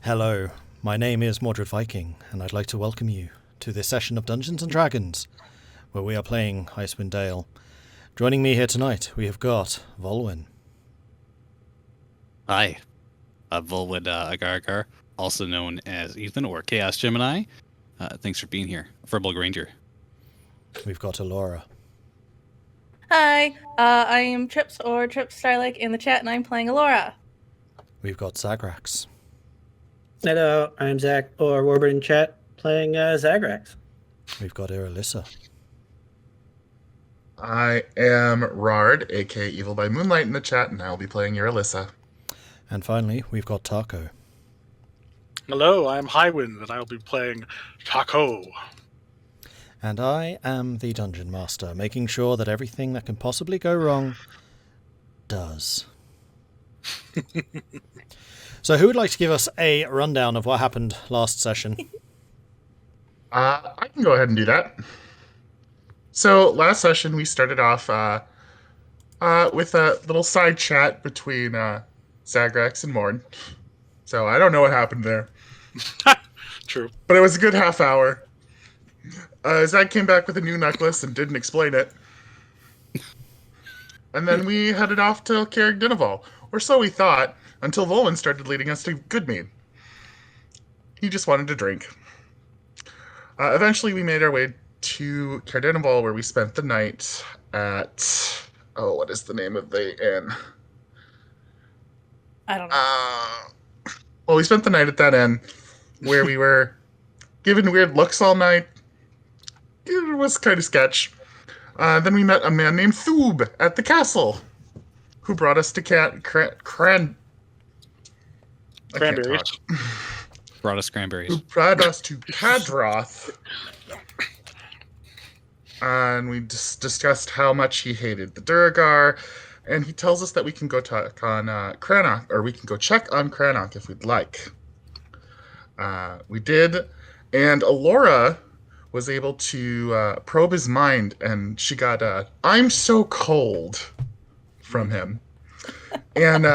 Hello, my name is Mordred Viking, and I'd like to welcome you to this session of Dungeons & Dragons, where we are playing Icewind Dale. Joining me here tonight, we have got Vulwin. Hi, Vulwin Agar, also known as Ethan or Chaos Gemini. Thanks for being here. Verbal Granger. We've got Elora. Hi, I am Trips or Trips Starlake in the chat, and I'm playing Elora. We've got Zagrax. Hello, I'm Zach or Warbird in chat playing Zagrax. We've got Irilyssa. I am Rard, aka Evil by Moonlight in the chat, and I'll be playing Irilyssa. And finally, we've got Tahko. Hello, I'm Highwind, and I'll be playing Tahko. And I am the Dungeon Master, making sure that everything that can possibly go wrong does. So who would like to give us a rundown of what happened last session? I can go ahead and do that. So last session we started off with a little side chat between Zagrax and Mord. So I don't know what happened there. True. But it was a good half hour. Zag came back with a new necklace and didn't explain it. And then we headed off to Carrig Dinaval, or so we thought, until Vulwin started leading us to Goodmead. He just wanted to drink. Eventually we made our way to Cardinival, where we spent the night at... Oh, what is the name of the inn? I don't know. Well, we spent the night at that inn, where we were given weird looks all night. It was kind of sketch. Then we met a man named Thoob at the castle, who brought us to Cranberries. Brought us cranberries. Who brought us to Kadroth. And we discussed how much he hated the Duragar, and he tells us that we can go talk on Cranach, or we can go check on Cranach if we'd like. We did, and Elora was able to probe his mind, and she got "I'm so cold" from him. And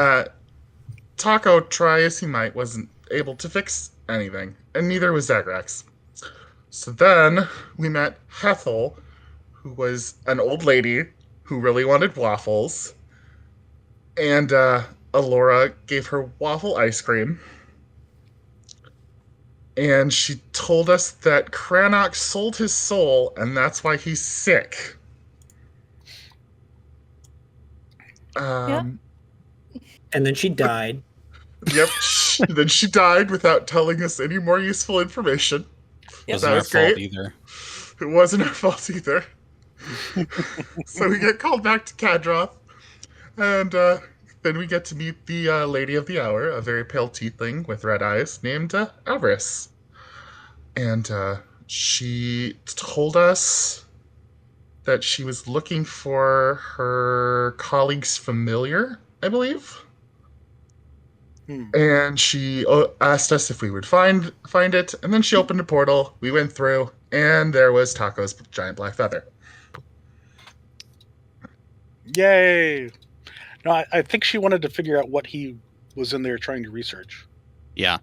Tahko, try as he might, wasn't able to fix anything, and neither was Zagrax. So then we met Hethel, who was an old lady who really wanted waffles, and Elora gave her waffle ice cream. And she told us that Cranach sold his soul, and that's why he's sick. Yeah. And then she died. Yep. Then she died without telling us any more useful information. Yep. Wasn't That our was fault great. either. It wasn't our fault either. So we get called back to Kadroth, and then we get to meet the Lady of the Hour, a very pale tiefling with red eyes named Avarice. And she told us that she was looking for her colleague's familiar, I believe. And she asked us if we would find it, and then she opened a portal, we went through, and there was Tahko's giant black feather. Yay! No, I think she wanted to figure out what he was in there trying to research. Yeah,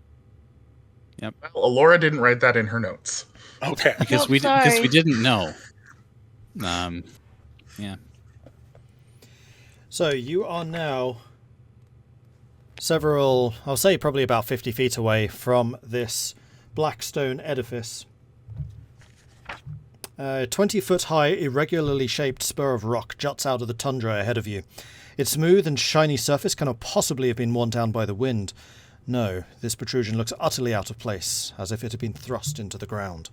Well, Elora didn't write that in her notes. Okay. because Nope, we sorry. didn't know. Yeah. So you are now several, I'll say probably about 50 feet away from this black stone edifice. A 20-foot-high, irregularly shaped spur of rock juts out of the tundra ahead of you. Its smooth and shiny surface cannot possibly have been worn down by the wind. No, this protrusion looks utterly out of place, as if it had been thrust into the ground.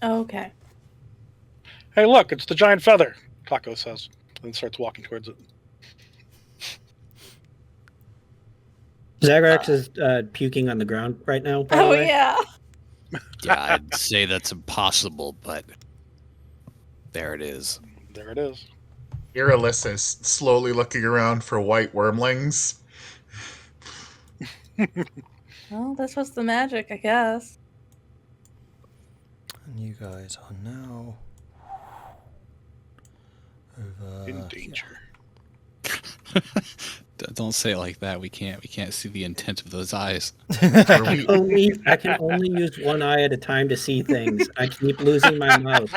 Okay. Hey, look, it's the giant feather, Tahko says, and starts walking towards it. Zagrax is puking on the ground right now, by the Oh, way. yeah. Yeah, I'd say that's impossible, but there it is. There it is. Irilyssa is slowly looking around for white wormlings. Well, this was the magic, I guess. And you guys are now over In danger. Don't say it like that. We can't see the intent of those eyes. I can only use one eye at a time to see things. I keep losing my mouse.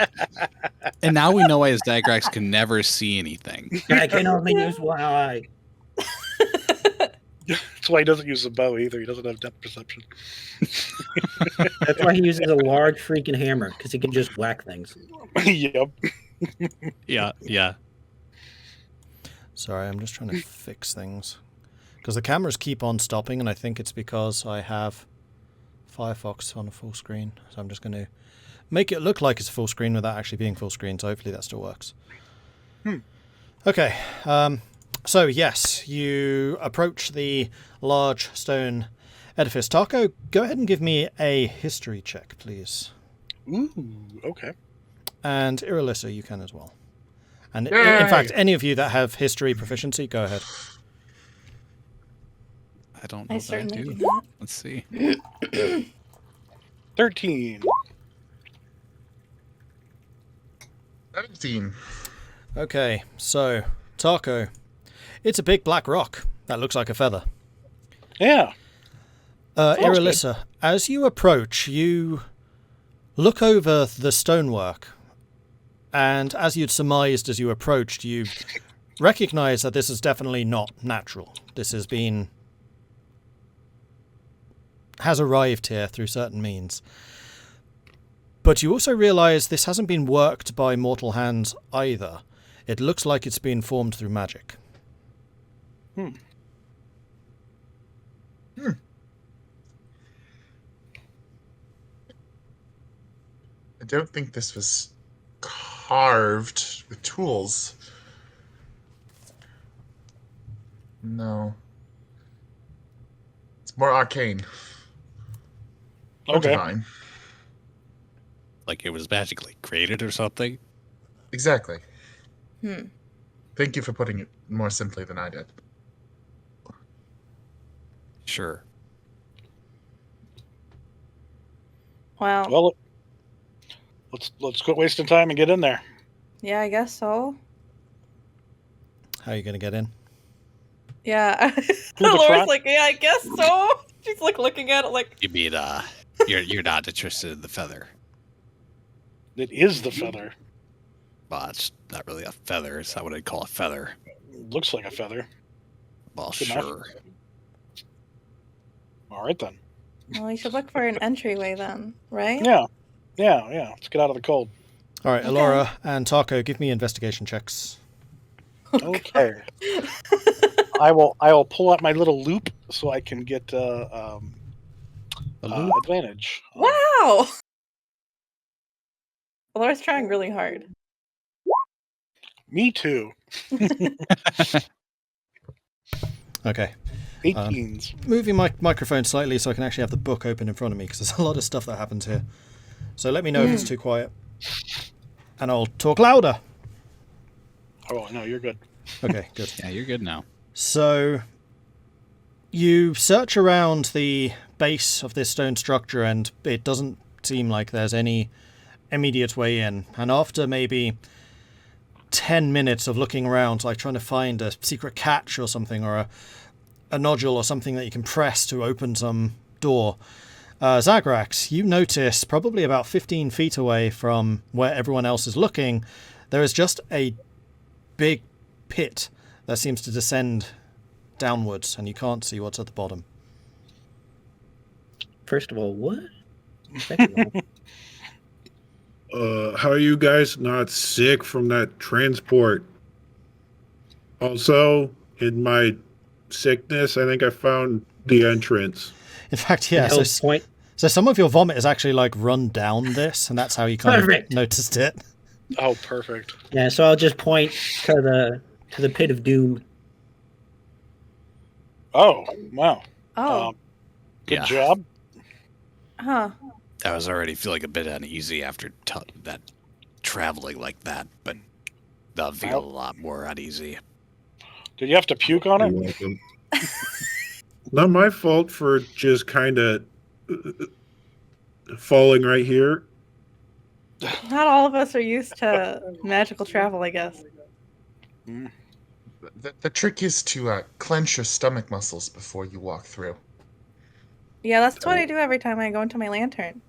And now we know why his Zagrax can never see anything. I can only use one eye. That's why he doesn't use the bow either. He doesn't have depth perception. That's why he uses a large freaking hammer, because he can just whack things. Yep. Yeah. Sorry, I'm just trying to fix things. Because the cameras keep on stopping, and I think it's because I have Firefox on a full screen. So I'm just going to make it look like it's full screen without actually being full screen, so hopefully that still works. Okay, so yes, you approach the large stone edifice. Tahko, go ahead and give me a history check, please. Ooh, okay. And Irilyssa, you can as well. And Yay! in fact, any of you that have history proficiency, go ahead. I don't know I that I certainly do. do not. Let's see. 13. 17. Okay, so, Tahko. It's a big black rock that looks like a feather. Yeah. Irilyssa, as you approach, you look over the stonework, and as you'd surmised as you approached, you recognize that this is definitely not natural. This has arrived here through certain means. But you also realize this hasn't been worked by mortal hands either. It looks like it's been formed through magic. I don't think this was carved with tools. No. It's more arcane. Or Okay. divine. Like it was magically created or something. Exactly. Hmm. Thank you for putting it more simply than I did. Sure. Well, Well, let's quit wasting time and get in there. yeah, I guess so. How are you going to get in? Yeah. the Laura's front? like, yeah, I guess so. She's like looking at it like, You mean you're not interested in the feather. It is the feather. Well, it's not really a feather. It's not what I'd call a feather. Looks like a feather. Well, Good enough. sure. All right then. well, we should look for an entryway then, right? Yeah. Let's get out of the cold. All right, Okay. Elora and Tahko, give me investigation checks. Okay. I will pull out my little loop so I can get advantage. Wow. Laura's trying really hard. Me too. Okay. 18s. Moving my microphone slightly so I can actually have the book open in front of me, because there's a lot of stuff that happens here. So let me know if it's too quiet. And I'll talk louder. Oh no, you're good. Okay, good. Yeah, you're good now. So you search around the base of this stone structure, and it doesn't seem like there's any immediate way in. And after maybe 10 minutes of looking around, like trying to find a secret catch or something, or a nodule or something that you can press to open some door, Zagrax, you notice probably about 15 feet away from where everyone else is looking, there is just a big pit that seems to descend downwards, and you can't see what's at the bottom. First of all, what? Second of all, How are you guys not sick from that transport? Also, in my sickness, I think I found the entrance. In fact, yeah, the so, point. so some of your vomit is actually like run down this, and that's how you kind Perfect. of noticed it. Oh, perfect. Yeah, so I'll just point to the pit of doom. Oh, wow. Oh, Good Yeah. job. huh. I was already feeling a bit uneasy after that traveling like that, but I'll feel a lot more uneasy. Did you have to puke on You're it? welcome. Not my fault for just kind of falling right here. Not all of us are used to magical travel, I guess. The trick is to clench your stomach muscles before you walk through. Yeah, that's what I do every time I go into my lantern.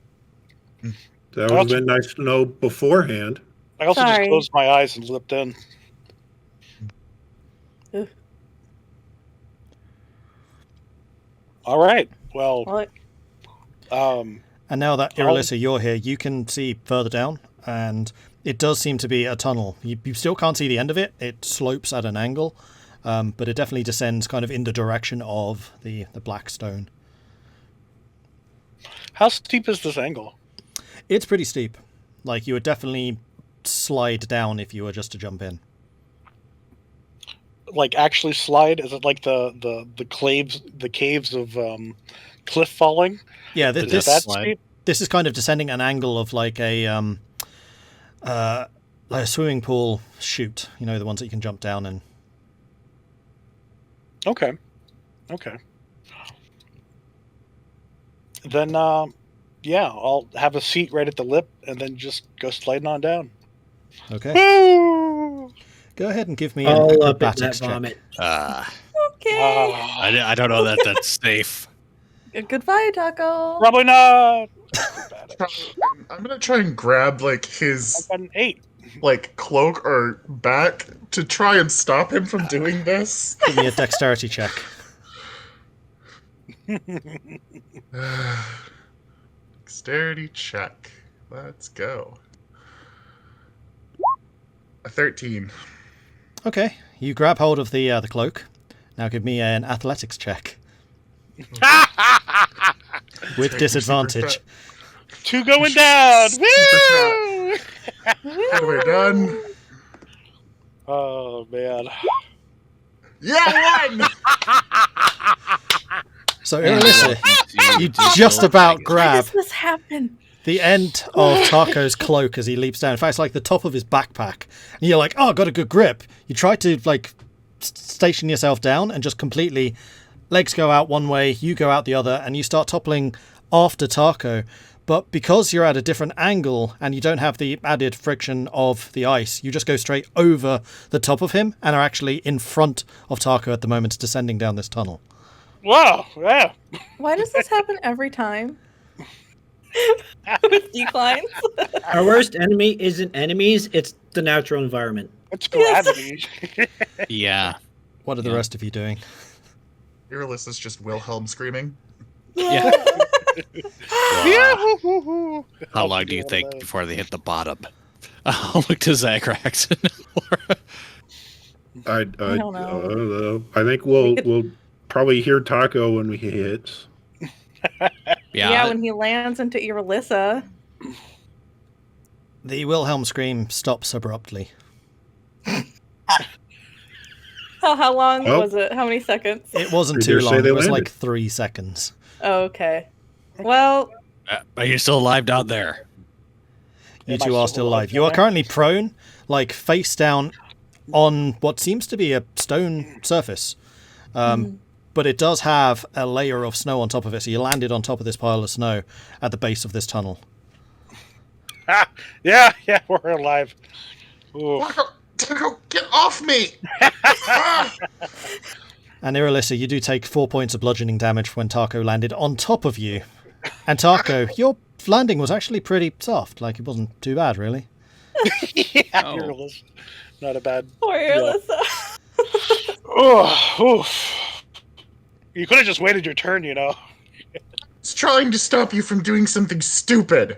That would have been nice to know beforehand. I also Sorry. just closed my eyes and slipped in. Ugh. All right. Well, Well, And now that Irilyssa, you're here, you can see further down, and it does seem to be a tunnel. You still can't see the end of it. It slopes at an angle, but it definitely descends kind of in the direction of the black stone. how steep is this angle? It's pretty steep. Like, you would definitely slide down if you were just to jump in. Like actually slide? Is it like the caves of cliff falling? Yeah, Is this That slide? steep? this is kind of descending an angle of like a swimming pool chute. You know, the ones that you can jump down in. Okay. Then, yeah, I'll have a seat right at the lip and then just go sliding on down. Okay. Woo! Go ahead and give me an All up in that acrobatics check. vomit. okay. I don't know that that's safe. Goodbye, Tahko. Probably not. I'm gonna try and grab like I his got an 8. like cloak or back to try and stop him from doing this. Give me a dexterity check. Dexterity check. Let's go. A 13. Okay, you grab hold of the cloak. Now give me an athletics check with disadvantage. 2 going down. Super Woo! And we're done. Oh man. Yeah, one. So Irilyssa, you just about How grab does this happen? the end of Tahko's cloak as he leaps down. In fact, it's like the top of his backpack. And you're like, oh, got a good grip. You try to like station yourself down and just completely, legs go out one way, you go out the other, and you start toppling after Tahko. But because you're at a different angle and you don't have the added friction of the ice, you just go straight over the top of him and are actually in front of Tahko at the moment, descending down this tunnel. Wow. Yeah. Why does this happen every time? With declines? Our worst enemy isn't enemies, it's the natural environment. It's gravity. Yeah. What are the rest of you doing? Irilyssa's just Wilhelm screaming. Yeah. Yeah. How long do you think before they hit the bottom? I'll look to Zagrax and Elora. I don't know. don't know. I think we'll probably hear Tahko when we hit. Yeah, when he lands into Irilyssa. The Wilhelm scream stops abruptly. How long Oh. was it? How many seconds? It wasn't Did too you say long. they It was landed? like 3 seconds. Oh, okay. Well, Are you still alive down there? You Am I two are still still alive alive. You down are there? currently prone, like face down on what seems to be a stone surface. But it does have a layer of snow on top of it, so you landed on top of this pile of snow at the base of this tunnel. Yeah, we're alive. Ooh. Tahko, get off me! Ah! And Irilyssa, you do take 4 points of bludgeoning damage when Tahko landed on top of you. And Tahko, your landing was actually pretty soft. Like, it wasn't too bad, really. Yeah, Oh. Irilyssa. Not a bad. poor Irilyssa. Oh, oof. You could have just waited your turn, you know. It's trying to stop you from doing something stupid.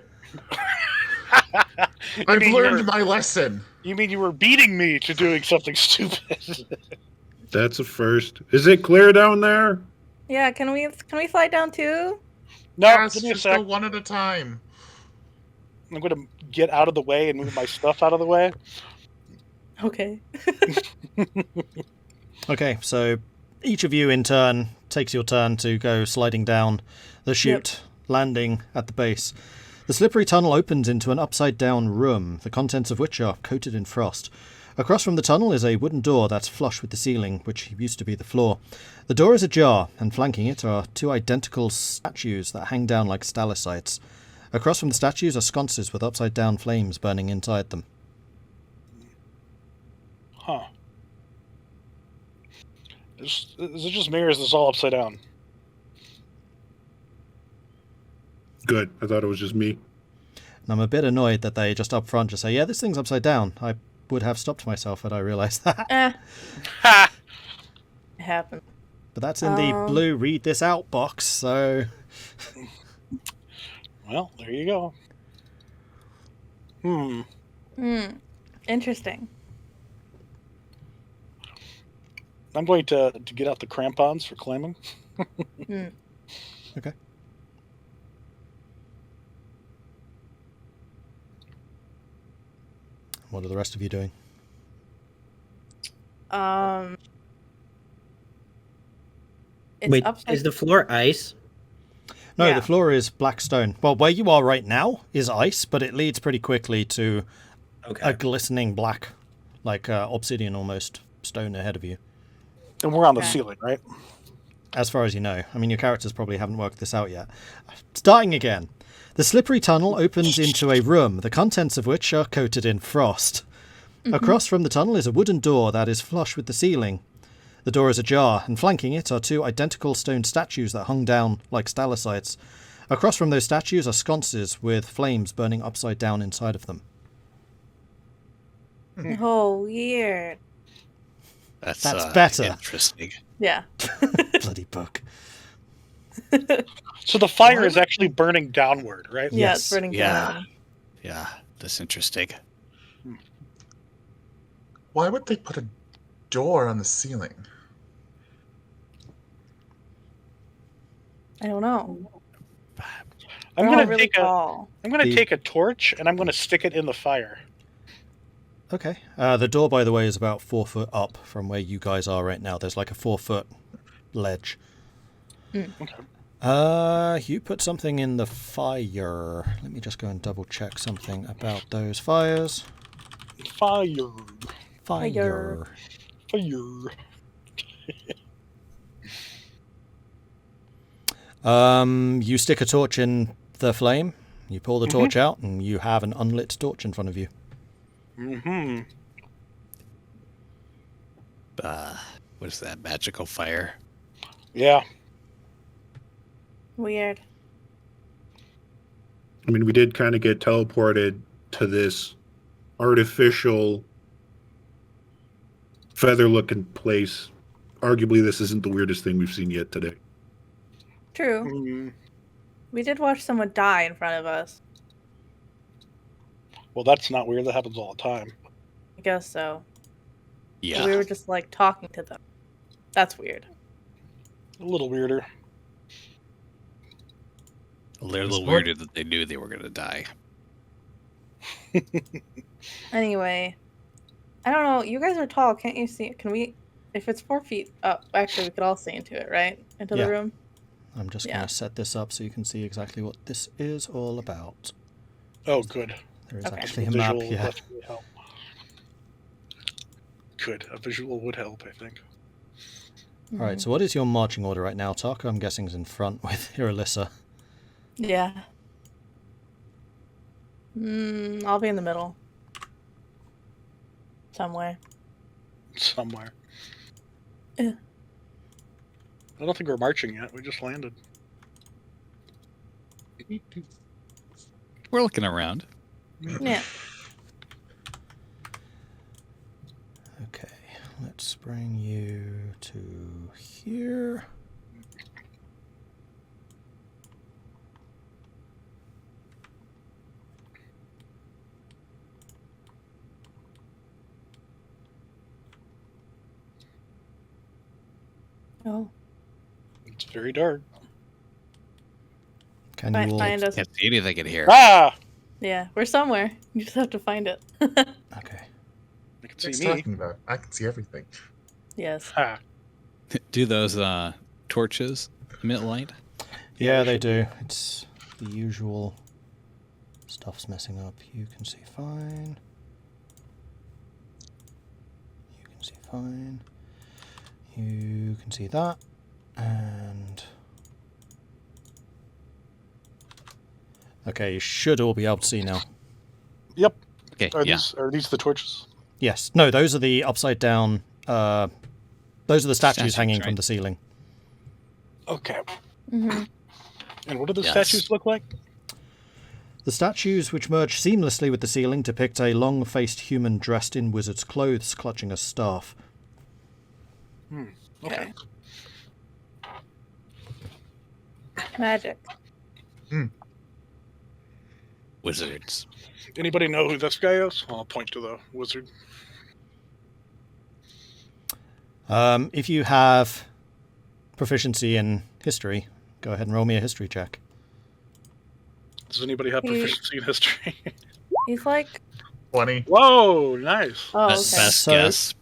I've mean learned my lesson. You mean you were beating me to doing something stupid? That's a first. Is it clear down there? Yeah, can we slide down too? No, Yes, give me a just sec. go one at a time. I'm going to get out of the way and move my stuff out of the way. Okay. Okay, so each of you in turn takes your turn to go sliding down the chute, landing at the base. The slippery tunnel opens into an upside-down room, the contents of which are coated in frost. Across from the tunnel is a wooden door that's flush with the ceiling, which used to be the floor. The door is ajar, and flanking it are 2 identical statues that hang down like stalactites. Across from the statues are sconces with upside-down flames burning inside them. Huh. Is it just me or is this all upside down? Good. I thought it was just me. And I'm a bit annoyed that they just up front just say, yeah, this thing's upside down. I would have stopped myself had I realised that. Ha! It happened. But that's in the blue read this out box, so... Well, there you go. Interesting. I'm going to get out the crampons for climbing. Okay. What are the rest of you doing? It's Wait, upside. is the floor ice? No, Yeah. the floor is black stone. Well, where you are right now is ice, but it leads pretty quickly to Okay. a glistening black, like obsidian almost, stone ahead of you. And we're on the Okay. ceiling, right? As far as you know. I mean, your characters probably haven't worked this out yet. Starting again. The slippery tunnel opens into a room, the contents of which are coated in frost. Across from the tunnel is a wooden door that is flush with the ceiling. The door is ajar, and flanking it are two identical stone statues that hung down like stalactites. Across from those statues are sconces with flames burning upside down inside of them. Oh, weird. That's better. Interesting. Yeah. Bloody book. So the fire is actually burning downward, right? Yeah, Yes. it's burning Yeah. down. Yeah, that's interesting. Why would they put a door on the ceiling? I don't know. I'm They're gonna all really take tall. take a torch and I'm gonna stick it in the fire. Okay. The door, by the way, is about 4 foot up from where you guys are right now. There's like a 4 foot ledge. Okay. You put something in the fire. Let me just go and double check something about those fires. Fire. Fire. Fire. You stick a torch in the flame, you pull the torch out, and you have an unlit torch in front of you. Mm-hmm. What is that? Magical fire? Yeah. Weird. I mean, we did kind of get teleported to this artificial feather-looking place. Arguably, this isn't the weirdest thing we've seen yet today. True. Mm. We did watch someone die in front of us. Well, that's not weird. That happens all the time. I guess so. Yeah. We were just like talking to them. That's weird. A little weirder. A little weirder that they knew they were going to die. Anyway, I don't know. You guys are tall. Can't you see? Can we? If it's 4 feet up, actually, we could all see into it, right? Into Yeah. the room. I'm just going Yeah. to set this up so you can see exactly what this is all about. Oh, good. There is Okay. actually a map, Visual yeah. definitely help. Good. A visual would help, I think. Alright, so what is your marching order right now? Tahko, I'm guessing, is in front with Irilyssa. Yeah. I'll be in the middle. Somewhere. Somewhere. Yeah. I don't think we're marching yet. We just landed. We're looking around. Yeah. Okay, let's bring you to here. Oh. It's very dark. Can Find, you all... find us. Can't see anything in here. Ah! Yeah, we're somewhere. You just have to find it. Okay. I can What are see you me. talking about? I can see everything. Yes. Ha. Do those torches emit light? Yeah, they do. It's the usual stuff's messing up. You can see fine. You can see fine. You can see that. And... okay, you should all be able to see now. Yep. Okay, Are yeah. these the torches? Yes. No, those are the upside down Those are the statues Statues, hanging from right. the ceiling. Okay. Mm-hmm. And what do the Yes. statues look like? The statues, which merge seamlessly with the ceiling, depict a long-faced human dressed in wizard's clothes, clutching a staff. Okay. Magic. Wizards. Anybody know who this guy is? I'll point to the wizard. If you have proficiency in history, go ahead and roll me a history check. Does anybody have proficiency in history? He's like, 20. Whoa, nice. oh, Best, okay. best So- guess.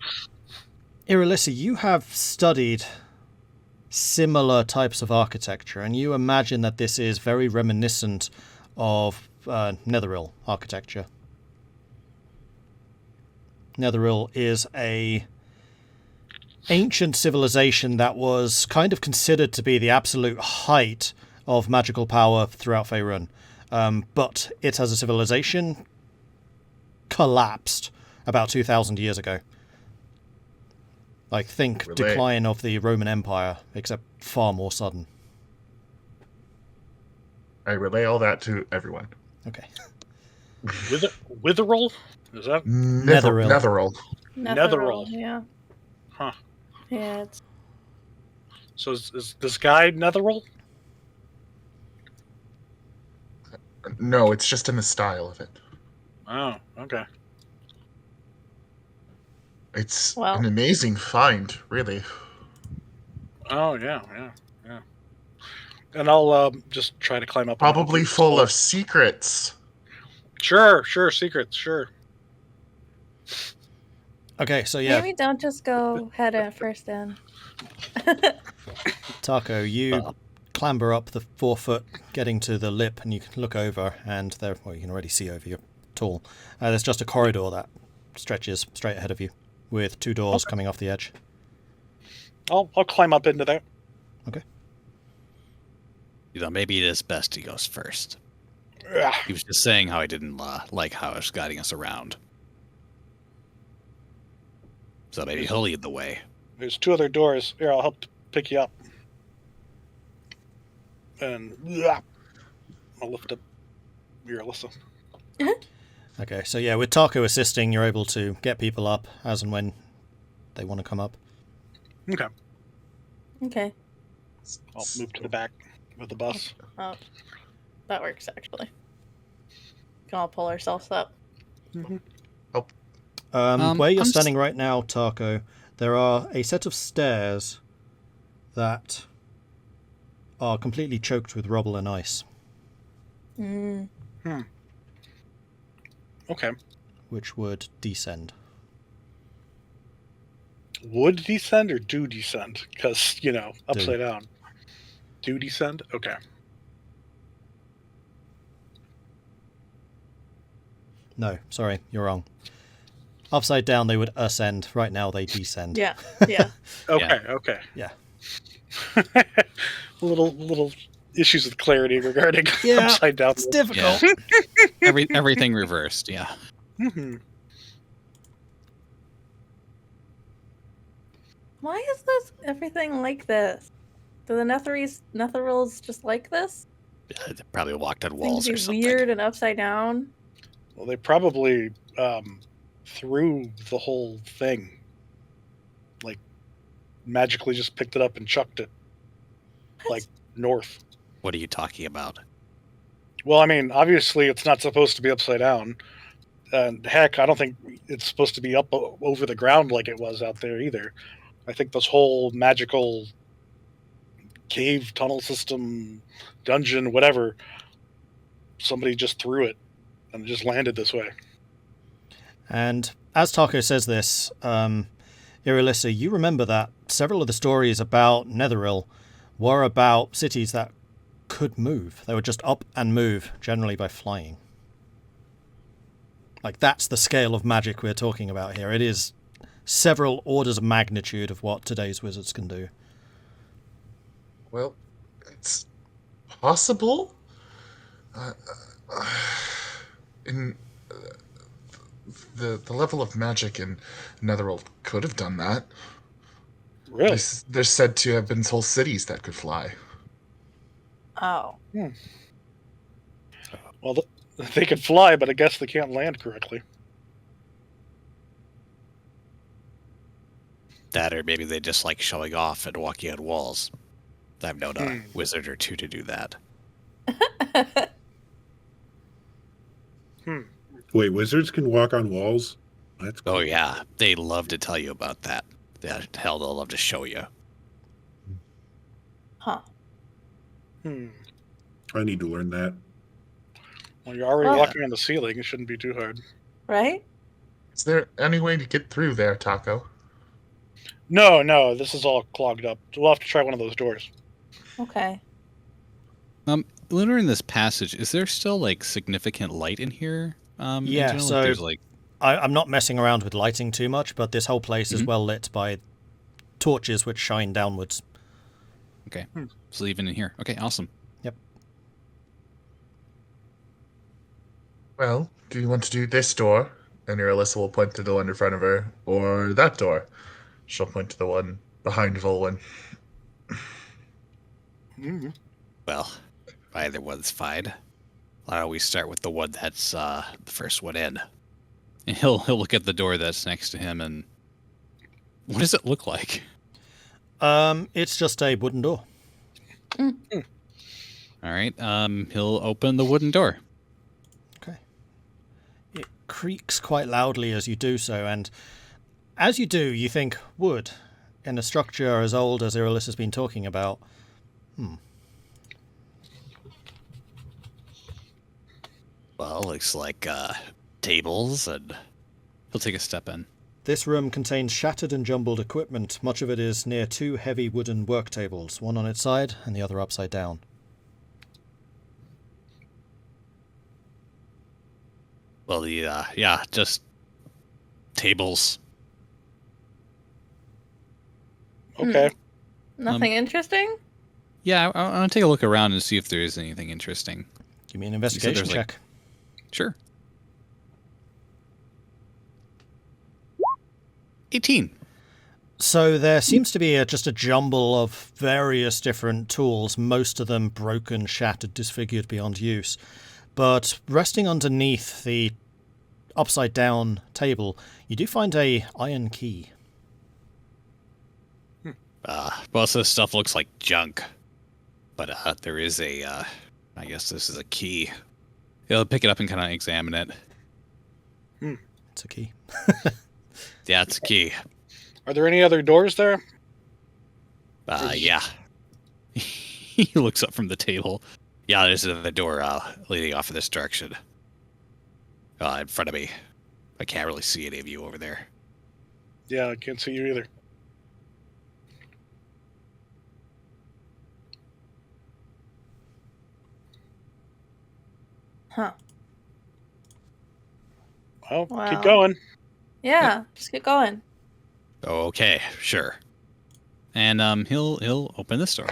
Irilyssa, you have studied similar types of architecture, and you imagine that this is very reminiscent of Netheril architecture. Netheril is a ancient civilization that was kind of considered to be the absolute height of magical power throughout Faerun. But it as a civilization collapsed about 2,000 years ago. Like, think Relate. decline of the Roman Empire, except far more sudden. I relay all that to everyone. Okay. Witheril? Is that? Netheril. Netheril. Netheril. Yeah. Huh. Yeah, it's So is this guy Netheril? No, it's just in the style of it. Oh, okay. It's Well. an amazing find, really. Oh, yeah. And I'll just try to climb up. on Probably this full wall. of secrets. Sure, secrets, sure. Okay, so yeah, maybe don't just go head in first in. Tahko, you clamber up the 4 foot, getting to the lip, and you can look over, and there, well, you can already see over, you're tall. There's just a corridor that stretches straight ahead of you, with 2 doors coming off the edge. I'll climb up into there. Okay. You know, maybe it is best he goes first. Ugh. He was just saying how he didn't like how it was guiding us around. So maybe he'll lead the way. There's 2 other doors. Here, I'll help pick you up. And I'll lift up Irilyssa. Okay, so yeah, with Tahko assisting, you're able to get people up as and when they want to come up. Okay. Okay. I'll move to the back of the bus. Oh, that works actually. Can all pull ourselves up. Where you're I'm standing right now, Tahko, there are a set of stairs that are completely choked with rubble and ice, Mm. Okay. which would descend. Would descend or do descend? Because, upside down. Do descend? Okay. No, sorry, you're wrong. Upside down, they would ascend. Right now, they descend. Yeah. Yeah. Okay. Yeah. little issues with clarity regarding Yeah, upside down. It's difficult. Everything reversed, yeah. Mhm. Why is this everything like this? Do the Netherils just like this? They probably walked on Things walls be or something. weird and upside down. Well, they probably threw the whole thing. Like, magically just picked it up and chucked it. Like, north. What are you talking about? Well, I mean, obviously it's not supposed to be upside down. And heck, I don't think it's supposed to be up over the ground like it was out there either. I think this whole magical cave tunnel system, dungeon, whatever, somebody just threw it and it just landed this way. And as Tahko says this, Irilyssa, you remember that several of the stories about Netheril were about cities that could move. They would just up and move, generally by flying. Like, that's the scale of magic we're talking about here. It is several orders of magnitude of what today's wizards can do. Well, it's possible. In the level of magic in Netheril could have done that. Really? There's said to have been whole cities that could fly. Oh. Well, they can fly, but I guess they can't land correctly. That, or maybe they just like showing off and walking on walls. I've known a wizard or two to do that. Wait, wizards can walk on walls? That's cool. Oh yeah, they love to tell you about that. Yeah, hell, they'll love to show you. Huh. I need to learn that. Well, you're already Oh. walking on the ceiling. It shouldn't be too hard. Right? Is there any way to get through there, Tahko? No, this is all clogged up. We'll have to try one of those doors. Okay. Lunar, in this passage, is there still like significant light in here? In Yeah, general? so- Like, there's like I'm not messing around with lighting too much, but this whole place is Mhm. well lit by torches which shine downwards. okay, so even in here. Okay, awesome. Well, do you want to do this door? And Irilyssa will point to the one in front of her, or that door? She'll point to the one behind Vulwin. Well, either one's fine. Why don't we start with the one that's the first one in? And he'll look at the door that's next to him, and what does it look like? It's just a wooden door. All right, he'll open the wooden door. Okay. It creaks quite loudly as you do so, and as you do, you think, wood, in a structure as old as Irilyssa's been talking about. Well, looks like tables, and he'll take a step in. This room contains shattered and jumbled equipment. Much of it is near two heavy wooden work tables, one on its side and the other upside down. Well, just tables. Okay. Nothing interesting? Yeah, I'll take a look around and see if there is anything interesting. Give me an investigation there's, like- check. Sure. 18. So there seems to be just a jumble of various different tools, most of them broken, shattered, disfigured beyond use. But resting underneath the upside-down table, you do find a iron key. Most of this stuff looks like junk. But there is I guess this is a key. He'll pick it up and kind of examine it. It's a key. Yeah, it's a key. Are there any other doors there? Yeah. He looks up from the table. Yeah, there's another door leading off in this direction. In front of me. I can't really see any of you over there. Yeah, I can't see you either. Huh. Well, Wow. keep going. Yeah, just get going. Okay, sure. And he'll open this door.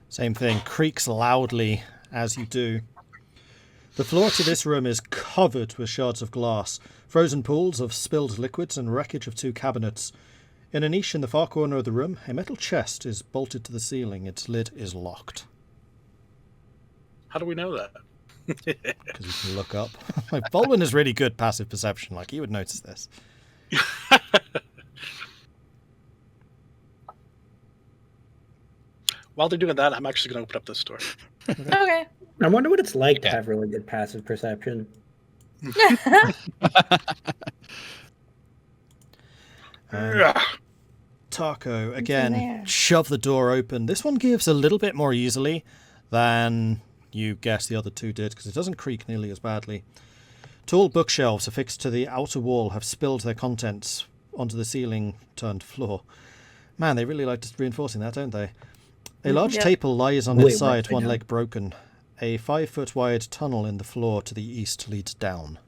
Same thing, creaks loudly as you do. The floor to this room is covered with shards of glass, frozen pools of spilled liquids and wreckage of two cabinets. In a niche in the far corner of the room, a metal chest is bolted to the ceiling. Its lid is locked. How do we know that? Because you can look up. Like, Vulwin is really good passive perception. Like, he would notice this. While they're doing that, I'm actually going to open up this door. Okay. I wonder what it's like to have really good passive perception. Tahko, there? again, shove the door open. This one gives a little bit more easily than you guess the other two did, because it doesn't creak nearly as badly. Tall bookshelves affixed to the outer wall have spilled their contents onto the ceiling-turned-floor. Man, they really like reinforcing that, don't they? A large Yep. table lies on Wait, its side, right one now. leg broken. A 5-foot-wide tunnel in the floor to the east leads down.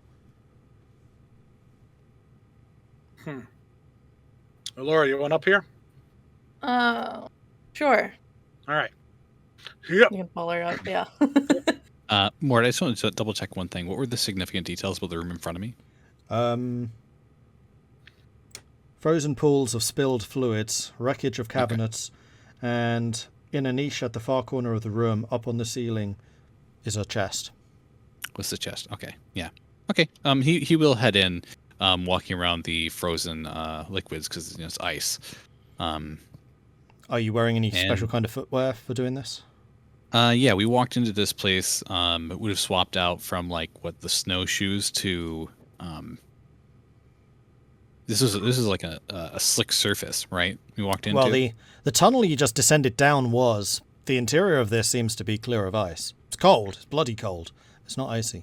Elora, you want up here? Sure. All right. Yep. You can pull her up, yeah. Mort, I just wanted to double check one thing. What were the significant details about the room in front of me? Frozen pools of spilled fluids, wreckage of cabinets, and in a niche at the far corner of the room, up on the ceiling, is a chest. What's the chest? Okay, yeah. Okay, he will head in, walking around the frozen liquids because it's ice. Are you wearing any special kind of footwear for doing this? Yeah, we walked into this place. It would have swapped out from the snowshoes to. This is like a slick surface, right? We walked into. Well, the tunnel you just descended down was. The interior of this seems to be clear of ice. It's cold. It's bloody cold. It's not icy.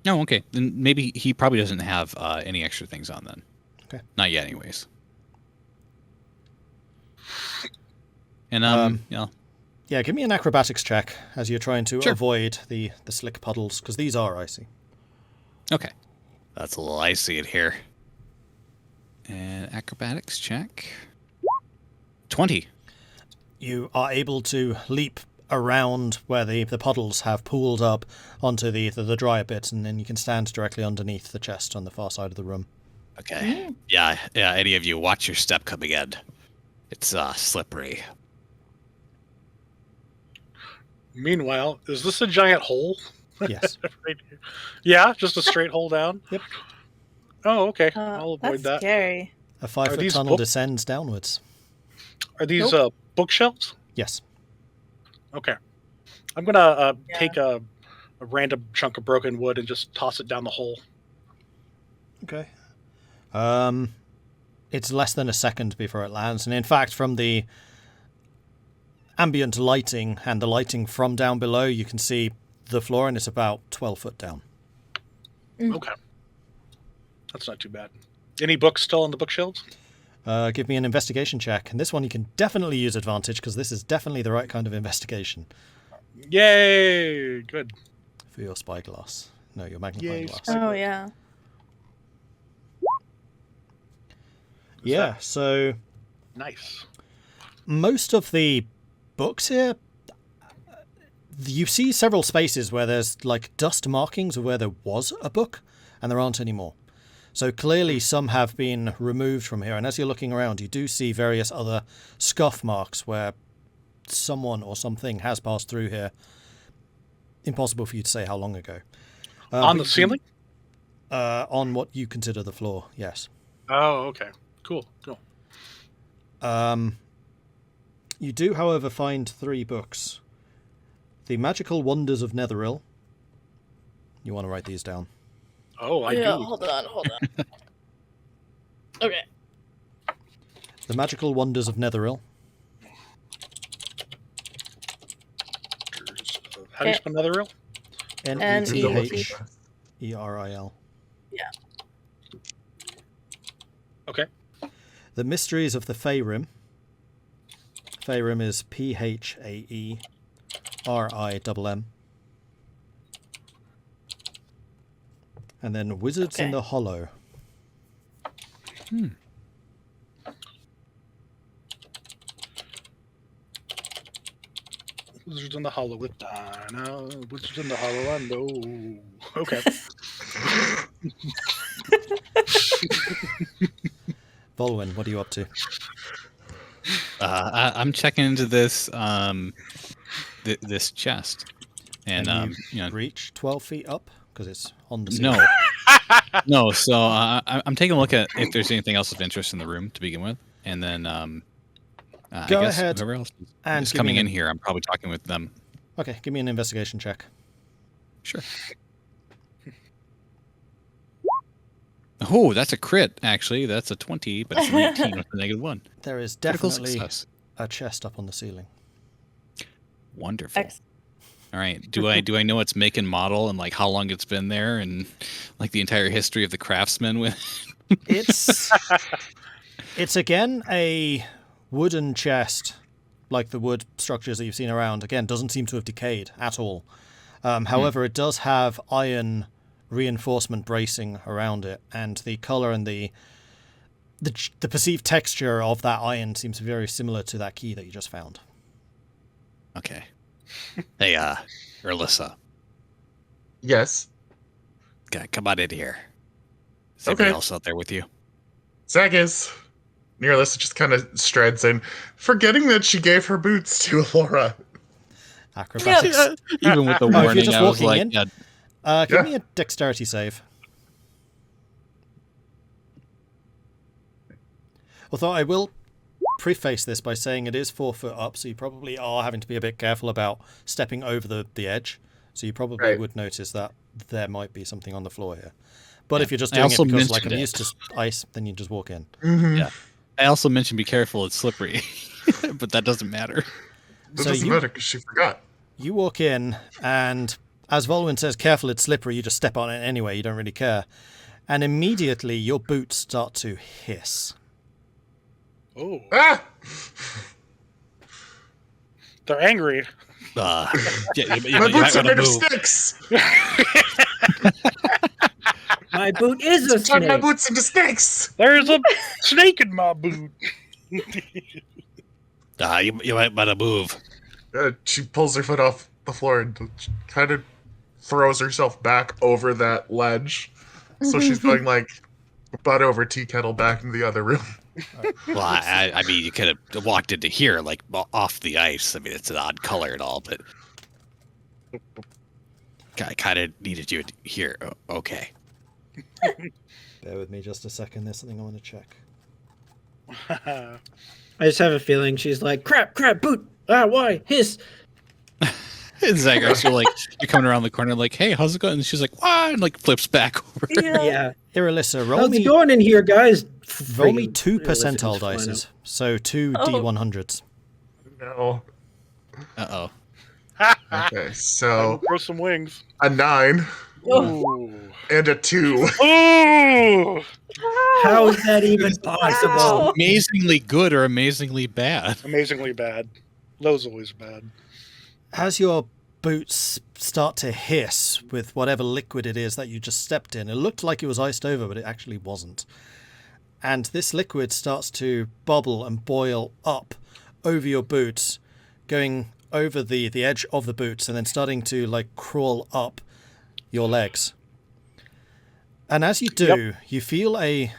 Oh, okay. Then maybe he probably doesn't have any extra things on then. Okay. Not yet, anyways. And Yeah, give me an acrobatics check as you're trying to Sure. avoid the slick puddles, because these are icy. Okay. That's a little icy in here. And acrobatics check. 20. You are able to leap around where the puddles have pooled up onto the drier bits, and then you can stand directly underneath the chest on the far side of the room. Okay. Yeah, any of you, watch your step coming in. It's slippery. Meanwhile, is this a giant hole? Yes. Right here? Yeah, just a straight hole down? Yep. Oh, okay. I'll avoid That's that. scary. A 5-foot these tunnel descends downwards. Are these bookshelves? Yes. Okay. I'm going to Yeah. take a random chunk of broken wood and just toss it down the hole. Okay. It's less than a second before it lands, and in fact, from the ambient lighting and the lighting from down below, you can see the floor, and it's about 12 foot down. Okay. That's not too bad. Any books still on the bookshelves? Give me an investigation check, and this one you can definitely use advantage, because this is definitely the right kind of investigation Yay! Good. for your spyglass. No, your magnifying Yay, glass. Oh yeah. Yeah, so Nice. most of the books here, you see several spaces where there's like dust markings of where there was a book, and there aren't anymore. So clearly some have been removed from here, and as you're looking around, you do see various other scuff marks where someone or something has passed through here. Impossible for you to say how long ago. On but the ceiling? On what you consider the floor, yes. Oh, okay. Cool. You do, however, find 3 books. The Magical Wonders of Netheril. You want to write these down. Oh, I Yeah, do. hold on. Okay. The Magical Wonders of Netheril. How do you spell Netheril? Netheril. Yeah. Okay. The Mysteries of the Faerim. Faerim is Phaerim. And then Wizards in Okay. the Hollow. Wizards in the Hollow with Dino. Wizards in the Hollow, I know. Okay. Vulwin, what are you up to? I'm checking into this this chest, and you reach 12 feet up because it's on the ceiling. no, no. So I'm taking a look at if there's anything else of interest in the room to begin with, and then I Go guess ahead whoever else and is give coming me in an- here, I'm probably talking with them. Okay, give me an investigation check. Sure. Oh, that's a crit, actually. That's a 20, but it's an 18 with a -1. There is Critical definitely success. a chest up on the ceiling. Wonderful. Excellent. All right. Do I know its make and model and like how long it's been there and like the entire history of the craftsman with It's again a wooden chest, like the wood structures that you've seen around. Again, doesn't seem to have decayed at all. However, it does have iron reinforcement bracing around it, and the color and the perceived texture of that iron seems very similar to that key that you just found. Okay. Hey, Irilyssa, Yes. come on in here. Is anybody else out there with you? Zag is. Irilyssa just kind of strides in, forgetting that she gave her boots to Elora. Acrobatics. Even with the if you're warning, just I was walking like, in. yeah, Give me a dexterity save. Although I will preface this by saying it is 4 foot up, so you probably are having to be a bit careful about stepping over the edge. So you probably would notice that there might be something on the floor here. But if you're just doing it because like I'm used to ice, then you just walk in. Mm-hmm. yeah. I also mentioned be careful, it's slippery, but that doesn't matter. That doesn't matter because she forgot. You walk in, and as Vulwin says, careful, it's slippery, you just step on it anyway, you don't really care. And immediately your boots start to hiss. Oh, Ah! they're angry. Yeah, My boots are might made of move. sticks! My boot is a Turn my snake. boots into sticks! There's a snake in my boot. You might better move. She pulls her foot off the floor and kind of throws herself back over that ledge. So she's going like butt over tea kettle back into the other room. Well, I mean, you could have walked into here, like, off the ice. I mean, it's an odd color and all, but I kind of needed you here. Okay. Bear with me just a second, there's something I want to check. I just have a feeling she's like, crap, boot. Ah, why? Hiss. And Zagrax, you're coming around the corner, like, hey, how's it going? And she's like, what? And like flips back over. Yeah. Irilyssa, roll How's me it going in here, guys? roll me 2 Irilyssa percentile just flying dices. out. So 2 Oh. D100s. No. Uh-oh. Okay, so Grow some wings. a 9 Ooh. and a 2. Ooh. How is that even possible? Amazingly good or amazingly bad? Amazingly bad. Low's always bad. As your boots start to hiss with whatever liquid it is that you just stepped in, it looked like it was iced over, but it actually wasn't. And this liquid starts to bubble and boil up over your boots, going over the edge of the boots and then starting to like crawl up your legs. And as you do, you feel a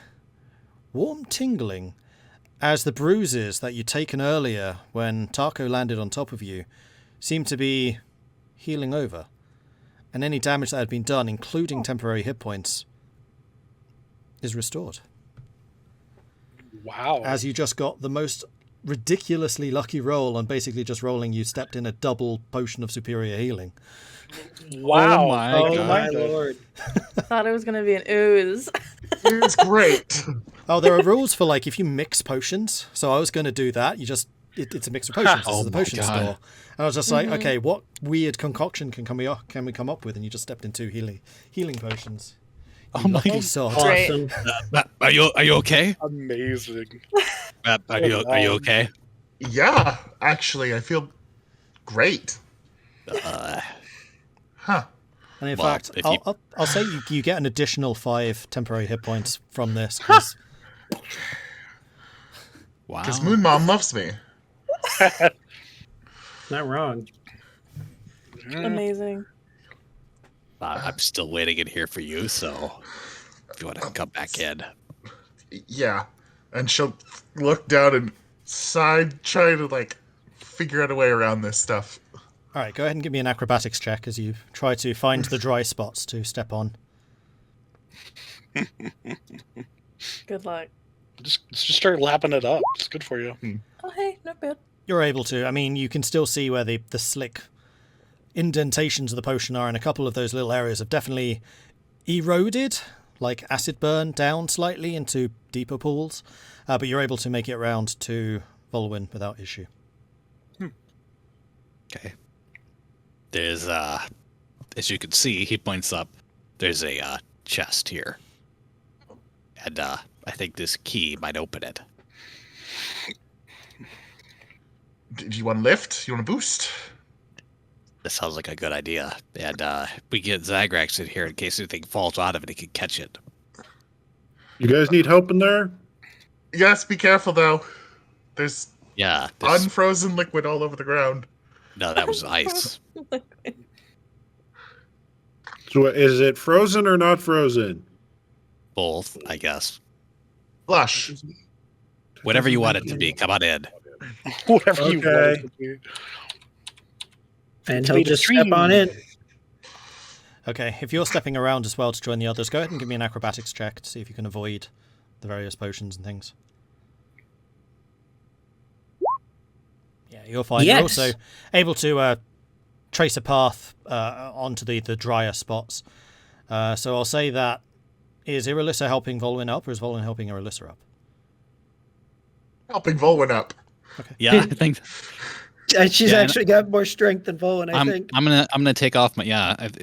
warm tingling as the bruises that you'd taken earlier when Tahko landed on top of you seem to be healing over. And any damage that had been done, including temporary hit points, is restored. Wow. As you just got the most ridiculously lucky roll on basically just rolling, you stepped in a double potion of superior healing. Wow. Oh my Oh God. my lord. Thought it was gonna be an ooze. It's great. Oh, there are rules for like if you mix potions. So I was going to do that. You just it's a mix of potions. This Oh is the my potion God. store, and I was just like, okay, what weird concoction can we come up with? And you just stepped in 2 healing potions. You Oh my lucky God. sod. Great. Awesome. Are you okay? Amazing. Are you okay? Yeah, actually, I feel great. Huh. And in Well, fact, if you- I'll say you get an additional 5 temporary hit points from this. 'Cause Wow. Because Moon Mom loves me. Not wrong. Amazing. I'm still waiting in here for you, so if you want to come back in. Yeah. And she'll look down and side, try to, like, figure out a way around this stuff. all right, go ahead and give me an acrobatics check as you try to find the dry spots to step on. Good luck. Just start lapping it up. It's good for you. Oh hey, not bad. You're able to. I mean, you can still see where the slick indentations of the potion are, and a couple of those little areas have definitely eroded, like acid burn down slightly into deeper pools. But you're able to make it round to Vulwin without issue. Okay. There's as you can see, he points up. There's a chest here, and I think this key might open it. Do you want to lift? You want to boost? This sounds like a good idea, and we get Zagrax in here in case anything falls out of it. He can catch it. You guys need help in there? Yes, be careful, though. There's Yeah. unfrozen liquid all over the ground. No, that was ice. So is it frozen or not frozen? Both, I guess. Flush. Whatever you want it to be. Come on in. Whatever you want Okay. it to be. And It's he'll made of just step on dreams. in. Okay, if you're stepping around as well to join the others, go ahead and give me an acrobatics check to see if you can avoid the various potions and things. Yeah, you're fine. You're Yes. also able to trace a path onto the drier spots. So I'll say that is Irilyssa helping Vulwin up, or is Vulwin helping Irilyssa up? Helping Vulwin up. Yeah, I think She's Yeah, and- actually got more strength than Vulwin, I think. I'm gonna take off my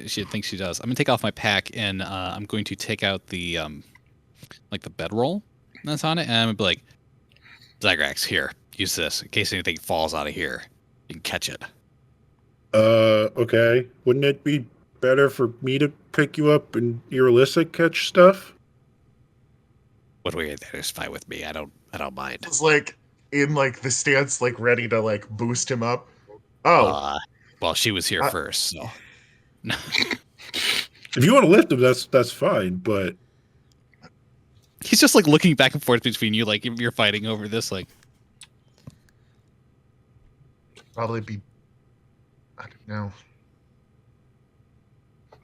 she thinks she does. I'm gonna take off my pack and I'm going to take out the like the bedroll that's on it, and I'm gonna be like, Zagrax, here, use this in case anything falls out of here. You can catch it. Okay. Wouldn't it be better for me to pick you up and Irilyssa catch stuff? What way that is fine with me. I don't mind. It's like in like the stance, like ready to like boost him up. Oh, Well, she was here first, so If you want to lift him, that's fine. But he's just like looking back and forth between you, like if you're fighting over this, like probably be. I don't know.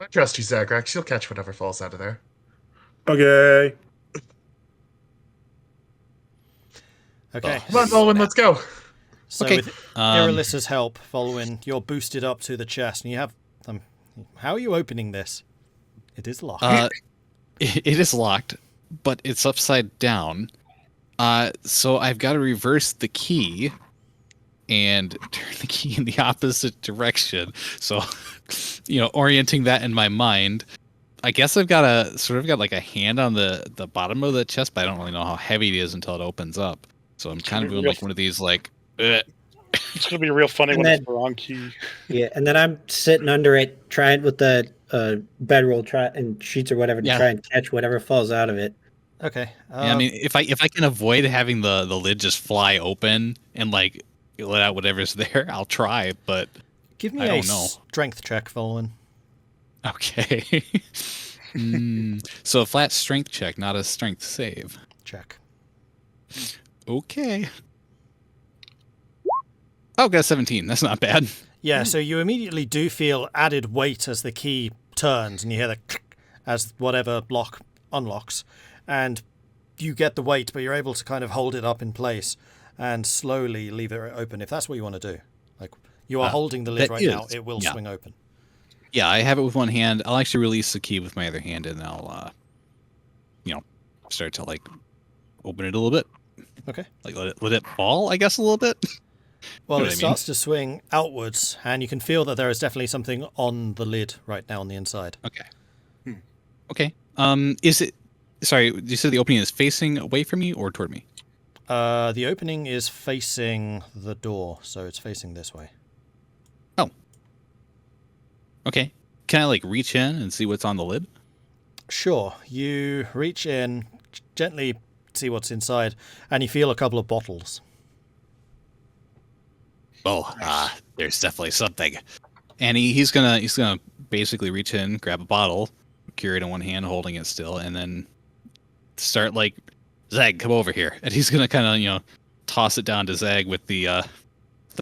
I trust you, Zagrax. You'll catch whatever falls out of there. okay. Okay. Come on, Vulwin, let's go. So Okay, with Irilyssa's help, Vulwin, you're boosted up to the chest, and you have. How are you opening this? It is locked. it is locked, but it's upside down. So I've got to reverse the key and turn the key in the opposite direction. So, orienting that in my mind. I guess I've got like a hand on the bottom of the chest, but I don't really know how heavy it is until it opens up. So I'm kind of doing like one of these like. It's gonna be real funny And when it's then- the wrong key. Yeah, and then I'm sitting under it, trying with the bedroll and sheets or whatever to Yeah. try and catch whatever falls out of it. Okay. Yeah, I mean, if I can avoid having the lid just fly open and like let out whatever's there, I'll try. But give me I a don't know. strength check, Vulwin. okay. So a flat strength check, not a strength save. Check. Okay. Oh, got a 17. That's not bad. Yeah, so you immediately do feel added weight as the key turns, and you hear the click as whatever lock unlocks, and you get the weight, but you're able to kind of hold it up in place and slowly leave it open if that's what you want to do. Like, you are holding the lid that right now, is- it will yeah. swing open. Yeah, I have it with one hand. I'll actually release the key with my other hand, and I'll, start to like open it a little bit. Okay. Like let it fall, I guess, a little bit. Well, Know it what I mean? starts to swing outwards, and you can feel that there is definitely something on the lid right now on the inside. Okay. Okay. Is it? Sorry, you said the opening is facing away from me or toward me? The opening is facing the door, so it's facing this way. Okay. Can I like reach in and see what's on the lid? Sure. You reach in, gently see what's inside, and you feel a couple of bottles. Oh, there's definitely something. And he's gonna basically reach in, grab a bottle, carry it in one hand, holding it still, and then start like, Zag, come over here. And he's gonna kind of toss it down to Zag with the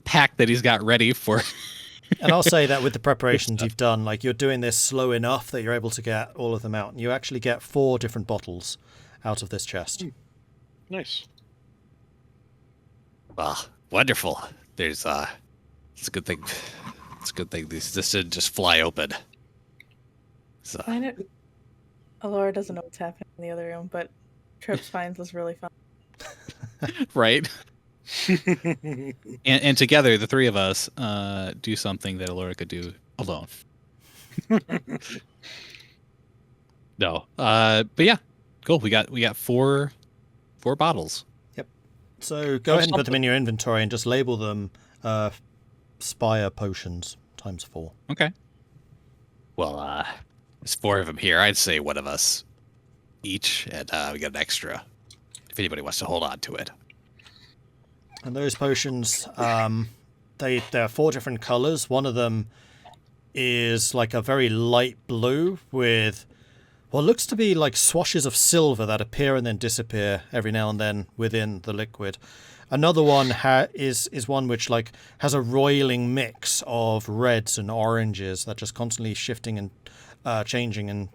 pack that he's got ready for. And I'll say that with the preparations you've done, like you're doing this slow enough that you're able to get all of them out. And you actually get 4 different bottles out of this chest. Nice. Ah, wonderful. There's it's a good thing. It's a good thing this didn't just fly open. So, Find it. Elora doesn't know what's happening in the other room, but Trips finds this really fun. right? And together, the three of us do something that Elora could do alone. No, but yeah, cool. We got four bottles. So go ahead and put them in your inventory and just label them Spire Potions times 4. Okay. Well, there's 4 of them here. I'd say one of us each, and we got an extra if anybody wants to hold on to it. And those potions, there are 4 different colors. One of them is like a very light blue with what looks to be like swashes of silver that appear and then disappear every now and then within the liquid. Another one is one which like has a roiling mix of reds and oranges that just constantly shifting and changing and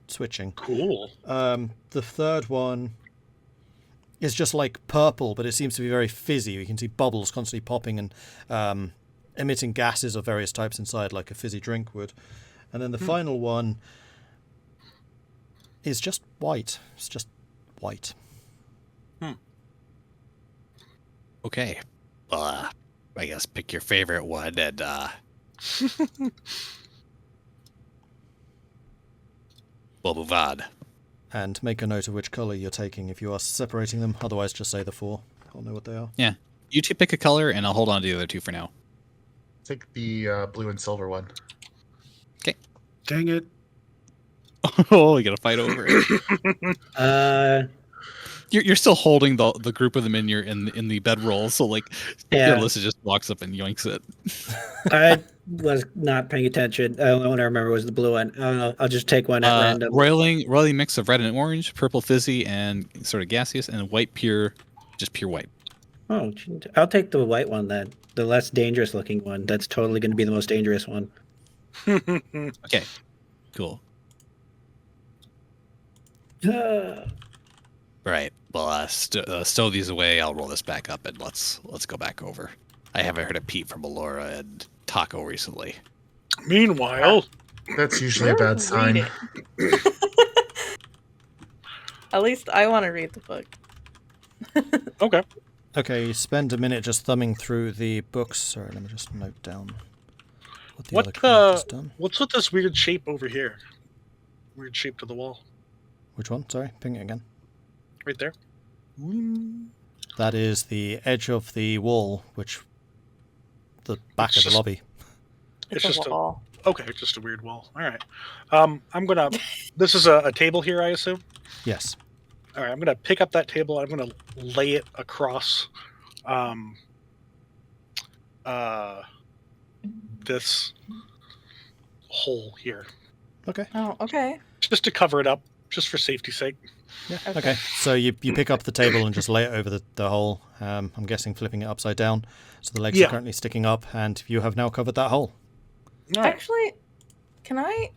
switching. Cool. The third one is just like purple, but it seems to be very fizzy. You can see bubbles constantly popping and emitting gases of various types inside, like a fizzy drink would. And then the final one is just white. It's just white. Okay. Well, I guess pick your favorite one and we'll move on. And make a note of which colour you're taking if you are separating them. Otherwise, just say the 4. I'll know what they are. Yeah. You two pick a color, and I'll hold on to the other 2 for now. Take the blue and silver one. Okay. Dang it. Oh, we gotta fight over it. You're still holding the group of them in the bedroll, so like Irilyssa just walks up and yoinks it. I was not paying attention. The only one I remember was the blue one. I don't know. I'll just take one at random. Roiling mix of red and orange, purple fizzy and sort of gaseous, and white pure, just pure white. Oh, I'll take the white one then. The less dangerous looking one. That's totally going to be the most dangerous one. Okay, cool. Right. Well, stow these away. I'll roll this back up and let's go back over. I haven't heard a peep from Elora and Tahko recently. Meanwhile, That's usually a bad sign. At least I want to read the book. okay. Okay, you spend a minute just thumbing through the books. Sorry, let me just note down what the other character's done. What's with this weird shape over here? Weird shape to the wall. Which one? Sorry, ping it again. Right there. That is the edge of the wall, which the back It's of the just- lobby. It's a just wall. Okay, just a weird wall. All right. I'm gonna. This is a table here, I assume. Yes. All right. I'm gonna pick up that table. I'm gonna lay it across, this hole here, Okay. Oh, okay. just to cover it up, just for safety's sake. Yeah. Okay. Okay. So you pick up the table and just lay it over the hole. I'm guessing flipping it upside down, so the legs Yeah. are currently sticking up, and you have now covered that hole. All right. Actually, can I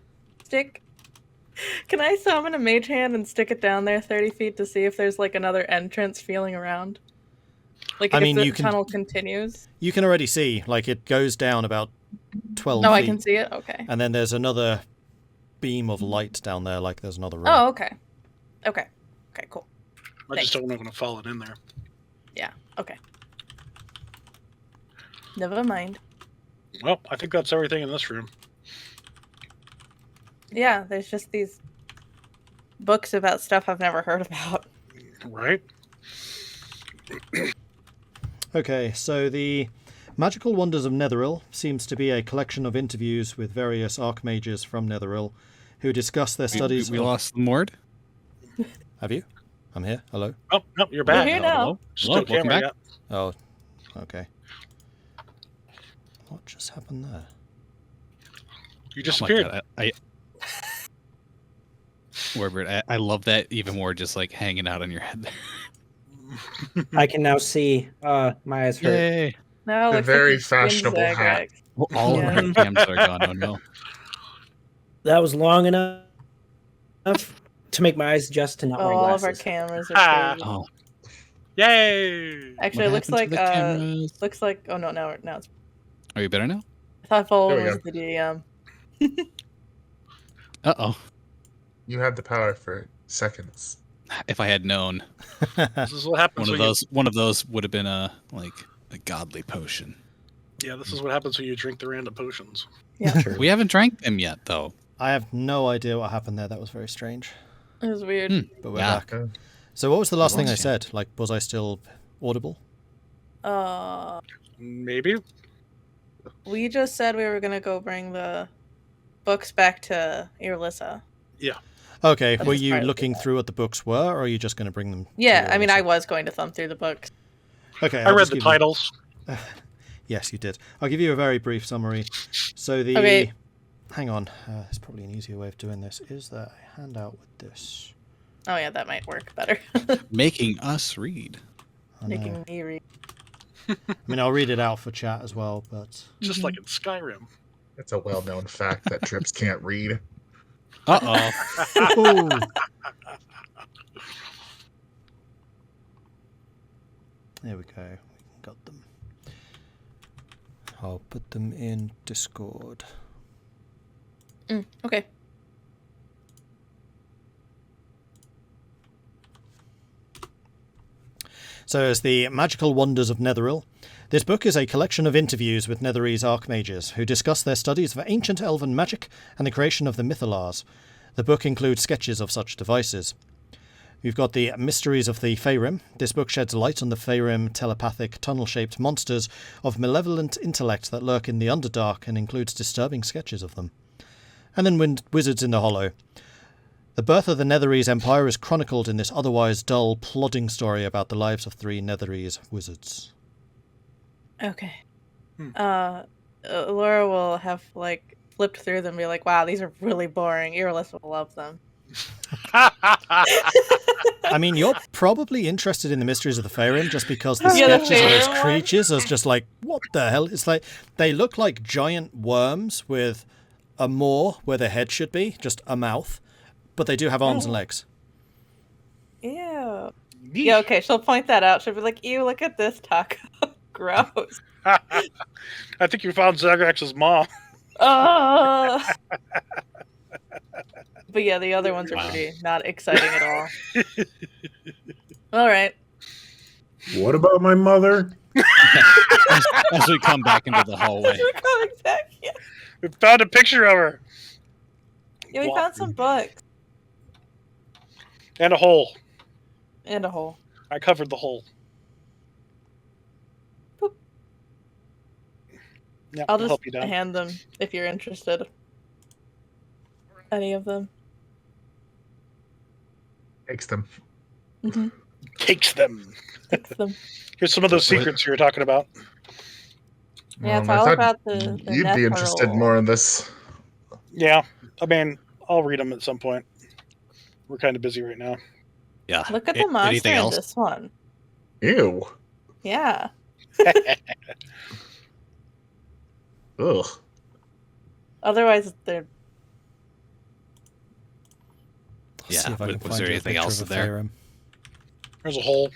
summon a mage hand and stick it down there 30 feet to see if there's like another entrance feeling around? Like I if mean, the you can- tunnel continues? You can already see, like, it goes down about 12 No, feet. I can see it. Okay. And then there's another beam of light down there, like there's another room. Oh, okay. Okay. Okay, cool. I just don't want to fall it in there. Yeah. Okay. Never mind. Well, I think that's everything in this room. Yeah, there's just these books about stuff I've never heard about. Right? Okay, so the Magical Wonders of Netheril seems to be a collection of interviews with various archmages from Netheril who discuss their studies. We lost the Mord. Have you? I'm here. Hello. Oh, no, you're back. here now. Hello? Just Hello, no welcome camera back. yet. Oh, okay. What just happened there? You Oh my disappeared. God, Warbird, I love that even more, just like hanging out on your head there. I can now see. My eyes hurt. Yay! No, The looks very like he's in fashionable hat. Zagrax. Well, all Yeah. of our cams are gone. Oh no! That was long enough to make my eyes adjust to not Oh, wearing all of our glasses. cameras are Ah. crazy. Oh, Yay! Actually, it what looks happened to like the cameras? looks like oh no, now it's Are you better now? I thought Vulwin There we was go. the DM. Uh-oh. You have the power for seconds. If I had known, This is what happens one of those would have been a godly potion. Yeah, this is what happens when you drink the random potions. Yeah, True. We haven't drank them yet, though. I have no idea what happened there. That was very strange. it was weird. Hmm. But we're Yeah. back. So what was the last thing I was, yeah. said? Like, was I still audible? Maybe. We just said we were gonna go bring the books back to Irilyssa. Okay, That's were just you part of looking that. through what the books were, or are you just going to bring them? to Yeah, I mean, I Irilyssa? was going to thumb through the books. Okay, I I'll read just the give you- titles. Yes, you did. I'll give you a very brief summary. So the Okay. hang on. There's probably an easier way of doing this. Is there a handout with this? Oh yeah, that might work better. Making us read. I know. Making me read. I mean, I'll read it out for chat as well, but... Just like in Skyrim. It's a well-known fact that Trips can't read. Uh-oh. There we go. We got them. I'll put them in Discord. Okay. So, as the Magical Wonders of Netheril, this book is a collection of interviews with Netherese archmages who discuss their studies of ancient elven magic and the creation of the Mythalars. The book includes sketches of such devices. We've got the Mysteries of the Faerun. This book sheds light on the Faerun telepathic tunnel-shaped monsters of malevolent intellect that lurk in the Underdark and includes disturbing sketches of them. And then Wizards in the Hollow. The birth of the Netherese Empire is chronicled in this otherwise dull, plodding story about the lives of 3 Netherese wizards. Okay. Elora will have flipped through them and be like, wow, these are really boring. Irilyssa will love them. I mean, you're probably interested in the Mysteries of the Faerun just because the Yeah, the sketches of those Faerun creatures are just like, what the hell? It's like, they look like giant worms with a maw where their head should be, just a mouth. But they do have arms and legs. Ew. Yeah, okay, she'll point that out. She'll be like, ew, look at this, Tahko. Gross. I think you found Zagrax's mom. But yeah, the other ones are pretty not exciting at all. All right. What about my mother? As we come back into the hallway. You're coming back. Yeah, We found a picture of her. yeah we found some books. And a hole. And a hole. I covered the hole. Boop. Yeah, I'll just help you down. hand them if you're interested. Any of them. Takes them. Mm-hmm. Takes them. Takes them. Here's some of those secrets you were talking about. Yeah, it's I all thought about the you'd be interested Netheril. more in this. Yeah, I mean, I'll read them at some point. We're kind of busy right now. Yeah. Look at the monster Anything in else? this one. Ew. Yeah. Ugh. Otherwise, they're... I'll Yeah, see if I can was find there you a anything picture else of a there? Faerun. There's a hole.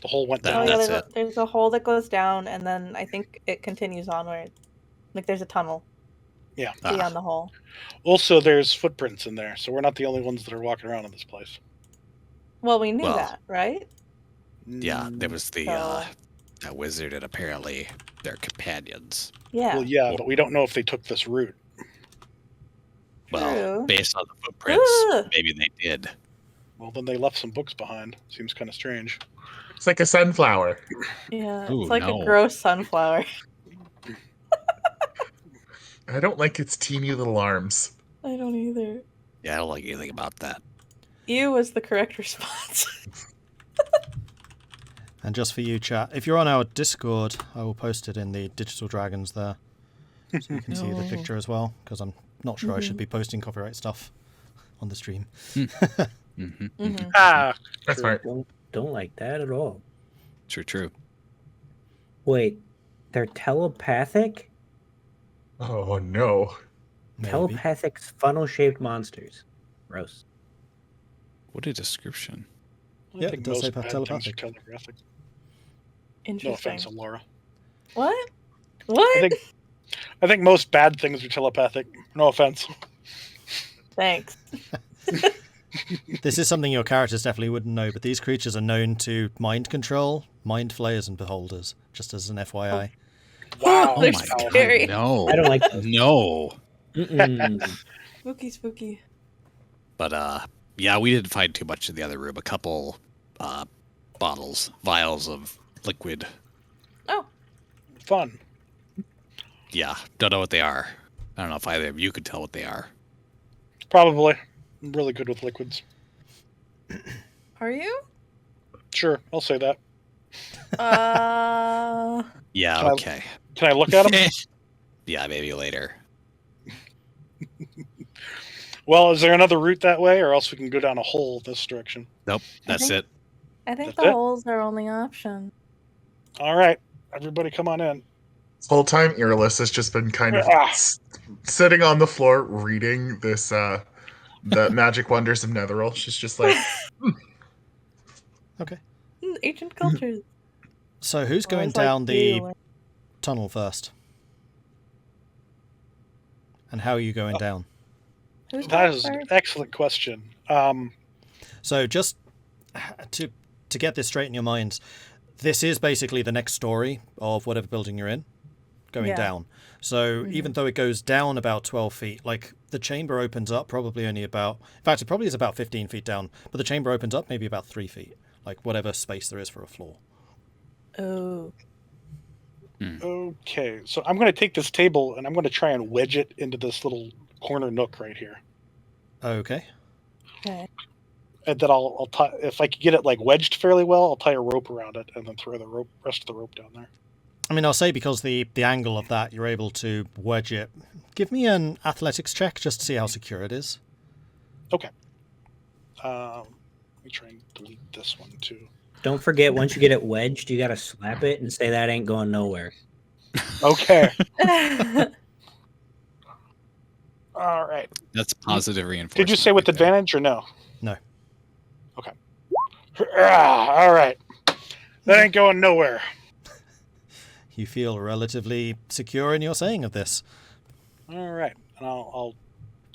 The hole went That- down. yeah, that's there's a hole that goes down, and then I think it continues onward. Like there's a tunnel Yeah. beyond the hole. Also, there's footprints in there, so we're not the only ones that are walking around in this place. Well, we knew Well, that, right? Yeah, there was the So- that wizard and apparently their companions. Yeah. Well, yeah, but we don't know if they took this route. Well, True. based on the footprints, Ugh. maybe they did. Well, then they left some books behind. Seems kind of strange. It's like a sunflower. Yeah. Ooh, It's like no. a gross sunflower. I don't like its teeny little arms. I don't either. Yeah, I don't like anything about that. Ew was the correct response. And just for you, chat, if you're on our Discord, I will post it in the Digital Dragons there. So you can see the No. picture as well, because I'm not sure I should be posting copyright stuff on the stream. Mm-hmm. Mhm. Ah, That's True. smart. Don't like that at all. True. Wait, they're telepathic? Oh no. Maybe. Telepathic funnel-shaped monsters. Gross. What a description. I Yeah, think it does say most bad things telepathic. are telepathic. No Interesting. offense, Elora. What? What? I think most bad things are telepathic. No offense. Thanks. This is something your characters definitely wouldn't know, but these creatures are known to mind control, mind flayers, and beholders, just as an FYI. Wow. They're Wow. scary. No. I don't like those. No. Mm-mm. Spooky, spooky. But yeah, we didn't find too much in the other room. A couple vials of liquid. Oh, Fun. Yeah, don't know what they are. I don't know if either of you could tell what they are. Probably. I'm really good with liquids. are you? Sure, I'll say that. Yeah, Can I- okay. Can I look at them? Yeah, maybe later. Well, is there another route that way, or else we can go down a hole this direction? Nope, that's think- it. I think That's the it? hole's our only option. All right, everybody, come on in. This whole time, Irilyssa has just been kind of Ah. sitting on the floor reading this, the Magic Wonders of Netheril. She's just like, Okay. Ancient cultures. So who's going Always like down the you. tunnel first? And how are you going down? Who's That going is an first? excellent question. So just to get this straight in your minds, this is basically the next story of whatever building you're in, going Yeah. down. So even though it goes down about 12 feet, like the chamber opens up probably only about, in fact, it probably is about 15 feet down, but the chamber opens up maybe about 3 feet, like whatever space there is for a floor. Oh. Okay, so I'm going to take this table and I'm going to try and wedge it into this little corner nook right here. Okay. Okay. And then I'll tie, if I can get it like wedged fairly well, I'll tie a rope around it and then throw the rest of the rope down there. I mean, I'll say because the angle of that, you're able to wedge it. Give me an athletics check just to see how secure it is. Okay. Let me try and delete this one too. Don't forget, once you get it wedged, you gotta slap it and say that ain't going nowhere. Okay. All right. That's positive reinforcement. Did you say with right there. advantage or no? No. Okay. All right. That ain't going nowhere. You feel relatively secure in your saying of this. All right. And I'll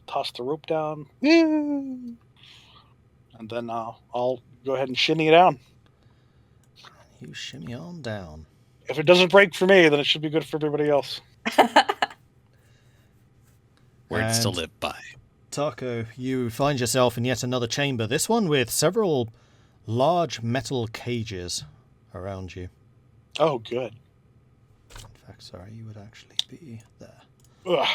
toss the rope down. And then I'll go ahead and shinny it down. You shimmy on down. If it doesn't break for me, then it should be good for everybody else. Words to And- live by. Tahko, you find yourself in yet another chamber, this one with several large metal cages around you. Oh, good. In fact, sorry, you would actually be there. Ugh.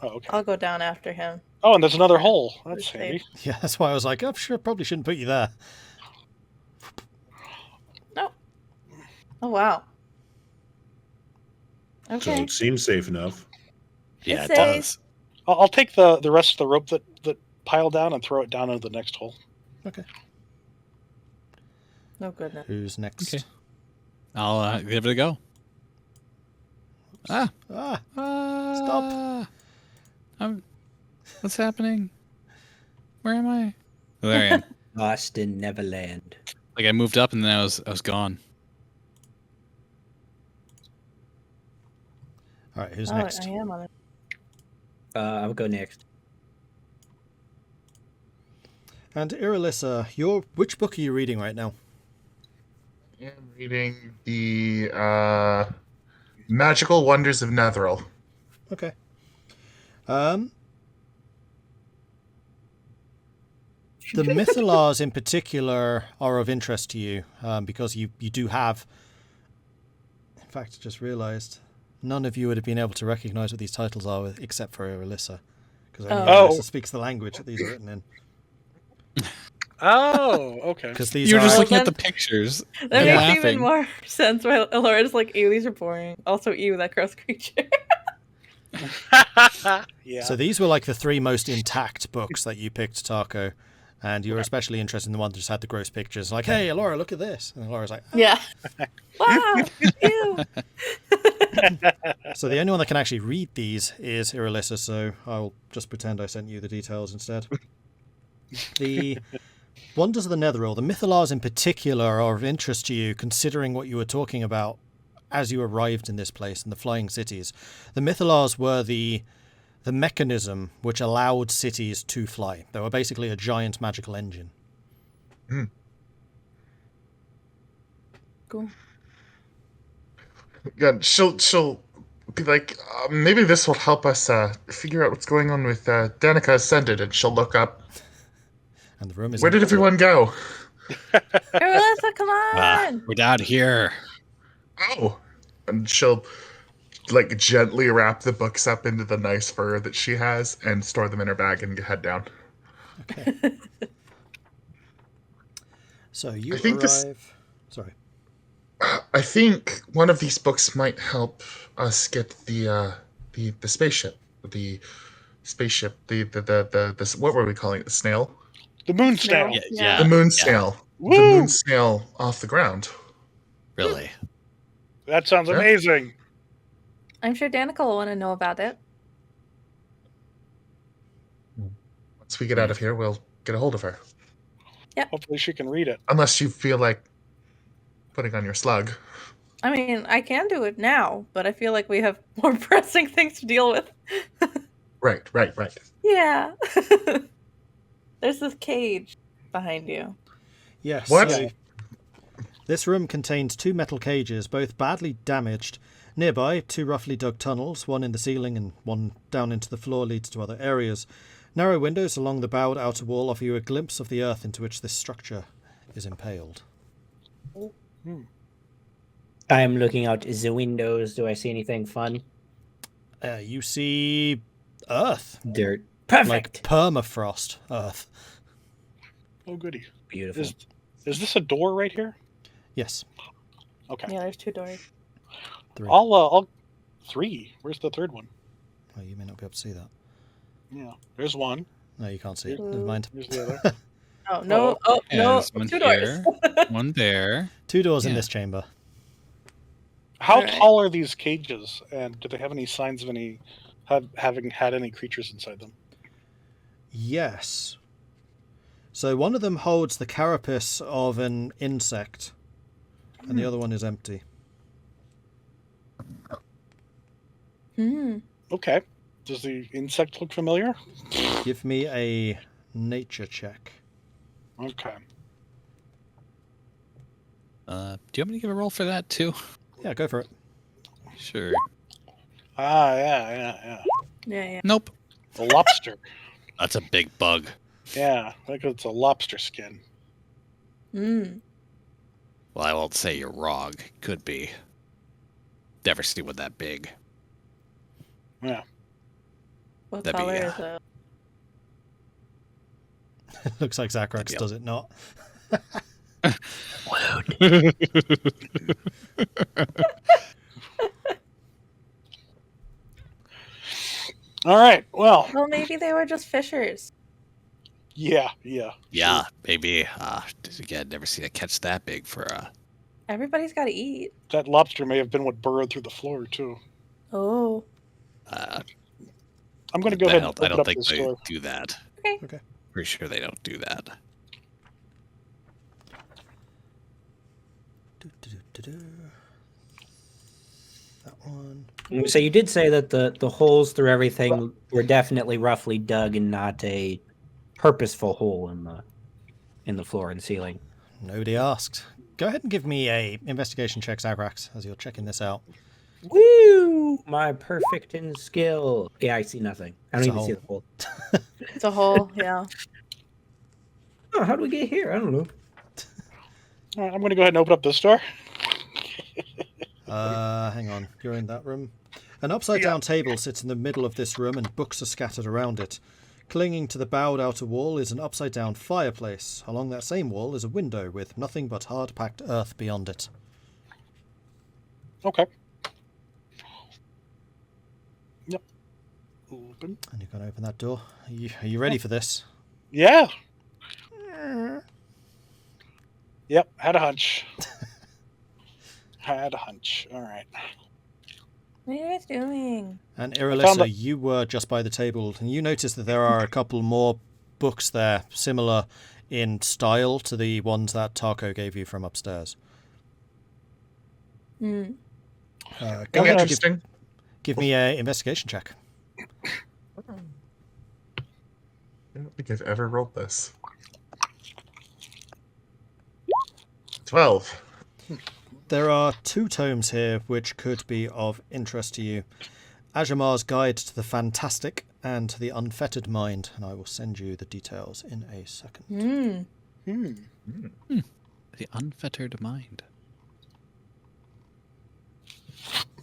Oh, okay. I'll go down after him. Oh, and there's another hole. That's Safe. handy. Yeah, that's why I was like, oh, sure, probably shouldn't put you there. No. Oh wow. So Okay. it seems safe enough. Yeah, It it says- does. I'll take the rest of the rope that piled down and throw it down into the next hole. Okay. Oh goodness. Who's next? Okay. I'll give it a go. Ah. Ah, Stop. What's happening? Where am I? Oh, there I am. Lost in Neverland. Like I moved up and then I was gone. all right, who's Oh, next? I am on it. I'll go next. And Irilyssa, which book are you reading right now? I am reading the Magical Wonders of Netheril. Okay. The Mythalars in particular are of interest to you because you do have... In fact, I just realised none of you would have been able to recognise what these titles are except for Irilyssa. Because only Oh. Irilyssa speaks the language that these are written in. Oh, okay. Because these You were are... just Well, looking at the then- pictures. That and makes laughing. even more sense. Why Elora's like, ew, these are boring. Also, ew, that gross creature. Yeah. So these were like the three most intact books that you picked, Tahko. And you were especially interested in the one that just had the gross pictures. Like, hey, Elora, look at this. And Elora's like, "Ah." Yeah. Wow. Ew. So the only one that can actually read these is Irilyssa, so I'll just pretend I sent you the details instead. The Wonders of the Netheril, the Mythalars in particular, are of interest to you, considering what you were talking about as you arrived in this place, in the flying cities. The Mythalars were the mechanism which allowed cities to fly. They were basically a giant magical engine. Cool. Yeah, she'll be like, maybe this will help us figure out what's going on with Danica Ascended, and she'll look up. And the room is Where did empty. everyone go? Irilyssa, come on. We're down here. Oh, and she'll like gently wrap the books up into the nice fur that she has and store them in her bag and head down. Okay. So you I think arrive... this- Sorry. I think one of these books might help us get the spaceship, the spaceship. This, what were we calling it? The snail? The moon snail. Yeah, Yeah. yeah. The moon yeah. snail. The Woo! moon snail off the ground. Really? That sounds Yeah. amazing. I'm sure Danica will want to know about it. Once we get out of here, we'll get a hold of her. Hopefully she can read it. Unless you feel like putting on your slug. I mean, I can do it now, but I feel like we have more pressing things to deal with. Right. Yeah. There's this cage behind you. Yes. What? So this room contains 2 metal cages, both badly damaged. Nearby, 2 roughly dug tunnels, one in the ceiling and one down into the floor, leads to other areas. Narrow windows along the bowed outer wall offer you a glimpse of the earth into which this structure is impaled. I am looking out the windows. Do I see anything fun? You see earth. Dirt. Like Perfect. permafrost earth. Oh, goody. Beautiful. Is this a door right here? Yes. Okay. Yeah, there's 2 doors. 3. I'll 3. Where's the third one? Oh, you may not be able to see that. Yeah. There's one. No, you can't see it. Ooh. Never mind. Here's the other. Oh, no. Oh, Yeah, no. there's one 2 doors. here, one there. 2 doors in Yeah. this chamber. How Alright. tall are these cages, and do they have any signs of having had any creatures inside them? Yes. So one of them holds the carapace of an insect, and the other one is empty. Hmm. Okay. Does the insect look familiar? Give me a nature check. Okay. Do you want me to give a roll for that too? Yeah, go for it. Sure. Yeah. Yeah. Nope. A lobster. That's a big bug. Yeah, I think it's a lobster skin. Mm. Well, I won't say you're wrong. It could be. Never seen one that big. Yeah. What That'd be, color is it? Looks like Zagrax Yep. does it not. All right. Well, Well, maybe they were just fishers. yeah. Yeah, maybe. Again, never seen a catch that big for Everybody's got to eat. That lobster may have been what burrowed through the floor, too. Oh. I'm going to go ahead and I open don't up think this they door. do that. Okay. Pretty sure they don't do that. That one. So you did say that the holes through everything were definitely roughly dug and not a purposeful hole in the floor and ceiling. Nobody asked. Go ahead and give me a investigation check, Zagrax, as you're checking this out. Woo! My perfect in skill. Yeah, I see nothing. I don't It's a even see the hole. It's a hole, yeah. Oh, how do we get here? I don't know. All right, I'm going to go ahead and open up this door. Hang on. You're in that room. An upside-down table sits in the middle of this room, and books are scattered around it. Clinging to the bowed outer wall is an upside-down fireplace. Along that same wall is a window with nothing but hard-packed earth beyond it. Okay. Yep. Open. And you're going to open that door. Are you ready for this? Yeah. Yep. Had a hunch. Had a hunch. All right. What are you guys doing? And found Irilyssa, the- you were just by the table, and you notice that there are a couple more books there, similar in style to the ones that Tahko gave you from upstairs. Hmm. Go ahead and Interesting. give me a investigation check. I don't think I've ever rolled this. 12. There are 2 tomes here which could be of interest to you. Ajamar's Guide to the Fantastic and the Unfettered Mind, and I will send you the details in a second. The unfettered mind.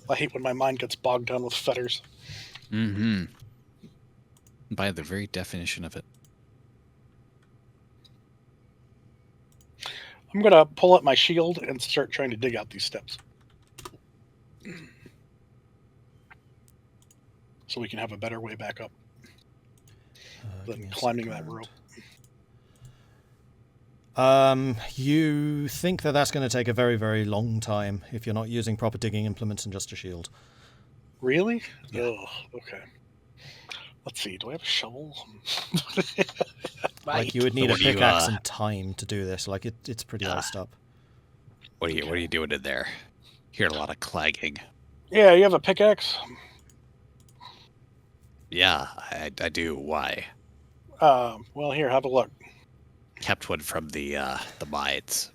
I hate when my mind gets bogged down with fetters. Mm-hmm. By the very definition of it. I'm going to pull up my shield and start trying to dig out these steps. So we can have a better way back up. give me than a climbing that second. rope. You think that that's going to take a very, very long time if you're not using proper digging implements and just a shield. Really? Yeah. Oh, okay. Let's see. Do I have a shovel? Like, you would need a what do you, pickaxe and time to do this. Like, it's pretty Ah. iced up. What are you doing in there? Hear a lot of clanging. Yeah, you have a pickaxe. Yeah, I do. Why? Well, here, have a look. Kept one from the mines.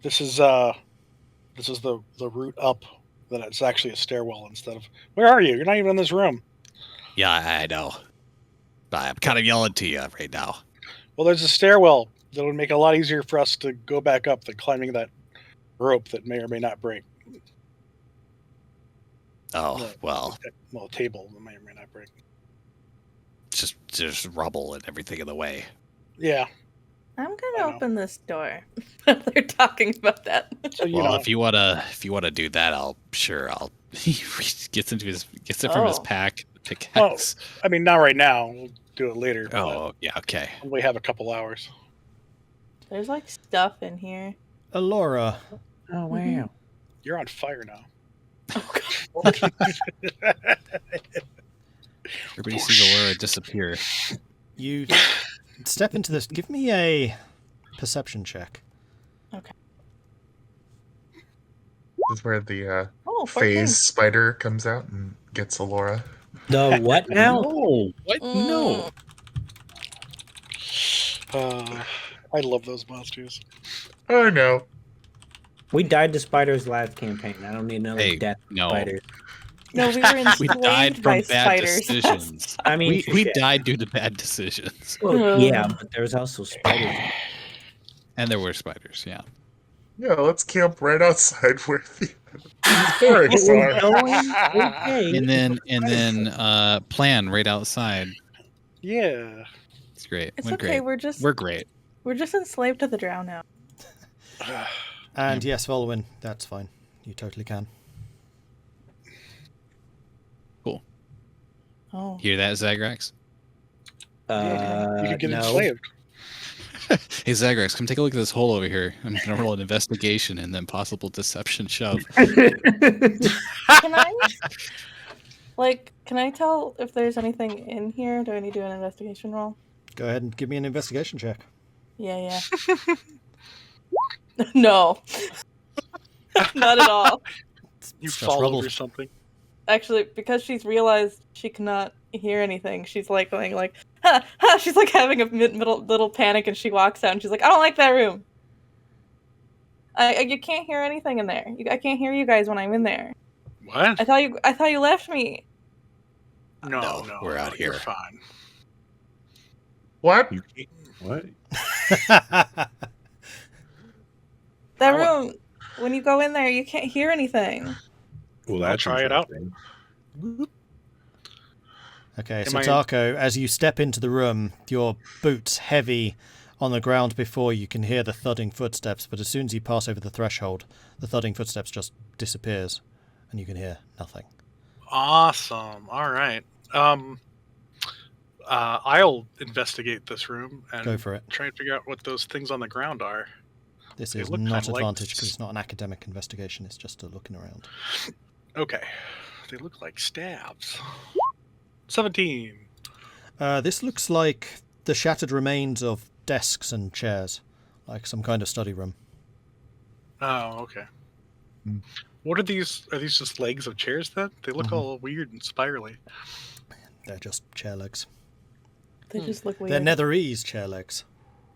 This is the route up. That it's actually a stairwell instead of. Where are you? You're not even in this room. Yeah, I know. I'm kind of yelling to you right now. Well, there's a stairwell that would make it a lot easier for us to go back up than climbing that rope that may or may not break. Oh, well, Well, table that may or may not break. just rubble and everything in the way. Yeah. I'm I gonna know. open this door. They're talking about that. So you Well, know. if you wanna do that, I'll. He gets it from his Oh. pack. Pickaxe. I mean, not right now. We'll do it later. but Oh, yeah, okay. we have a couple hours. There's like stuff in here. Elora, Oh wow. You're on fire now. Oh god. Everybody sees Elora disappear. you step into this. Give me a perception check. This is where the Oh, 14. phase spider comes out and gets Elora. The what now? No. What? No. I love those monsters. Oh no. We died to spiders last campaign. I don't need another Hey, death no. spider. No, we were We enslaved died by from bad spiders. decisions. I mean, we touche. died due to bad decisions. Well, yeah, but there's also spiders. And there were spiders, yeah. Yeah, let's camp right outside where the barracks are. Okay. And then plan right outside. Yeah. It's great. It's Went okay. great. We're great. just enslaved to the drow now. And yes, Vulwin, that's fine. You totally can. Oh. Hear that, Zagrax? You could get no. enslaved. Hey, Zagrax, come take a look at this hole over here. I'm going to roll an investigation and then possible deception shove. Can I can I tell if there's anything in here? Do I need to do an investigation roll? Go ahead and give me an investigation check. Yeah. No. Not at all. You It's just fall rubble. over something. Actually, because she's realized she cannot hear anything, she's like going like, ha, ha. She's like having a middle little panic, and she walks out and she's like, I don't like that room. You can't hear anything in there. I can't hear you guys when I'm in there. What? I thought you left me. No, we're out You're here. fine. What? You can't. What? That I room, when you go in there, you can't hear anything. Well, I'll that's try it out. interesting. Okay, Am so I- Tahko, as you step into the room, your boots heavy on the ground before you can hear the thudding footsteps, but as soon as you pass over the threshold, the thudding footsteps just disappears, and you can hear nothing. Awesome. All right. I'll investigate this room Go and for it. try and figure out what those things on the ground are. This They is look not kinda like advantage because it's not an academic investigation, it's just a looking around. Okay. They look like stabs. 17. This looks like the shattered remains of desks and chairs, like some kind of study room. Oh, okay. Hmm. What are these? Are these just legs of chairs then? They look Mhm. all weird and spirally. They're just chair legs. They just look weird. They're Netherese chair legs.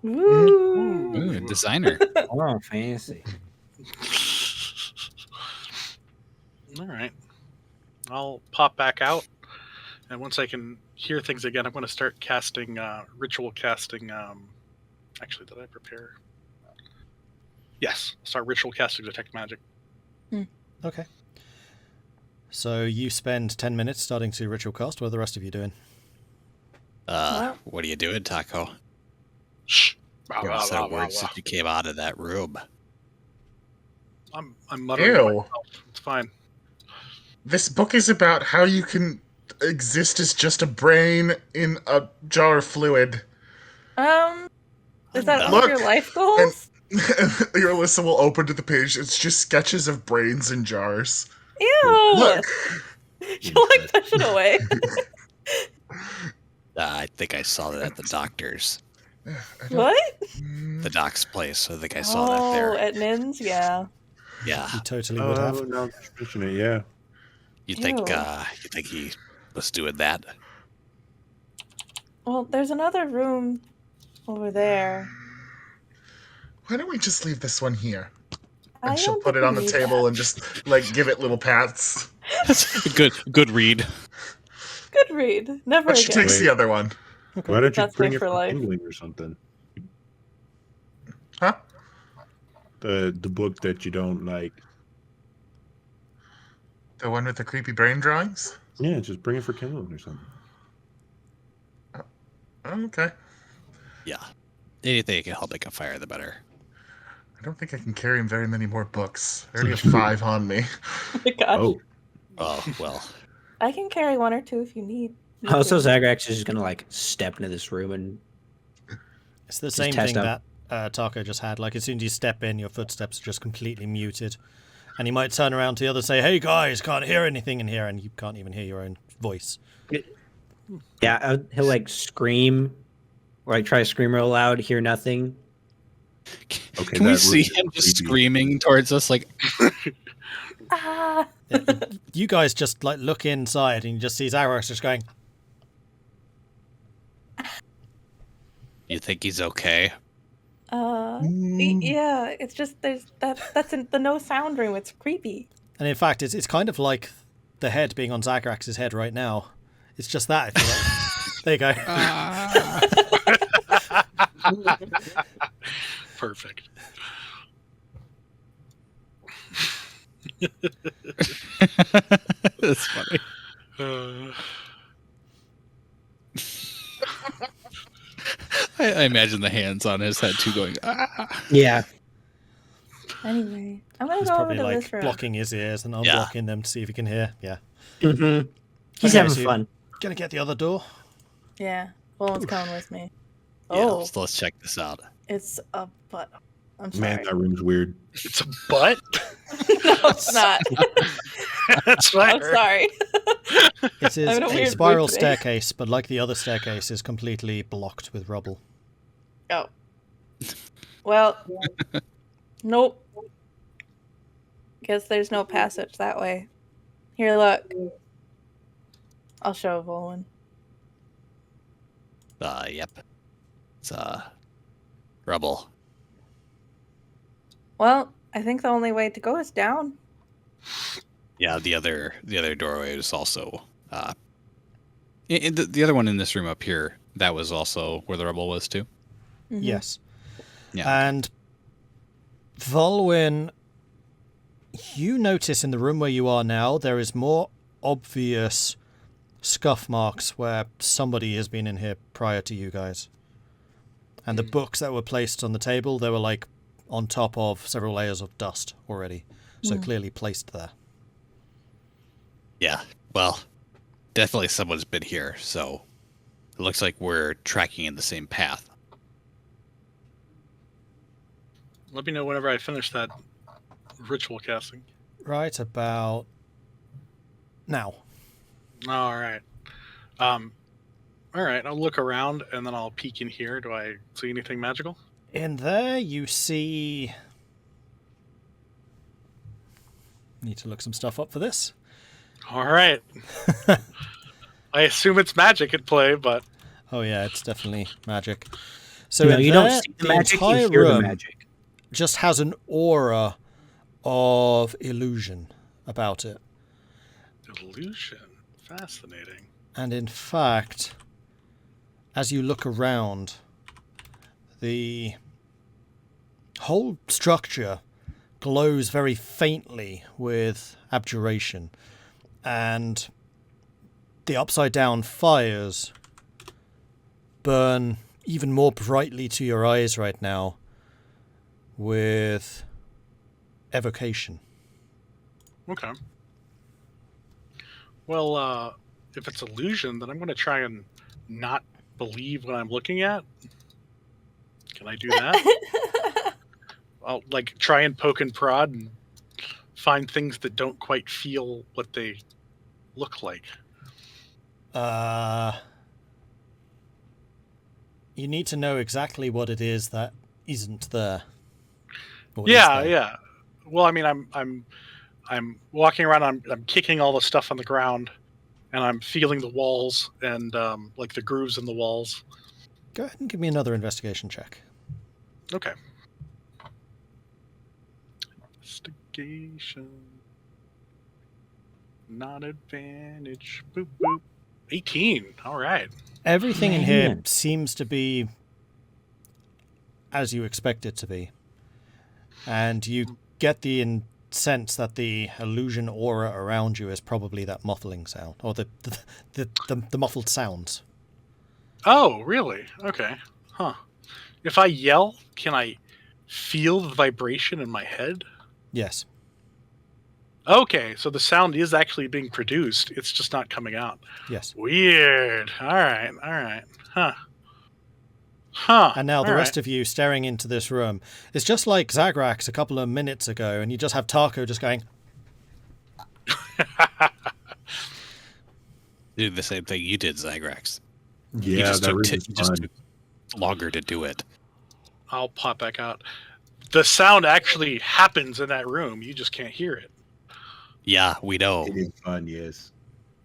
Woo! Ooh, designer. Oh, fancy. All right. I'll pop back out, and once I can hear things again, I'm going to start casting ritual casting. Actually, did I prepare? Yes, start ritual casting detect magic. Okay. So you spend 10 minutes starting to ritual cast. What are the rest of you doing? What are you doing, Tahko? Shh. You haven't said a word since you came out of that room. I'm muttering to Ew. myself. It's fine. This book is about how you can exist as just a brain in a jar of fluid. Is that one Look, of your life goals? Irilyssa will open to the page. It's just sketches of brains in jars. Ew! Look. She'll like push it away. I think I saw that at the doctor's. What? The doc's place. I think I saw that there. At Nin's? Yeah. Yeah. You totally would have. Oh, now that you mention it, yeah. You Ew. think he was doing that? Well, there's another room over there. Why don't we just leave this one here? I And she'll don't put it think on we the need table that. and just like give it little pats. Good read. Good read. Never But she again. takes the other one. Why don't you That's bring good it for for life. kindling or something? Huh? The book that you don't like. The one with the creepy brain drawings? Yeah, just bring it for kindling or something. Okay. Yeah. Anything that can help make a fire, the better. I don't think I can carry very many more books. I already have 5 on me. Oh my gosh. Oh, Oh, well. I can carry 1 or 2 if you need. Also, to. Zagrax is just gonna like step into this room and It's the Just same test thing out. that Tahko just had. Like, as soon as you step in, your footsteps are just completely muted. And you might turn around to the other and say, hey guys, can't hear anything in here, and you can't even hear your own voice. yeah, he'll like scream or like try to scream real loud, hear nothing. okay. Can we that see room is him just creepy. screaming towards us like, Ah. You guys just like look inside and you just see Zagrax just going, you think he's okay? Yeah, it's just that's in the no sound room. It's creepy. and in fact, it's kind of like the head being on Zagrax's head right now. It's just that. I feel like. There you go. Perfect. That's funny. I imagine the hands on his head too going, ah. Yeah. Anyway, I'm gonna He's go over probably to like this room. blocking his ears and Yeah. unblocking them to see if he can hear. Yeah. Mm-hmm. He's Okay, having so you- fun. Gonna get the other door. Yeah, Vulwin's coming with me. Yeah, Oh, so let's check this out. it's a butt. I'm Man, sorry. that room's weird. It's a butt. No, it's not. That's what I I'm heard. sorry. It is I'm in a a weird spiral mood today. staircase, but like the other staircase, is completely blocked with rubble. Oh. Well, nope. Guess there's no passage that way. Here, look. I'll show Vulwin. Yep. It's rubble. Well, I think the only way to go is down. Yeah, the other doorway is also the other one in this room up here. That was also where the rubble was too. Mhm. Yes. Yeah. And Vulwin, you notice in the room where you are now, there is more obvious scuff marks where somebody has been in here prior to you guys. And the books that were placed on the table, they were like on top of several layers of dust already. So clearly placed there. Yeah. Well, definitely someone's been here, so it looks like we're tracking in the same path. Let me know whenever I finish that ritual casting. Right about now. All right. All right. I'll look around and then I'll peek in here. Do I see anything magical? In there, you see... Need to look some stuff up for this. All right. I assume it's magic at play, but Oh yeah, it's definitely magic. So You know, in you there, don't see the the magic, you entire hear the room magic. just has an aura of illusion about it. illusion. Fascinating. And in fact, as you look around, the whole structure glows very faintly with abjuration. And the upside down fires burn even more brightly to your eyes right now with evocation. Okay. Well, if it's illusion, then I'm going to try and not believe what I'm looking at. Can I do that? I'll like try and poke and prod and find things that don't quite feel what they look like. You need to know exactly what it is that isn't there. Yeah. Well, I mean, I'm walking around. I'm kicking all the stuff on the ground, and I'm feeling the walls and like the grooves in the walls. Go ahead and give me another investigation check. Okay. Investigation. Not advantage. Boop boop. 18. All right. Everything in here Man. seems to be as you expect it to be. And you get the sense that the illusion aura around you is probably that muffling sound, or the muffled sounds. Oh, really? Okay. Huh. If I yell, can I feel the vibration in my head? Yes. Okay, so the sound is actually being produced. It's just not coming out. Yes. Weird. All right. Huh. And now the all rest of you staring into this room. It's just like Zagrax a couple of minutes ago, and you just have Tahko just going, Do the same thing you did, Zagrax. Yeah, that room is just fun. took longer to do it. I'll pop back out. The sound actually happens in that room. You just can't hear it. Yeah, we know. It is fun, yes.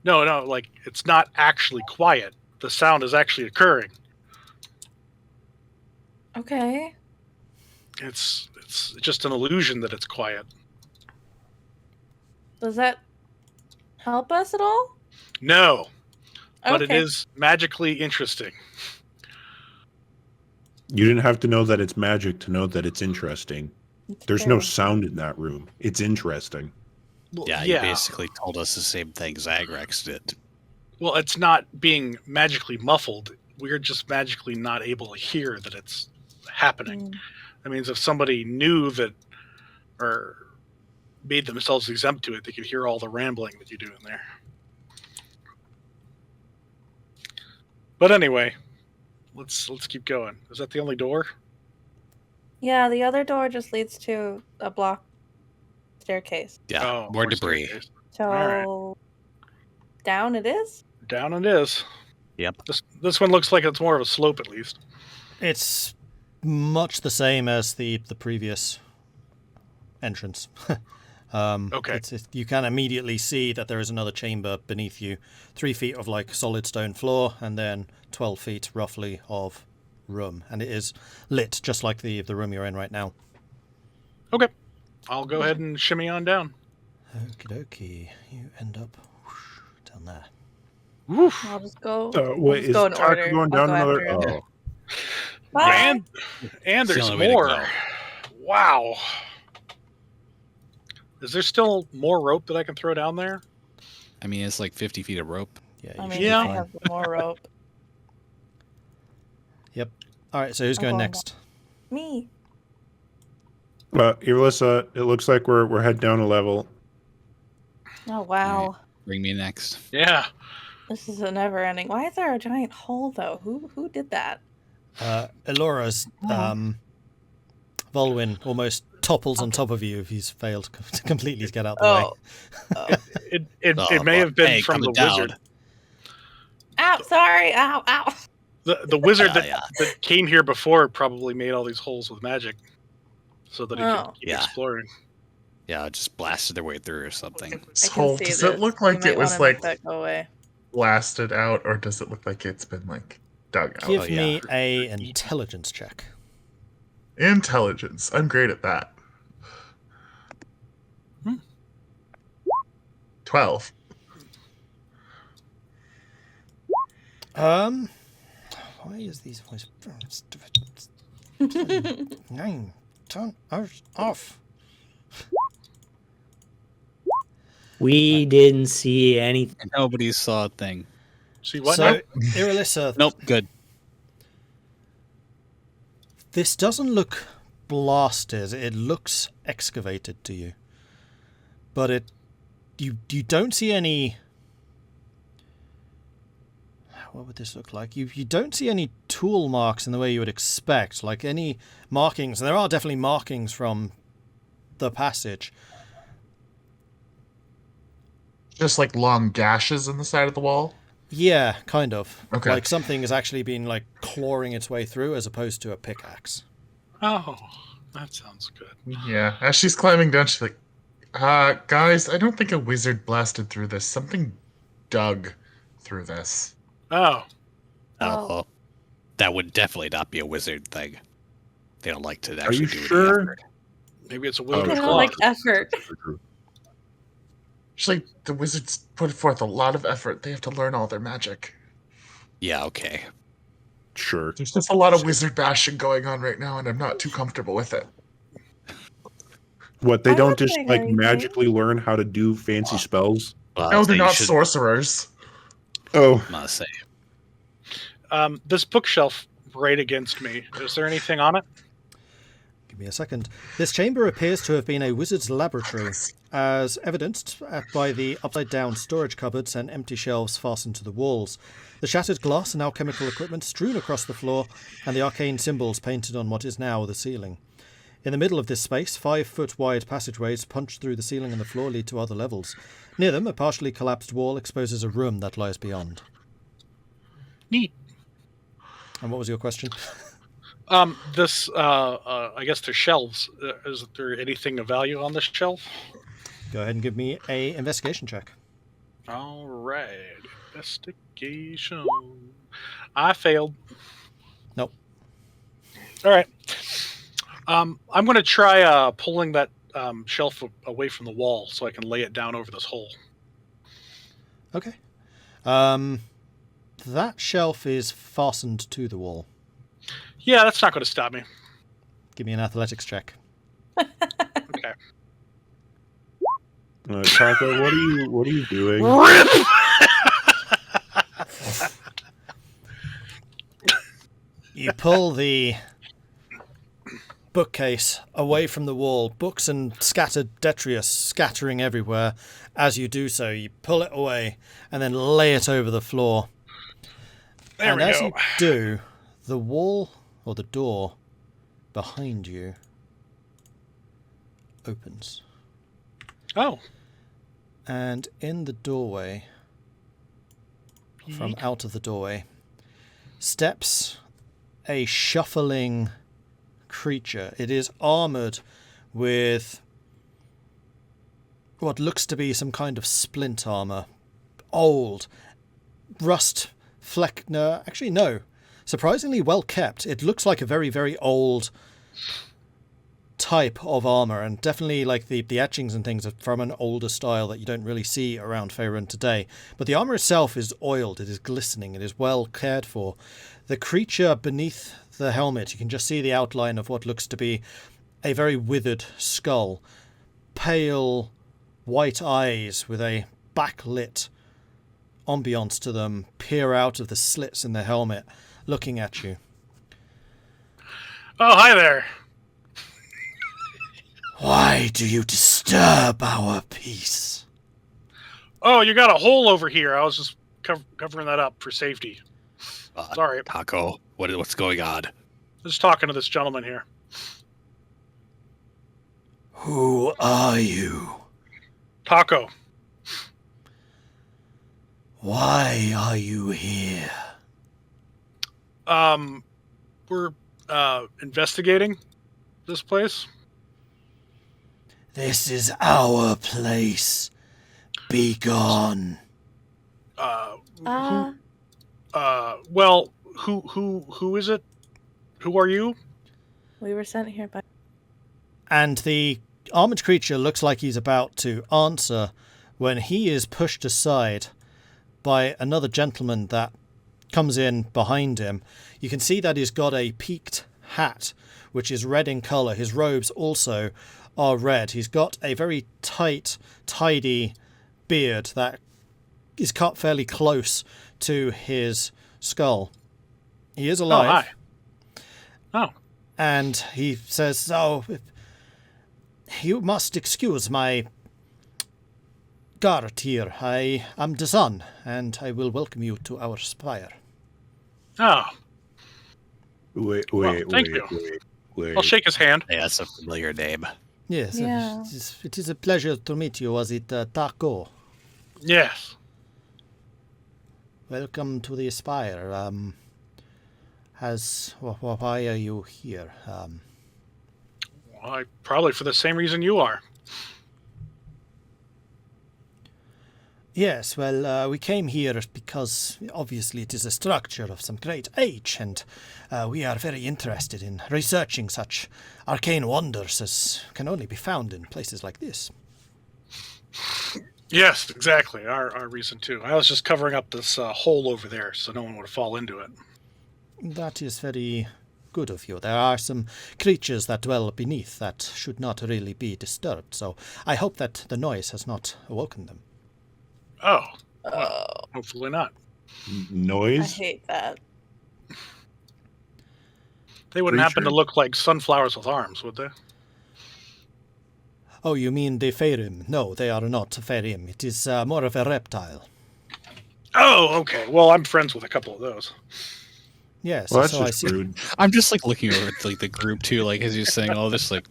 No, like it's not actually quiet. The sound is actually occurring. Okay. It's just an illusion that it's quiet. Does that help us at all? No, but it Okay. is magically interesting. You didn't have to know that it's magic to know that it's interesting. It's There's no true. sound in that room. It's interesting. Well, Yeah, you basically told us the same thing Zagrax did. Well, it's not being magically muffled. We're just magically not able to hear that it's happening. Mm. That means if somebody knew that or made themselves exempt to it, they could hear all the rambling that you do in there. But anyway, let's keep going. Is that the only door? Yeah, the other door just leads to a block staircase. Yeah, Oh, more debris. staircase. So All down it is? Down it is. Yep. This one looks like it's more of a slope at least. it's much the same as the previous entrance. Okay. You can immediately see that there is another chamber beneath you. 3 feet of like solid stone floor, and then 12 feet roughly of room. And it is lit just like the room you're in right now. Okay. I'll go ahead and shimmy on down. Okie dokie. You end up down there. Woof. I'll just go. Wait, just is go in Tahko order. going I'll down go another? after him. Oh, Bye. And It's the there's only way to more. go. Wow. Is there still more rope that I can throw down there? I mean, it's like 50 feet of rope. Yeah, I you mean, should be Yeah. I fine. have more rope. All right, so who's I'm going going next? Me. Irilyssa, it looks like we're heading down a level. Oh wow. Bring me next. Yeah. This is a never ending. Why is there a giant hole though? Who did that? Elora's Vulwin almost topples on top of you if he's failed to completely get out the way. Oh. It Oh, may have been hey, from the coming down. wizard. Ow, sorry. Ow. The wizard Yeah, that came here before probably made all these holes with magic so that he Oh. could keep Yeah. exploring. Yeah, just blasted their way through or something. This I can hole, see does this. it look You like might it was wanna make like that go away. blasted out, or does it look like it's been like dug out? Give Oh, yeah. me a intelligence check. Intelligence. I'm great at that. 12. Why is these voice? Nine. Turn off. We didn't see anything. Nobody saw a thing. See what So, now? Irilyssa, Nope, good. this doesn't look blasted. It looks excavated to you, but you don't see any what would this look like? You don't see any tool marks in the way you would expect, like any markings. And there are definitely markings from the passage. Just like long gashes in the side of the wall. Yeah, kind of. Okay. Like something has actually been like clawing its way through as opposed to a pickaxe. Oh, that sounds good. Yeah. As she's climbing down, she's like, guys, I don't think a wizard blasted through this. Something dug through this. Oh, Oh, that would definitely not be a wizard thing. They don't like to Are actually you do sure? any effort. maybe it's a Oh, wizard. I it's don't like clock. effort. She's like, the wizards put forth a lot of effort. They have to learn all their magic. Yeah, okay. Sure. There's just a lot of wizard bashing going on right now, and I'm not too comfortable with it. What, they I'm don't not just saying like anything. magically learn how to do fancy spells? Well, No, they're you not should sorcerers. Oh, not say. This bookshelf right against me. Is there anything on it? Give me a second. This chamber appears to have been a wizard's laboratory, as evidenced by the upside-down storage cupboards and empty shelves fastened to the walls, the shattered glass and alchemical equipment strewn across the floor, and the arcane symbols painted on what is now the ceiling. In the middle of this space, 5-foot-wide passageways punch through the ceiling and the floor lead to other levels. Near them, a partially collapsed wall exposes a room that lies beyond. Neat. And what was your question? This, I guess there's shelves. Is there anything of value on this shelf? Go ahead and give me a investigation check. All right. Investigation. I failed. Nope. All right. I'm going to try pulling that shelf away from the wall so I can lay it down over this hole. Okay. That shelf is fastened to the wall. Yeah, that's not going to stop me. Give me an athletics check. Okay. Tahko, what are you doing? Rip! You pull the bookcase away from the wall, books and scattered detritus scattering everywhere. As you do so, you pull it away and then lay it over the floor. There And we as go. you do, the wall or the door behind you opens. Oh. And in the doorway, from out of the doorway, steps a shuffling creature. It is armoured with what looks to be some kind of splint armour. Old, rust fleck. No, actually, no. Surprisingly well kept. It looks like a very, very old type of armour, and definitely like the etchings and things are from an older style that you don't really see around Faerun today. But the armour itself is oiled, it is glistening, it is well cared for. The creature beneath the helmet, you can just see the outline of what looks to be a very withered skull. Pale white eyes with a backlit ambiance to them peer out of the slits in the helmet, looking at you. Oh, hi there. Why do you disturb our peace? Oh, you got a hole over here. I was just covering that up for safety. Sorry. Tahko, what's going on? Just talking to this gentleman here. Who are you? Tahko. Why are you here? We're investigating this place. This is our place. Be gone. Well, who is it? Who are you? We were sent here by. And the armored creature looks like he's about to answer when he is pushed aside by another gentleman that comes in behind him. You can see that he's got a peaked hat, which is red in colour. His robes also are red. He's got a very tight, tidy beard that is cut fairly close to his skull. He is alive. Oh, hi. Oh. And he says, "Oh, you must excuse my guard here. I am the sun, and I will welcome you to our spire." Oh, Wait, Well, thank you. wait. I'll shake his hand. Yeah, that's a familiar name. Yes, Yeah. it is a pleasure to meet you. Was it Tahko? Yes. Welcome to the Aspire. Why are you here? Well, probably for the same reason you are. Yes, well, we came here because obviously it is a structure of some great age, and we are very interested in researching such arcane wonders as can only be found in places like this. Yes, exactly. Our reason too. I was just covering up this hole over there so no one would fall into it. That is very good of you. There are some creatures that dwell beneath that should not really be disturbed, so I hope that the noise has not awoken them. Oh, well, hopefully not. I Noise? hate that. They wouldn't happen to Creature? look like sunflowers with arms, would they? Oh, you mean the Fairim? No, they are not Fairim. It is more of a reptile. Oh, okay. Well, I'm friends with a couple of those. Yes, Well, that's so I just see. rude. I'm just like looking over at like the group too, like as you're saying all this, like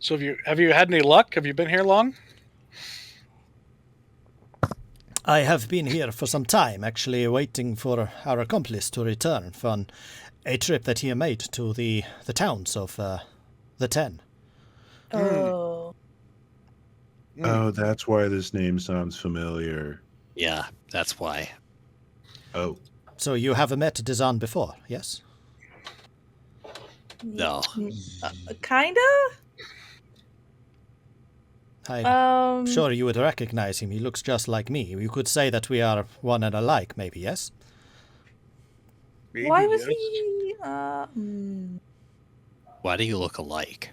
So have you had any luck? Have you been here long? I have been here for some time, actually waiting for our accomplice to return from a trip that he made to the towns of the Ten. Oh. Oh, that's why this name sounds familiar. yeah, that's why. Oh, So you have met Dizan before, yes? No. Kinda? I'm sure you would recognize him. He looks just like me. You could say that we are one and alike, maybe, yes? Maybe, Why was yes. he? Why do you look alike?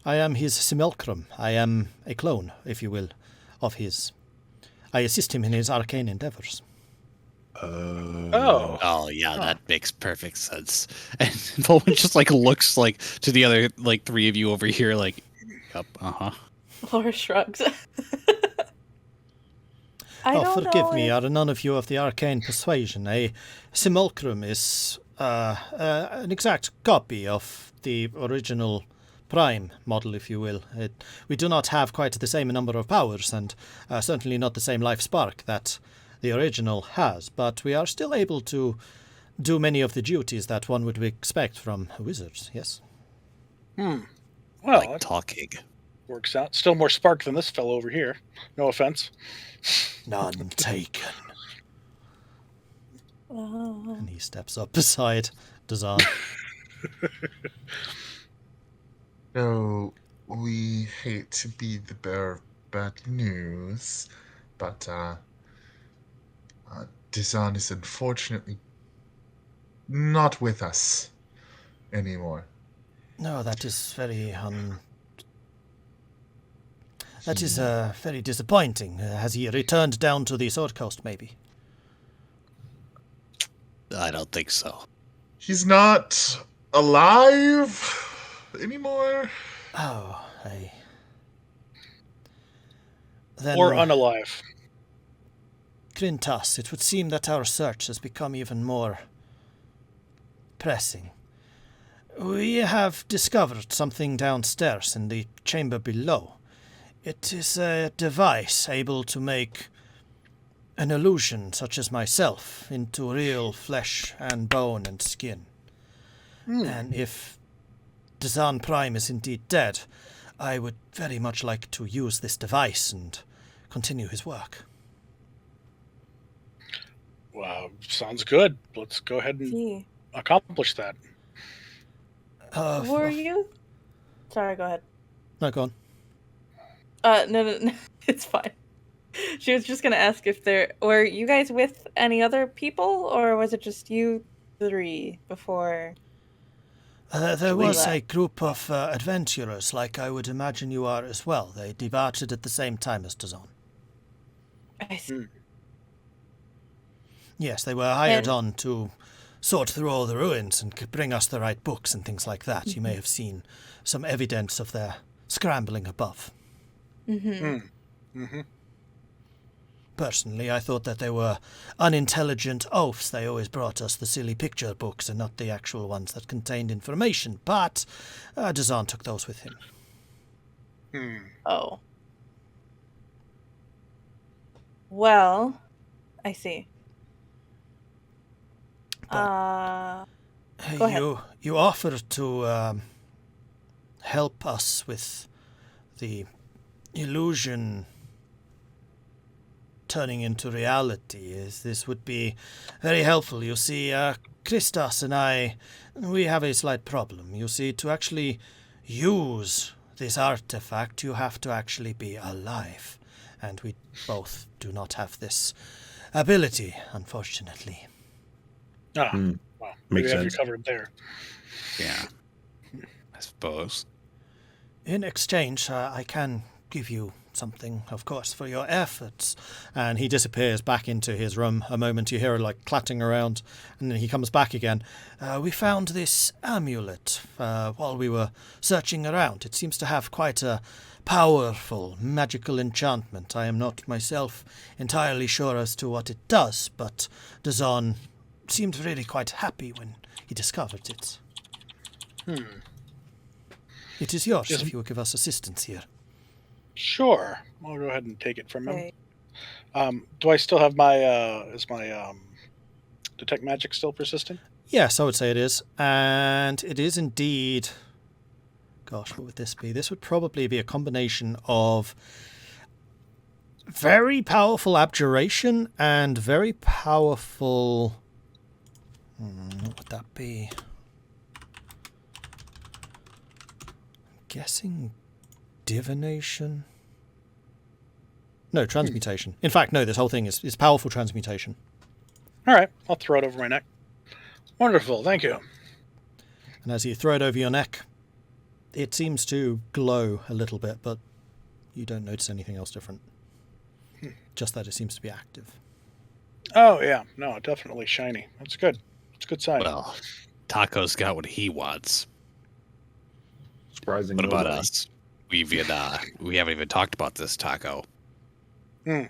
I am his simulacrum. I am a clone, if you will, of his. I assist him in his arcane endeavors. Oh. Oh yeah, that makes perfect sense. And Vulwin just like looks like to the other like three of you over here, like, yep, Laura shrugs. I don't forgive know me, if- are none of you of the arcane persuasion? A simulacrum is an exact copy of the original Prime model, if you will. We do not have quite the same number of powers, and certainly not the same life spark that the original has, but we are still able to do many of the duties that one would expect from wizards, yes? Well, like that talking. works out. Still more spark than this fellow over here. No offense. None taken. Oh. And he steps up beside Dazan. No, we hate to be the bearer of bad news, but Dizan is unfortunately not with us anymore. No, that is very that is very disappointing. Has he returned down to the Sword Coast, maybe? I don't think so. He's not alive anymore. Oh, then, Or unalive. Grintas, it would seem that our search has become even more pressing. We have discovered something downstairs in the chamber below. It is a device able to make an illusion such as myself into real flesh and bone and skin. And if Dazan Prime is indeed dead, I would very much like to use this device and continue his work. Wow, sounds good. Let's go ahead and Gee. accomplish that. Were you? Sorry, go ahead. No, go on. No, it's fine. She was just gonna ask if were you guys with any other people, or was it just you three before? There was left. a group of adventurers, like I would imagine you are as well. They departed at the same time as Dazan. I see. Yes, they were hired And- on to sort through all the ruins and bring us the right books and things like that. You may have seen some evidence of their scrambling above. Mm-hmm. Personally, I thought that they were unintelligent oafs. They always brought us the silly picture books and not the actual ones that contained information, but Dazan took those with him. Oh. Well, I see. Go ahead. You offered to help us with the illusion turning into reality. This would be very helpful. You see, Christos and I, we have a slight problem. You see, to actually use this artifact, you have to actually be alive. And we both do not have this ability, unfortunately. Well, maybe Makes have you sense. covered there. Yeah. I suppose. In exchange, I can give you something, of course, for your efforts. And he disappears back into his room. A moment you hear like clattering around, and then he comes back again. We found this amulet while we were searching around. It seems to have quite a powerful magical enchantment. I am not myself entirely sure as to what it does, but Dazan seemed really quite happy when he discovered it. It is yours Yes. if you will give us assistance here. Sure. I'll go ahead and take it from him. Okay. Do I still have my is my detect magic still persisting? Yes, I would say it is. And it is indeed... Gosh, what would this be? This would probably be a combination of very powerful abjuration and very powerful... what would that be? I'm guessing divination? No, transmutation. In fact, no, this whole thing is powerful transmutation. All right, I'll throw it over my neck. Wonderful, thank you. And as you throw it over your neck, it seems to glow a little bit, but you don't notice anything else different. Just that it seems to be active. Oh yeah, no, definitely shiny. That's good. It's a good sign. Well, Taco's got what he wants. Surprising. What about nobody. us? We haven't even talked about this, Taco. Well,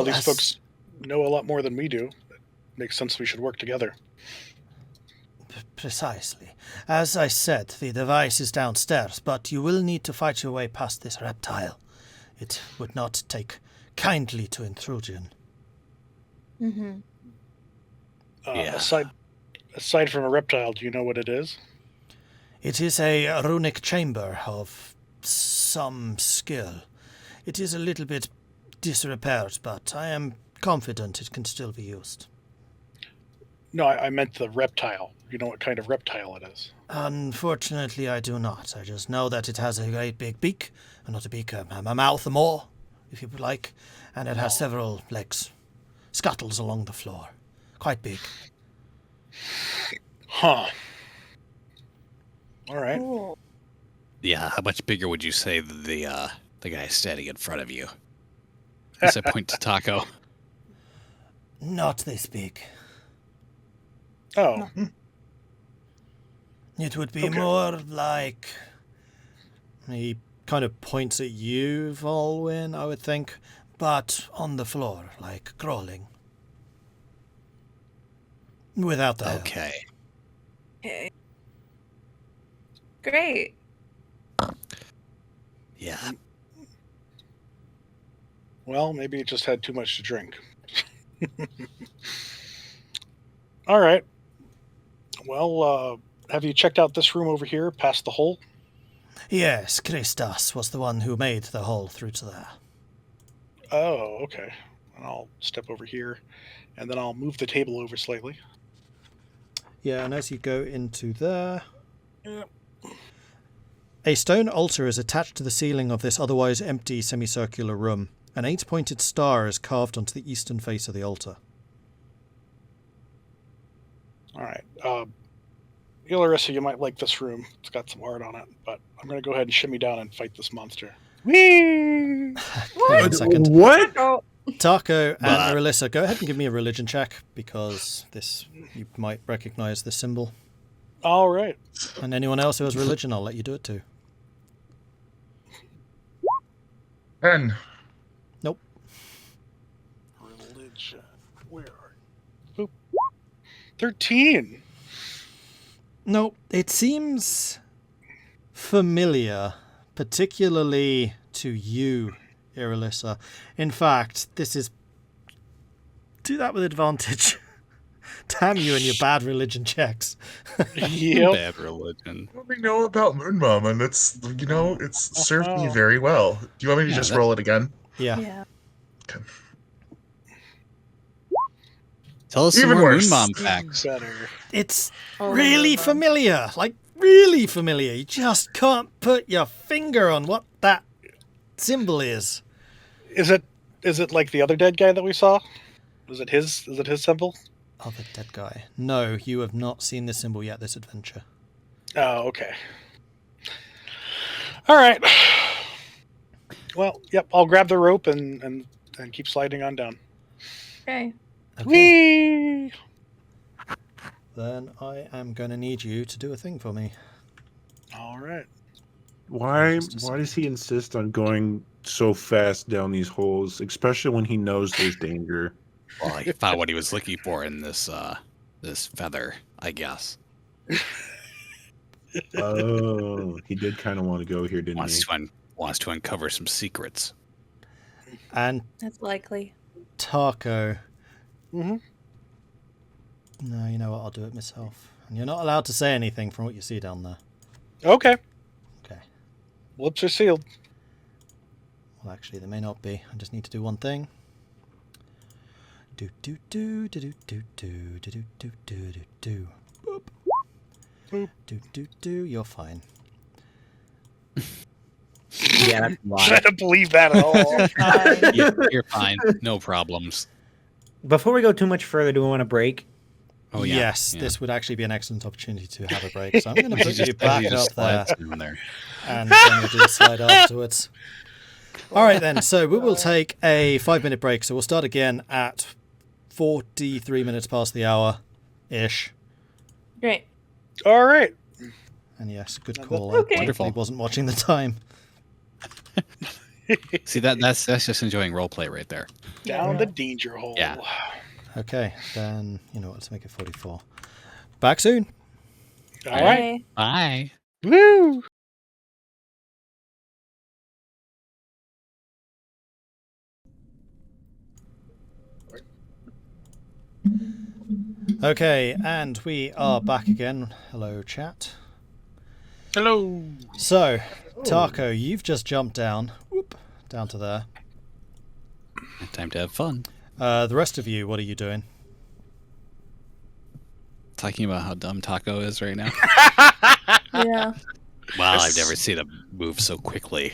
these as- folks know a lot more than we do. It makes sense we should work together. Precisely. As I said, the device is downstairs, but you will need to fight your way past this reptile. It would not take kindly to intrusion. Mm-hmm. Yeah. Aside from a reptile, do you know what it is? It is a runic chamber of some skill. It is a little bit disrepaired, but I am confident it can still be used. No, I meant the reptile. You know what kind of reptile it is? Unfortunately, I do not. I just know that it has a great big beak, not a beak, a mouth, a maw, if you would like, and it has several legs, scuttles along the floor. Quite big. Huh. All right. Cool. Yeah, how much bigger would you say than the guy standing in front of you? As I point to Taco. Not this big. Oh, It would be Okay. more like... He kind of points at you, Vulwin, I would think, but on the floor, like crawling. Without the head. Okay. Okay. Great. Yeah. well, maybe it just had too much to drink. All right. Well, have you checked out this room over here, past the hole? Yes, Christos was the one who made the hole through to there. Oh, okay. And I'll step over here, and then I'll move the table over slightly. Yeah, and as you go into there... Yep. A stone altar is attached to the ceiling of this otherwise empty semicircular room. An 8-pointed star is carved onto the eastern face of the altar. All right. Irilyssa, you might like this room. It's got some art on it, but I'm going to go ahead and shimmy down and fight this monster. Whee! Hang on a second. What? Oh, Tahko and But- Irilyssa, go ahead and give me a religion check, because you might recognize this symbol. All right. And anyone else who has religion, I'll let you do it too. 10. Nope. Religion. Where are you? Oop. 13. Nope. It seems familiar, particularly to you, Irilyssa. In fact, this is... Do that with advantage. Damn you and your bad religion checks. Yep. Bad religion. What we know about Moon Mama, and it's served me Uh-huh. very well. Do you want me to Yeah, just that- roll it again? Yeah. Yeah. Tell us some Even more worse. Moon Mom facts. Better. It's Oh, really Mom. familiar. Like, really familiar. You just can't put your finger on what that symbol is. Is it like the other dead guy that we saw? Is it his symbol? Other dead guy. No, you have not seen this symbol yet this adventure. Oh, okay. All right. Well, yep. I'll grab the rope and keep sliding on down. Okay. Okay. Whee! Then I am going to need you to do a thing for me. All right. Why Just a does he insist on going so fast down these holes, especially when he knows there's danger? Well, he found what he was looking for in this this feather, I guess. Oh, he did kind of want to go here, didn't he? Wants to uncover some secrets. And That's likely. Tahko. Mm-hmm. No, you know what? I'll do it myself. And you're not allowed to say anything from what you see down there. Okay. Okay. Lips are sealed. Well, actually, they may not be. I just need to do one thing. Do do do do do do do do do do do do. Boop. Boop. Do do do. You're fine. Yeah, that's I why. don't believe that at all. You're fine. No problems. Before we go too much further, do we want to break? Oh yeah. Yes, yeah. this would actually be an excellent opportunity to have a break. So I'm going to put you As back he just up there, slides down there. and then we'll do a slide afterwards. All right then. So we will take a 5-minute break. So we'll start again at 43 minutes past the hour, ish. Great. All right. And yes, good call. Okay. I Wonderful. definitely wasn't watching the time. See that's just enjoying roleplay right there. Down the danger hole. Yeah. Okay, then you know what? Let's make it 44. Back soon. All right. Bye. Bye. Woo! Okay, and we are back again. Hello, chat. Hello. So, Tahko, you've just jumped down. Whoop, down to there. Time to have fun. The rest of you, what are you doing? Talking about how dumb Tahko is right now. Yeah. Wow, I've never seen him move so quickly.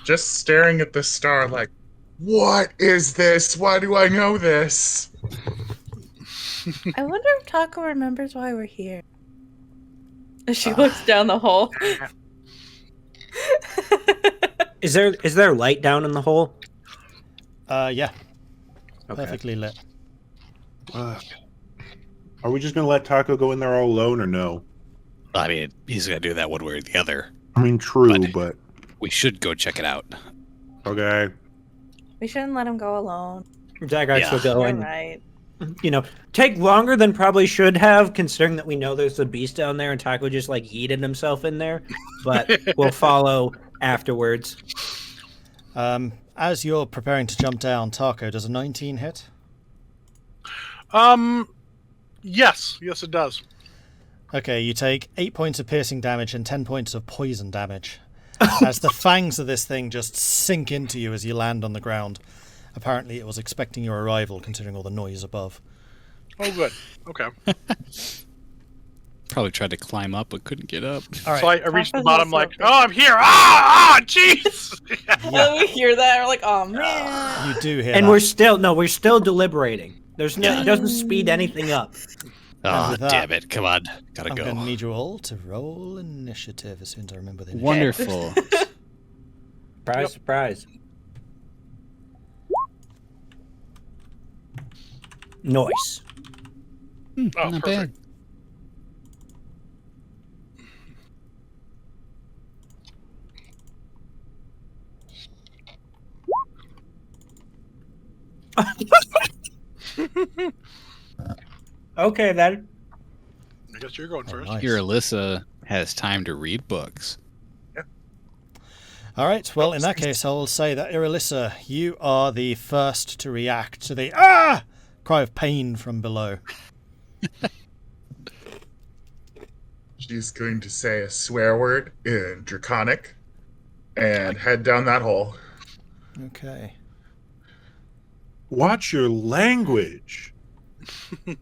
Just staring at the star like, what is this? Why do I know this? I wonder if Tahko remembers why we're here. As she looks down the hole. Is there light down in the hole? Yeah, Okay. perfectly lit. Are we just gonna let Tahko go in there all alone, or no? I mean, he's gonna do that one way or the other. I mean, true, But- but We should go check it out. okay. We shouldn't let him go alone. Zagrax Yeah. will go You're and right. take longer than probably should have, considering that we know there's a beast down there and Tahko just like yeeted himself in there. But we'll follow afterwards. As you're preparing to jump down, Tahko, does a 19 hit? Yes, it does. Okay, you take 8 points of piercing damage and 10 points of poison damage as the fangs of this thing just sink into you as you land on the ground. Apparently it was expecting your arrival, considering all the noise above. Oh, good. Okay. Probably tried to climb up but couldn't get up. All right. So I reached the Tahko's bottom also like, good. oh, I'm here. Ah, jeez. When we hear that, we're like, oh man. You do hear And that. we're still deliberating. There's no, it doesn't speed anything up. Oh, with that, damn it. Come on. Gotta I'm go. going to need you all to roll initiative as soon as I remember the initiative. Wonderful. Surprise, surprise. Noise. Oh, Not perfect. bad. Okay, then. I guess you're going first. nice. Irilyssa has time to read books. All right, well, in that case, I will say that Irilyssa, you are the first to react to the "ah" cry of pain from below. She's going to say a swear word in Draconic and head down that hole. Okay. Watch your language. I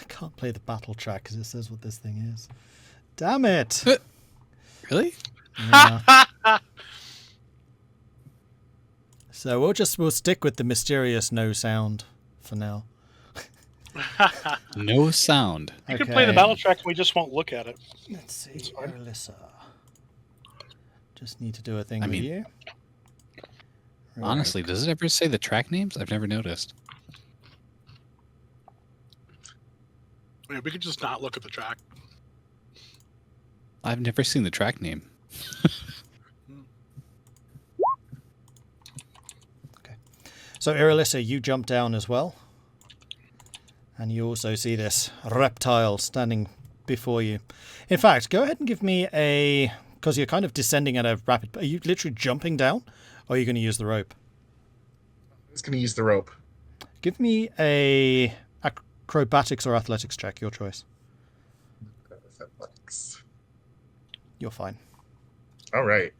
can't play the battle track because it says what this thing is. Damn it! Really? Yeah. So we'll stick with the mysterious no sound for now. No sound. You can play the battle track and we just won't look at it. Let's see, It's fine. Irilyssa. Just need to do a thing I with mean, you. Right. Honestly, does it ever say the track names? I've never noticed. Yeah, we could just not look at the track. I've never seen the track name. So Irilyssa, you jump down as well. And you also see this reptile standing before you. In fact, go ahead and give me a... Because you're kind of descending at a rapid... Are you literally jumping down? Or are you going to use the rope? I'm just going to use the rope. Give me a acrobatics or athletics check, your choice. Athletics. You're fine. All right.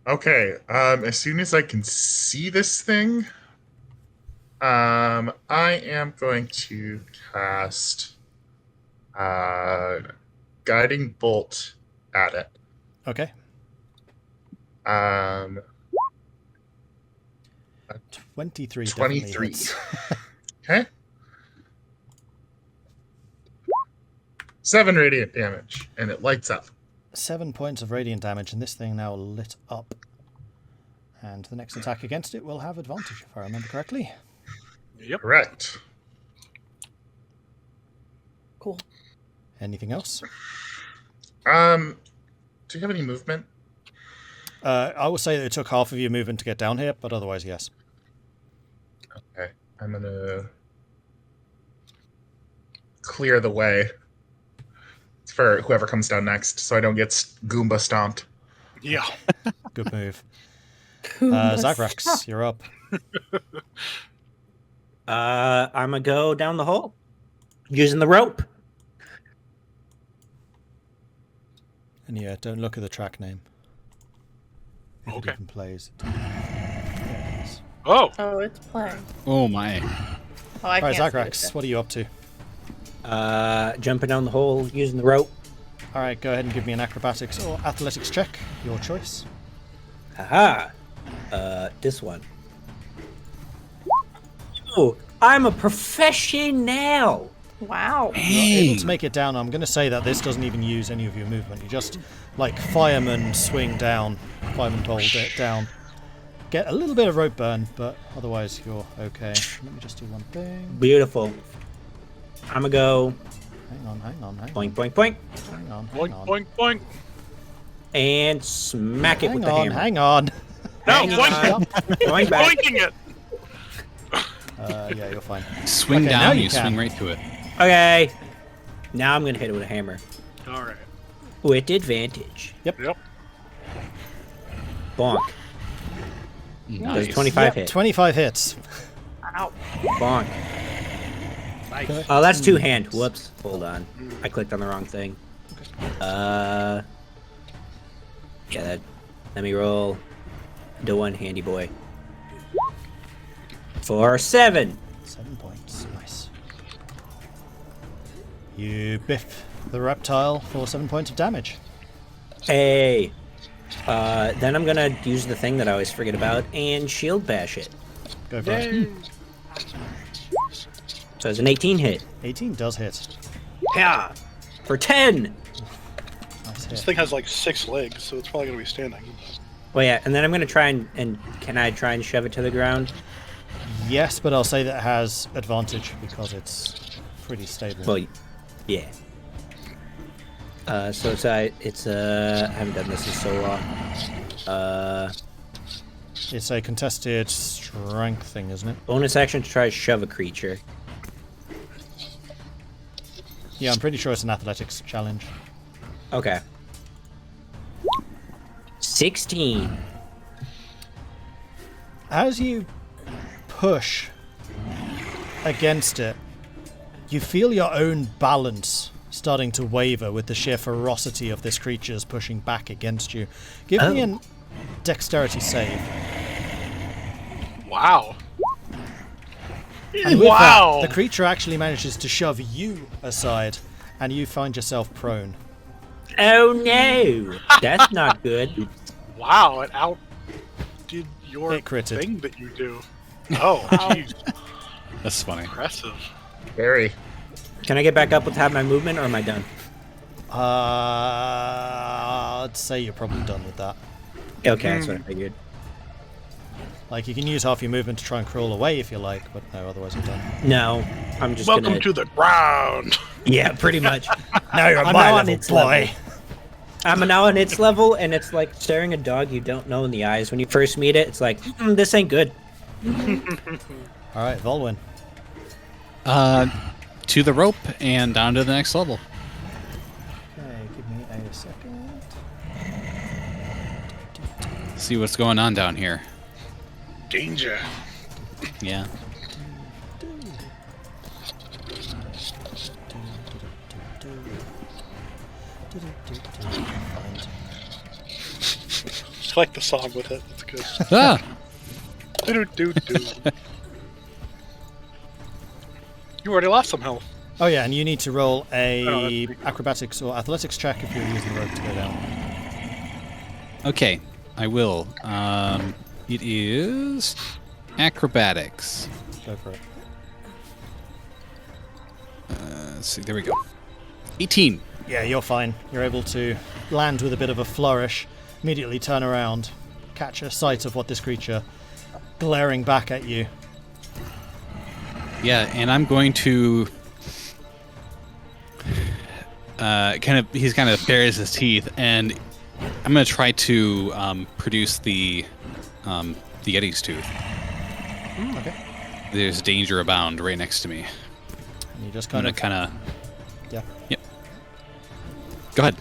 Okay. As soon as I can see this thing, I am going to cast guiding bolt at it. Okay. 23. 23. Okay. 7 radiant damage, and it lights up. 7 points of radiant damage, and this thing now lit up. And the next attack against it will have advantage, if I remember correctly. Yep. Correct. Cool. Anything else? Do you have any movement? I will say that it took half of your movement to get down here, but otherwise, yes. Okay. I'm going to clear the way for whoever comes down next, so I don't get Goomba stomped. Yeah. Good move. Who must Zagrax, stop? you're up. I'm gonna go down the hole using the rope. And yeah, don't look at the track name. If Okay. it even plays. There it is. Oh, Oh, it's playing. Oh my. Oh, I Alright, can't see Zagrax, it. what are you up to? Jumping down the hole using the rope. Alright, go ahead and give me an acrobatics or athletics check. Your choice. Haha. This one. Oh, I'm a professional. Wow. You're able to make it down. I'm going to say that this doesn't even use any of your movement. You just, like fireman, swing down, fireman bolt it down. Get a little bit of rope burn, but otherwise you're okay. Let me just do one thing. Beautiful. I'm gonna go Hang on. boink, boink, boink, Hang on. boink, boink, boink. and smack it with the hammer. Hang on. No, Hang boink, on. Going back. boinking it. Yeah, you're fine. Swing Okay, now down, you you can. swing right to it. Okay. Now I'm gonna hit it with a hammer All right. with advantage. Yep. Bonk. Does Nice. 25 hit? 25 hits. Ow. Bonk. Nice. Oh, that's two hand. Whoops. Hold on. I clicked on the wrong thing. Yeah, let me roll the one handy boy. For 7. 7 points. Nice. You biff the reptile for 7 points of damage. Hey. Then I'm gonna use the thing that I always forget about and shield bash it. Go for it. So it's an 18 hit. 18 does hit. Yeah. For 10. Nice This hit. thing has like 6 legs, so it's probably gonna be standing. Well, yeah, and then I'm gonna try and can I try and shove it to the ground? Yes, but I'll say that it has advantage because it's pretty stable. Well, yeah. So I haven't done this in so long. It's a contested strength thing, isn't it? Bonus action to try to shove a creature. Yeah, I'm pretty sure it's an athletics challenge. Okay. 16. As you push against it, you feel your own balance starting to waver with the sheer ferocity of this creature's pushing back against you. Give me a dexterity save. Wow. And with Wow. that, the creature actually manages to shove you aside, and you find yourself prone. Oh no! That's not good. Wow, it outdid your It critted. thing that you do. Oh, jeez. That's funny. Impressive. Very. Can I get back up with half my movement, or am I done? I'd say you're probably done with that. Okay, that's what I figured. Like, you can use half your movement to try and crawl away if you like, but no, otherwise you're done. No, I'm just Welcome gonna... to the ground. Yeah, pretty much. Now you're I'm my now on level, its boy. level. I'm now on its level, and it's like staring a dog you don't know in the eyes. When you first meet it, it's like, this ain't good. Alright, Vulwin. To the rope and down to the next level. Okay, give me a second. See what's going on down here. Danger. Yeah. I like the song with it. It's good. Ah! Do-do-do-do. You already lost some health. Oh yeah, and you need to roll a that's acrobatics or athletics check if you're using the rope to go down. Okay, I will. It is acrobatics. Go for it. Let's see, there we go. 18. Yeah, you're fine. You're able to land with a bit of a flourish, immediately turn around, catch a sight of what this creature glaring back at you. Yeah, and I'm going to he's kind of bares his teeth, and I'm going to try to produce the Yeti's tooth. Okay. There's danger abound right next to me. And you just I'm kind going of... to Yeah. Yep. Go ahead.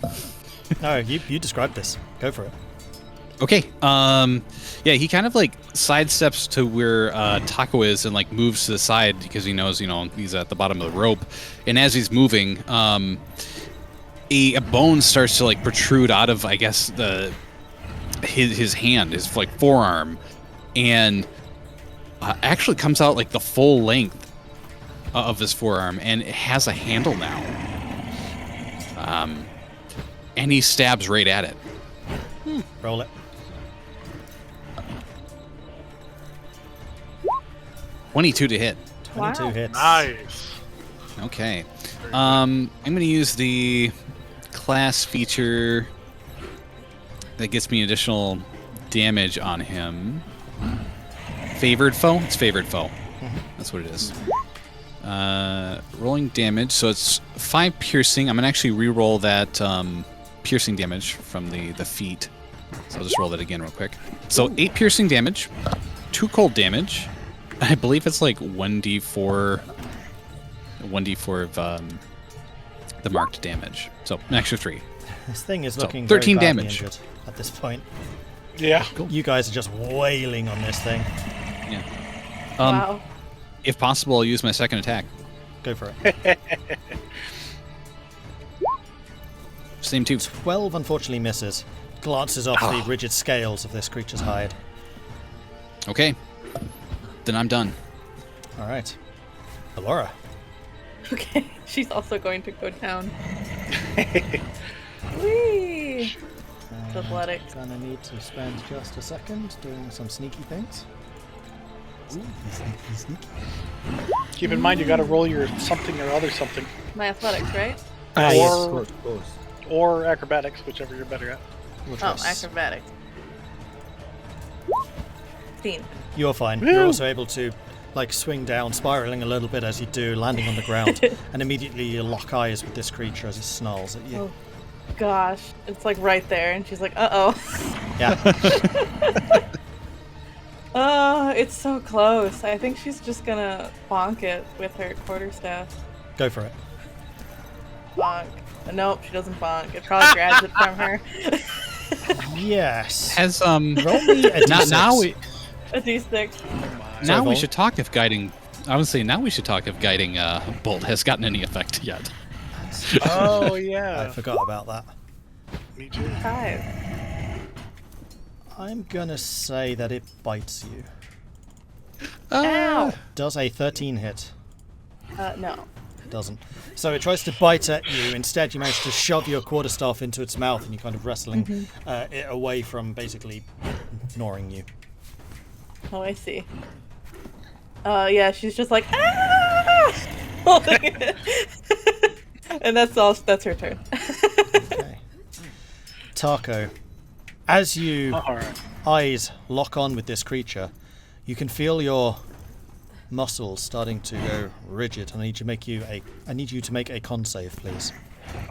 No, you described this. Go for it. Okay. Yeah, he kind of like sidesteps to where Tahko is and like moves to the side because he knows, he's at the bottom of the rope. And as he's moving, a bone starts to like protrude out of, I guess, his hand, his like forearm, and actually comes out like the full length of his forearm, and it has a handle now. And he stabs right at it. Roll it. 22 to hit. 22 Wow. hits. Nice. Okay. I'm going to use the class feature that gets me additional damage on him. Favored foe? It's favored foe. That's what it is. Rolling damage, so it's 5 piercing. I'm going to actually re-roll that piercing damage from the feet. So I'll just roll that again real quick. So 8 piercing damage, 2 cold damage. I believe it's like 1d4 of the marked damage. So an extra 3. This thing is So, looking 13 very badly damage. injured at this point. Yeah. You guys are just wailing on this thing. Yeah. Wow. If possible, I'll use my second attack. Go for it. Same 2. 12 unfortunately misses. Glances off the rigid scales of this creature's hide. Okay. Then I'm done. All right. Elora. Okay, she's also going to go down. Whee! Athletic. Gonna need to spend just a second doing some sneaky things. Sneaky, sneaky, sneaky. Keep in mind, you got to roll your something or other something, My athletics, right? Yes, Or- of course, of course. or acrobatics, whichever you're better at. Your Oh, choice. acrobatic. 15. You're fine. You're also able to, swing down, spiraling a little bit as you do, landing on the ground, and immediately you lock eyes with this creature as he snarls at you. Oh, gosh. It's like right there, and she's like, uh-oh. Yeah. Oh, it's so close. I think she's just gonna bonk it with her quarterstaff. Go for it. Bonk. Nope, she doesn't bonk. It probably grabs it from her. Yes. Has Roll me a d6. A d6. now we Vol. should talk if guiding. I would say now we should talk if guiding bolt has gotten any effect yet. Oh I yeah. forgot about that. Me too. 5. I'm gonna say that it bites you. Ow! Does a 13 hit? No. It doesn't. So it tries to bite at you. Instead, you manage to shove your quarterstaff into its mouth, and you're kind of wrestling it away from basically gnawing you. Oh, I see. Yeah, she's just like, ah! Holding it. And that's all. That's her turn. Okay. Tahko, as you All right. eyes lock on with this creature, you can feel your muscles starting to go rigid. I need you to make a con save, please.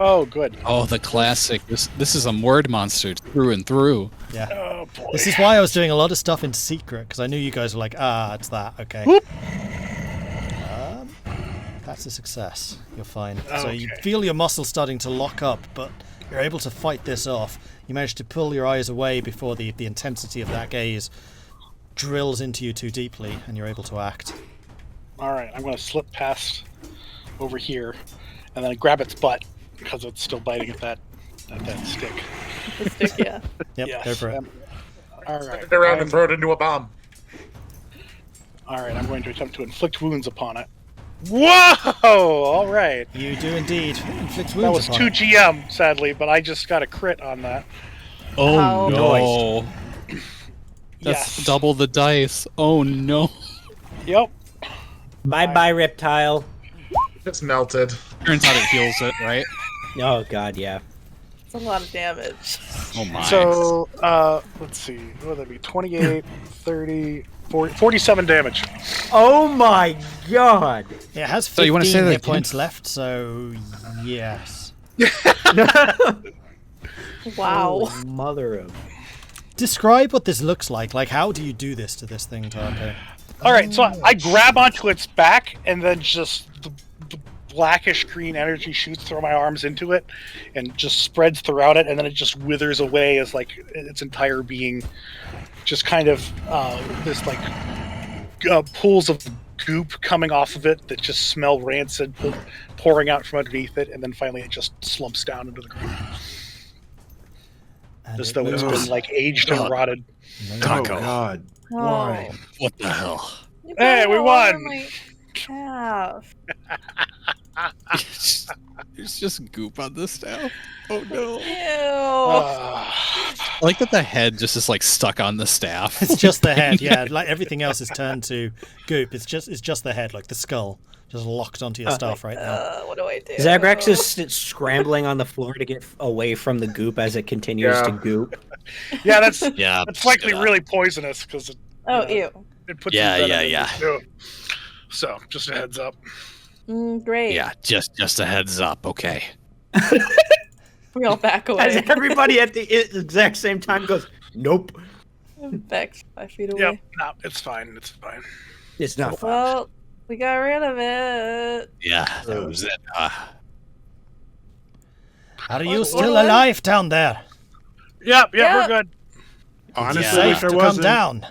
Oh, good. Oh, the classic. This is a word monster through and through. Yeah. Oh boy. This is why I was doing a lot of stuff in secret, because I knew you guys were like, it's that, okay. Whoop. That's a success. You're fine. So you Okay. feel your muscles starting to lock up, but you're able to fight this off. You manage to pull your eyes away before the intensity of that gaze drills into you too deeply, and you're able to act. All right. I'm going to slip past over here, and then grab its butt because it's still biting at that stick. The stick, yeah. Yep, Yes. go for it. All right. Turn it around and throw it into a bomb. All right. I'm going to attempt to inflict wounds upon it. Whoa! All right. You do indeed inflict That wounds was upon 2 it. GM, sadly, but I just got a crit on that. Oh How no! That's Yes. double the dice. Oh no! Yep. Bye, reptile. It's melted. Turns out it heals it, right? Oh god, yeah. It's a lot of damage. Oh my! So, let's see. What would that be? 28, 30, 40, 47 damage. Oh my god. It has 15 So you wanna say that hit again? points left, so yes. Wow. Oh, mother of. Describe what this looks like. Like, how do you do this to this thing, Tahko? All right, so I grab onto its back, and then just the blackish green energy shoots through my arms into it, and just spreads throughout it, and then it just withers away as like its entire being, just kind of this like pools of goop coming off of it that just smell rancid, pouring out from underneath it, and then finally it just slumps down into the ground, And as it though it's moves. been like aged and rotted. Oh Tahko. god. Oh. What the hell? You Hey, we got all over won. my calf. There's just goop on the staff. Oh no! Ew. I like that the head just is like stuck on the staff. It's just the head, yeah. Like everything else is turned to goop. It's just the head, like the skull, just locked onto your staff right now. What do I do? Zagrax is scrambling on the floor to get away from the goop as it continues Yeah. to goop. Yeah, that's Yeah, that's likely really poisonous because Oh, Yeah. ew. it puts Yeah, some yeah, venom in yeah. it, too. So, just a heads up. Great. Yeah, just a heads up. Okay. We all back As away. everybody at the exact same time goes, nope. Back 5 feet away. Yep, no, it's fine. It's fine. It's not fun. Well, we got rid of it. Yeah, that was it. Are you What- still what- alive down there? Yep, Yeah. we're good. Honestly, Yeah. I Safe wish I to come wasn't. down.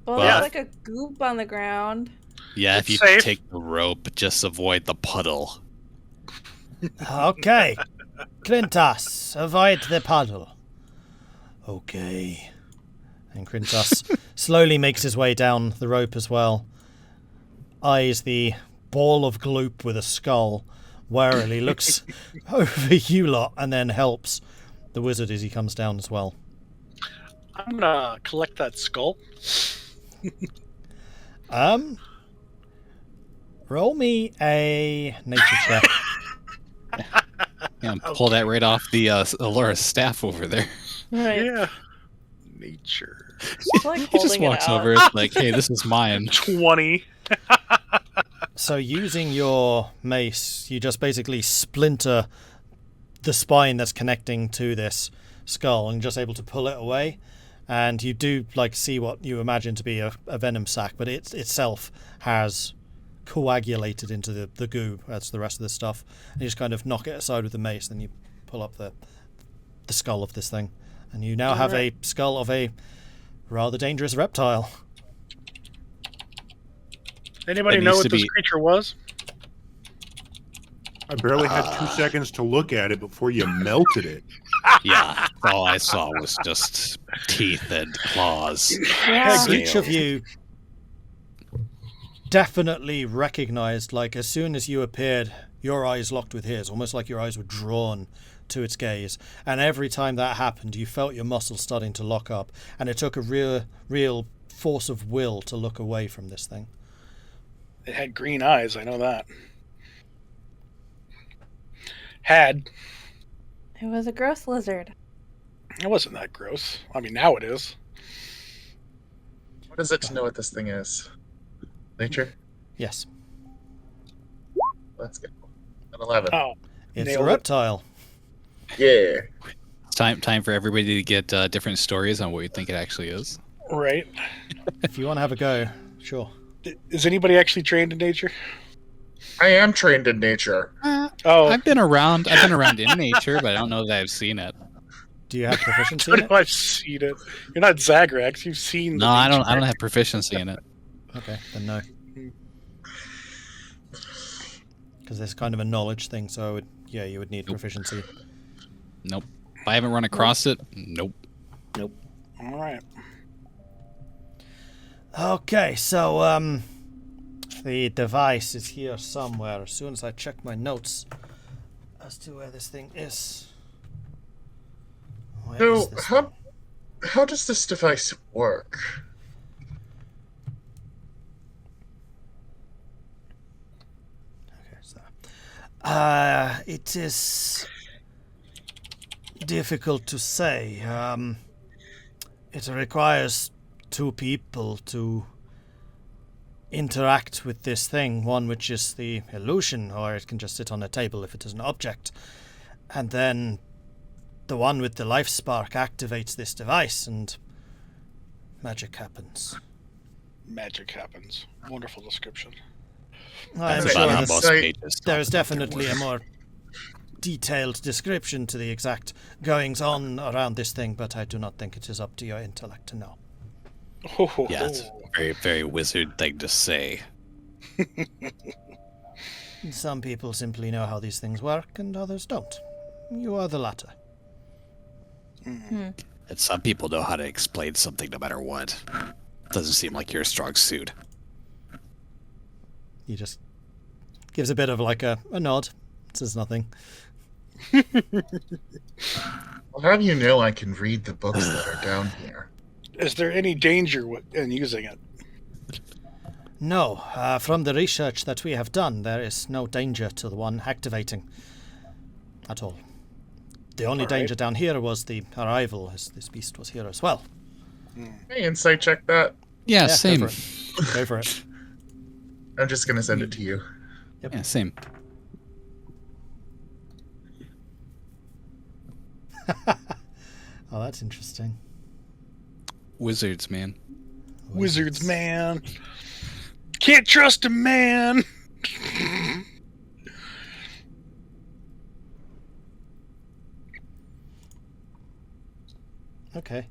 Well, Yeah. there's like a goop on the ground. Yeah, It's if you safe. take the rope, just avoid the puddle. Okay. Krintas, avoid the puddle. Okay. And Krintas slowly makes his way down the rope as well. Eyes the ball of gloop with a skull, warily looks over you lot, and then helps the wizard as he comes down as well. I'm gonna collect that skull. Roll me a nature check. Yeah, pull that right off the Elora staff over there. Right. Yeah. Nature. It's like He just holding it walks out. over. It's like, hey, this is mine. 20. So using your mace, you just basically splinter the spine that's connecting to this skull and just able to pull it away. and you do like see what you imagine to be a venom sac, but it itself has coagulated into the goo. That's the rest of the stuff, and you just kind of knock it aside with the mace. Then you pull up the skull of this thing, and you now have a skull of a rather dangerous reptile. Anybody know what this creature was? I barely had 2 seconds to look at it before you melted it. Yeah, all I saw was just teeth and claws. Yeah. Each of you definitely recognized, like, as soon as you appeared, your eyes locked with his, almost like your eyes were drawn to its gaze. And every time that happened, you felt your muscles starting to lock up, and it took a real force of will to look away from this thing. It had green eyes, I know that. Had. It was a gross lizard. It wasn't that gross. I mean, now it is. What is it to know what this thing is? Nature? Yes. Let's go. An 11. Oh, It's nailed a it. reptile. Yeah. It's time for everybody to get different stories on what you think it actually is. Right. If you want to have a go, sure. Is anybody actually trained in nature? I am trained in nature. Oh, I've been around in nature, but I don't know that I've seen it. Do you have proficiency I in know it? I've seen it. You're not Zagrax. You've seen. No, I don't have proficiency in it. Okay, then no. Because there's kind of a knowledge thing, so you would need proficiency. Nope. If I haven't run across it, nope. All right. Okay, so the device is here somewhere. As soon as I check my notes as to where this thing is. Where is So, this how does this device work? Okay, so it is difficult to say. It requires two people to interact with this thing, one which is the illusion, or it can just sit on a table if it is an object, and then the one with the life spark activates this device and magic happens. Magic happens. Wonderful description. I'm That's That's sure about how this- most Site- pages. there's talk about their definitely a work. more detailed description to the exact goings on around this thing, but I do not think it is up to your intellect to know. Oh, Yeah, it's a very, very wizard thing to say. Some people simply know how these things work, and others don't. You are the latter. And some people know how to explain something no matter what. Doesn't seem like your strong suit. He just gives a bit of like a nod, says nothing. Well, how do you know I can read the books that are down here? Is there any danger in using it? No, from the research that we have done, there is no danger to the one activating at all. The only All right. danger down here was the arrival, as this beast was here as well. Hey, insight check that. Yeah, Yeah, same. Go for it. Go for it. I'm just gonna send it to you. Yeah, same. Oh, that's interesting. Wizards, man. Wizards, man. Can't trust a man. Okay.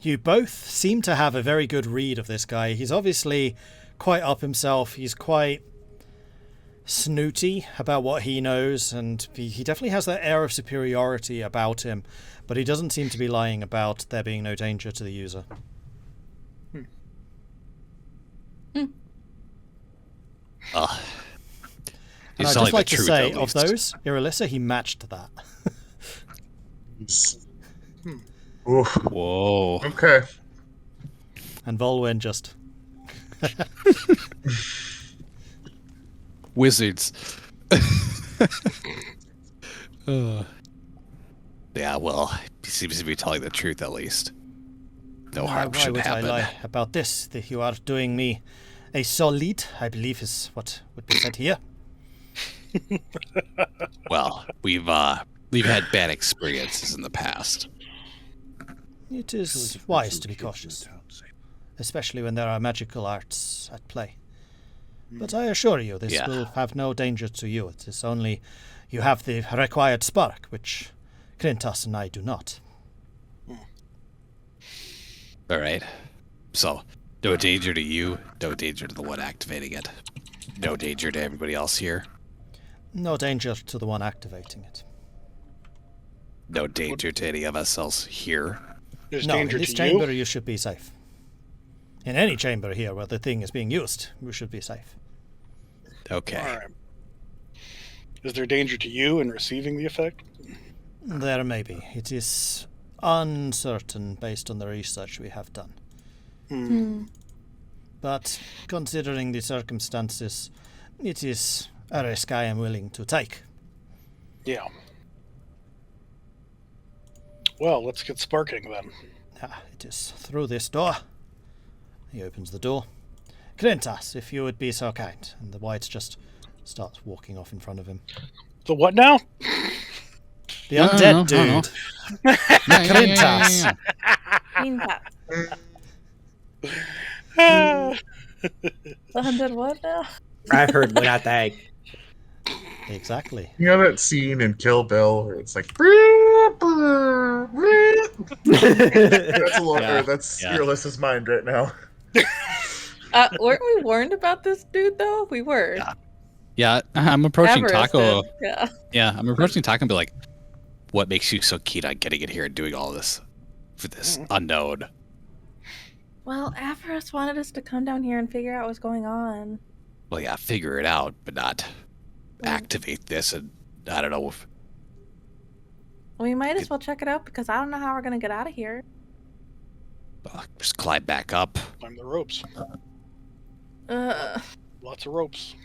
You both seem to have a very good read of this guy. He's obviously quite up himself. He's quite snooty about what he knows, and he definitely has that air of superiority about him, but he doesn't seem to be lying about there being no danger to the user. You And I'd sound just like the to truth, say, at of least. those, Irilyssa, he matched that. Oof. Whoa. Okay. And Vulwin just... Wizards. Yeah, well, he seems to be telling the truth at least. No harm Why should would happen. I lie about this? That you are doing me a solid, I believe is what would be said here. Well, we've had bad experiences in the past. It is wise to be cautious, especially when there are magical arts at play. But I assure you, this will have no danger to you. It is only you have the required spark, which Krentas and I do not. All right. So, no danger to you, no danger to the one activating it. No danger to everybody else here. No danger to the one activating it. No danger to any of us else here. There's No, danger in this to chamber you. you should be safe. In any chamber here where the thing is being used, you should be safe. Okay. All right. Is there danger to you in receiving the effect? There may be. It is uncertain based on the research we have done. But considering the circumstances, it is a risk I am willing to take. Yeah. Well, let's get sparking then. It is through this door. He opens the door. Krentas, if you would be so kind. And the whites just starts walking off in front of him. The what now? The undead dude. Krentas. The undead what now? I've heard without that. Exactly. You know that scene in Kill Bill where it's like, that's Irylyssa's mind right now. Weren't we warned about this dude though? We were. Yeah, I'm approaching Avarice Tahko. did, Yeah. Yeah, I'm approaching Tahko and be like, what makes you so keen on getting in here and doing all this for this unknown? Well, Avarice wanted us to come down here and figure out what's going on. Well, yeah, figure it out, but not activate this. And I don't know if We might as well check it out because I don't know how we're gonna get out of here. just climb back up. Climb the ropes. Uh, Lots of ropes.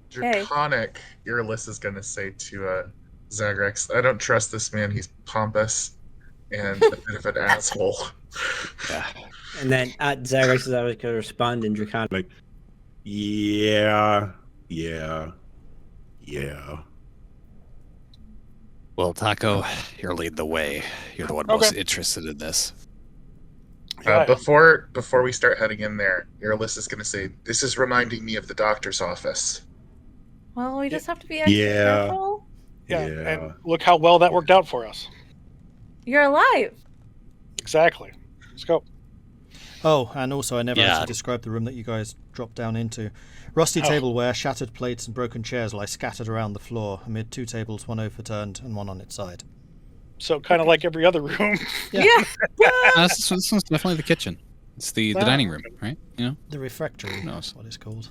Draconic, Irylyssa's gonna say to Zagrax, I don't trust this man, he's pompous and a bit of an asshole. Yeah. And then Zagrax is always going to respond in Draconic. Like, yeah. Well, Tahko, you're leading the way. You're the one most interested in this. Before we start heading in there, Irylyssa's gonna say, this is reminding me of the doctor's office. well, we just have to be extra careful. Yeah, and look how well that worked out for us. You're alive. Exactly. Let's go. Oh, and also I never Yeah. actually described the room that you guys dropped down into. Rusty tableware, shattered plates and broken chairs lie scattered around the floor, amid two tables, one overturned and one on its side. So kind of like every other room. Yeah. This one's definitely the kitchen. It's the dining room, right? You know? The refectory, No. that's what it's called.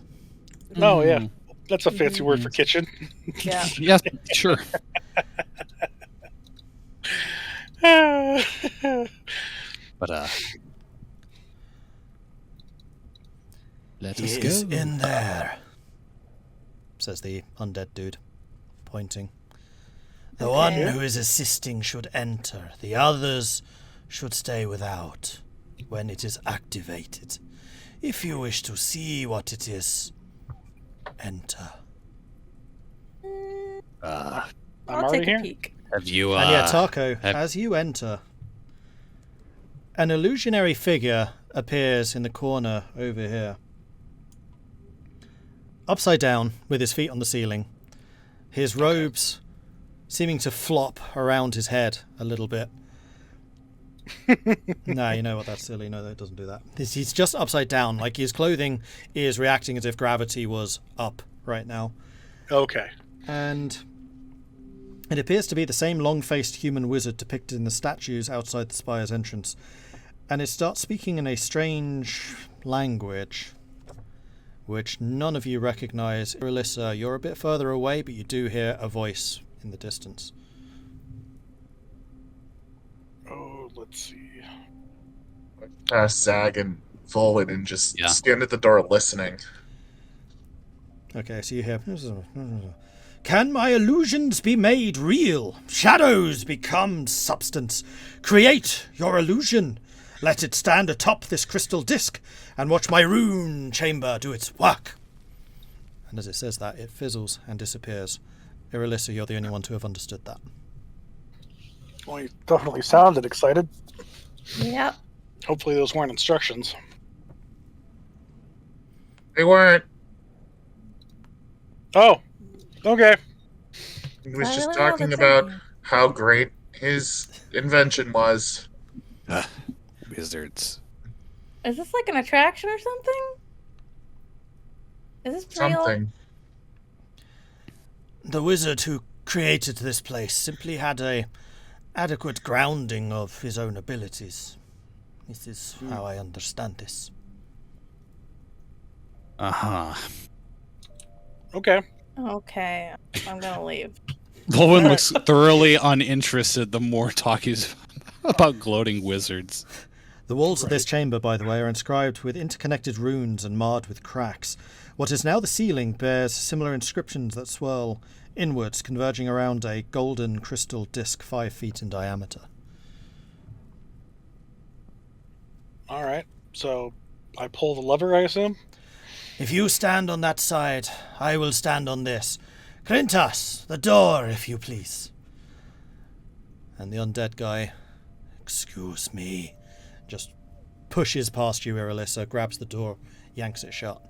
Oh, yeah. That's a fancy word for kitchen. Yeah. Yes, sure. But let us He is go. in there, says the undead dude, pointing. The one who is assisting should enter. The others should stay without when it is activated. If you wish to see what it is, enter. I'll already take here. a peek. Have you? And yeah, Tahko, have- as you enter, an illusionary figure appears in the corner over here. Upside down, with his feet on the ceiling. His robes seeming to flop around his head a little bit. No, you know what, that's silly. No, that doesn't do that. He's just upside down, like his clothing is reacting as if gravity was up right now. Okay. And it appears to be the same long-faced human wizard depicted in the statues outside the spire's entrance. And it starts speaking in a strange language, which none of you recognize. Irilyssa, you're a bit further away, but you do hear a voice in the distance. Oh, let's see. Past Zag and Vulwin and just Yeah. stand at the door listening. Okay, so you hear... Can my illusions be made real? Shadows become substance. Create your illusion. Let it stand atop this crystal disc and watch my rune chamber do its work. And as it says that, it fizzles and disappears. Irilyssa, you're the only one to have understood that. Well, you definitely sounded excited. Yep. Hopefully those weren't instructions. They weren't. Oh, okay. He was Not just really all talking the about time. how great his invention was. Wizards. Is this like an attraction or something? Is this real? Something. The wizard who created this place simply had a adequate grounding of his own abilities. This is how I understand this. Uh-huh. Okay. Okay, I'm gonna leave. Vulwin looks thoroughly uninterested the more talk is about gloating wizards. The walls of this chamber, by the way, are inscribed with interconnected runes and marred with cracks. What is now the ceiling bears similar inscriptions that swirl inwards, converging around a golden crystal disc 5 feet in diameter. All right. So I pull the lever, I assume? If you stand on that side, I will stand on this. Krintas, the door, if you please. And the undead guy, excuse me, just pushes past you, Irilyssa, grabs the door, yanks it shut.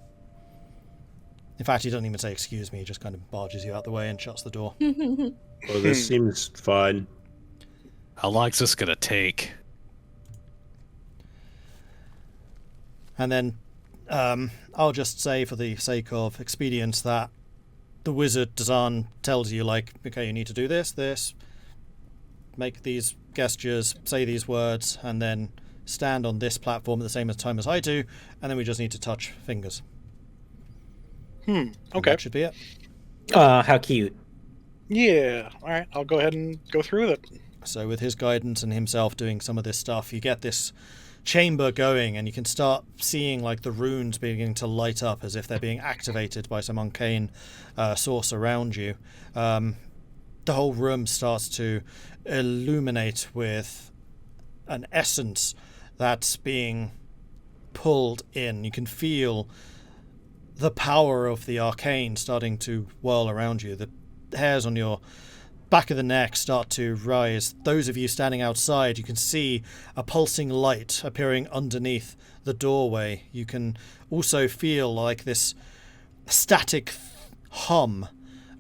In fact, he doesn't even say excuse me, he just kind of barges you out the way and shuts the door. Well, this seems fine. How long's this gonna take? And then I'll just say, for the sake of expedience, that the wizard Dazan tells you, like, okay, you need to do this, make these gestures, say these words, and then stand on this platform at the same time as I do, and then we just need to touch fingers. And Okay. that should be it. How cute. Yeah. All right. I'll go ahead and go through with it. So with his guidance and himself doing some of this stuff, you get this chamber going, and you can start seeing like the runes beginning to light up as if they're being activated by some arcane source around you. The whole room starts to illuminate with an essence that's being pulled in. You can feel the power of the arcane starting to whirl around you. The hairs on your back of the neck start to rise. Those of you standing outside, you can see a pulsing light appearing underneath the doorway. You can also feel like this static hum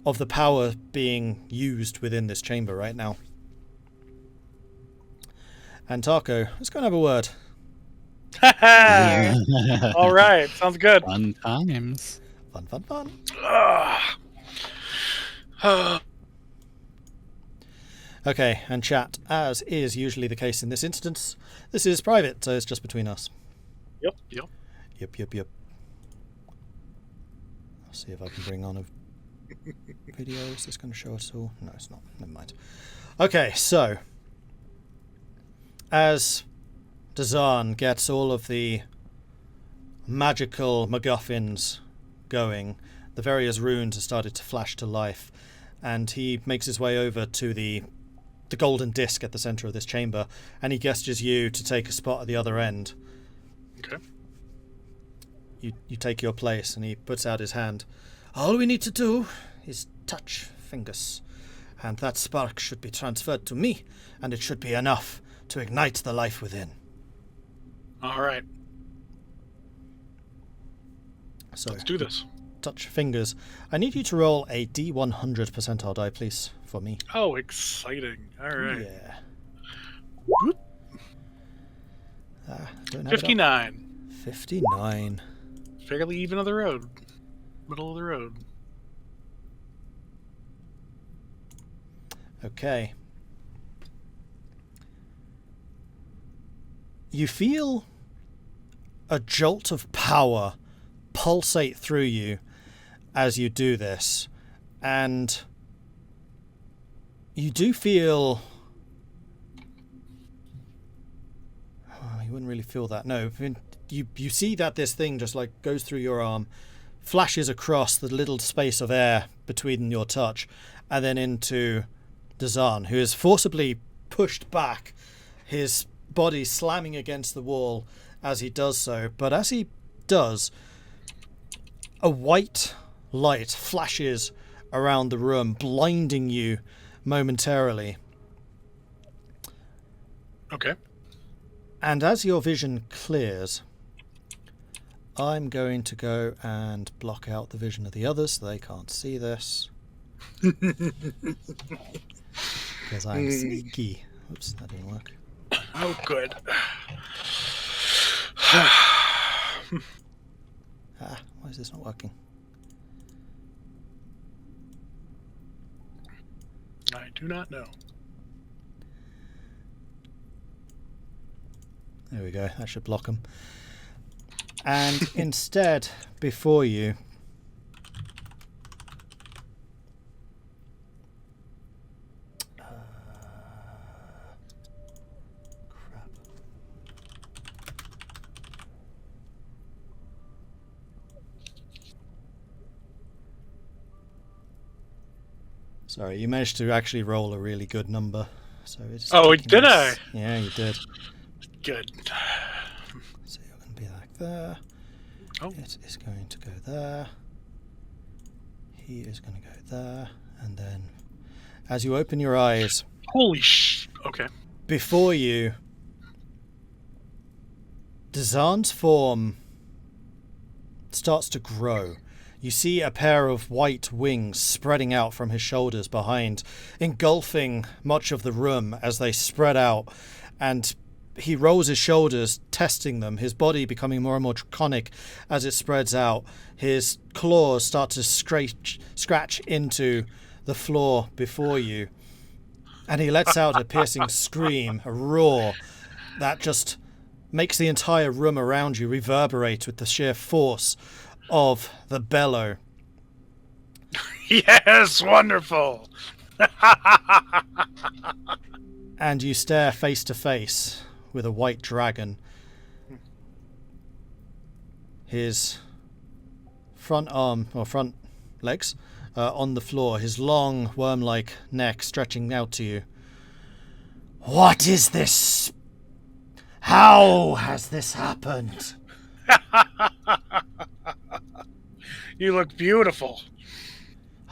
of the power being used within this chamber right now. And Tahko, let's go and have a word. All right. Sounds good. Fun times. Fun. Okay, and chat, as is usually the case in this instance, this is private, so it's just between us. Yep. Yep. I'll see if I can bring on a video. Is this going to show us all? No, it's not. Never mind. Okay, so as Dazan gets all of the magical MacGuffins going, the various runes have started to flash to life, and he makes his way over to the golden disc at the center of this chamber, and he gestures you to take a spot at the other end. Okay. You take your place, and he puts out his hand. All we need to do is touch fingers, and that spark should be transferred to me, and it should be enough to ignite the life within. All right. So Let's do this. touch fingers. I need you to roll a D100 percentile die, please, for me. Oh, exciting. All right. Yeah. Whoop. Don't have it up. 59. 59. Fairly even of the road. Middle of the road. Okay. You feel a jolt of power pulsate through you as you do this, and you do feel... Oh, you wouldn't really feel that. No, I mean, you see that this thing just like goes through your arm, flashes across the little space of air between your touch, and then into Dazan, who is forcibly pushed back, his body slamming against the wall as he does so. But as he does, a white light flashes around the room, blinding you momentarily. Okay. And as your vision clears, I'm going to go and block out the vision of the others so they can't see this. Because I'm sneaky. Oops, that didn't work. Oh, good. Why is this not working? I do not know. There we go, that should block them. And instead, before you, crap. Sorry, you managed to actually roll a really good number. So it's Oh, did I? Yeah, you did. Good. So you're going to be like there. Oh. It is going to go there. He is going to go there. And then, as you open your eyes, Holy okay. before you, Dazan's form starts to grow. You see a pair of white wings spreading out from his shoulders behind, engulfing much of the room as they spread out, and he rolls his shoulders, testing them, his body becoming more and more draconic as it spreads out. His claws start to scratch into the floor before you, and he lets out a piercing scream, a roar, that just makes the entire room around you reverberate with the sheer force of the bellow. Yes, wonderful. And you stare face to face with a white dragon. His front arm, or front legs, on the floor, his long worm-like neck stretching out to you. What is this? How has this happened? You look beautiful.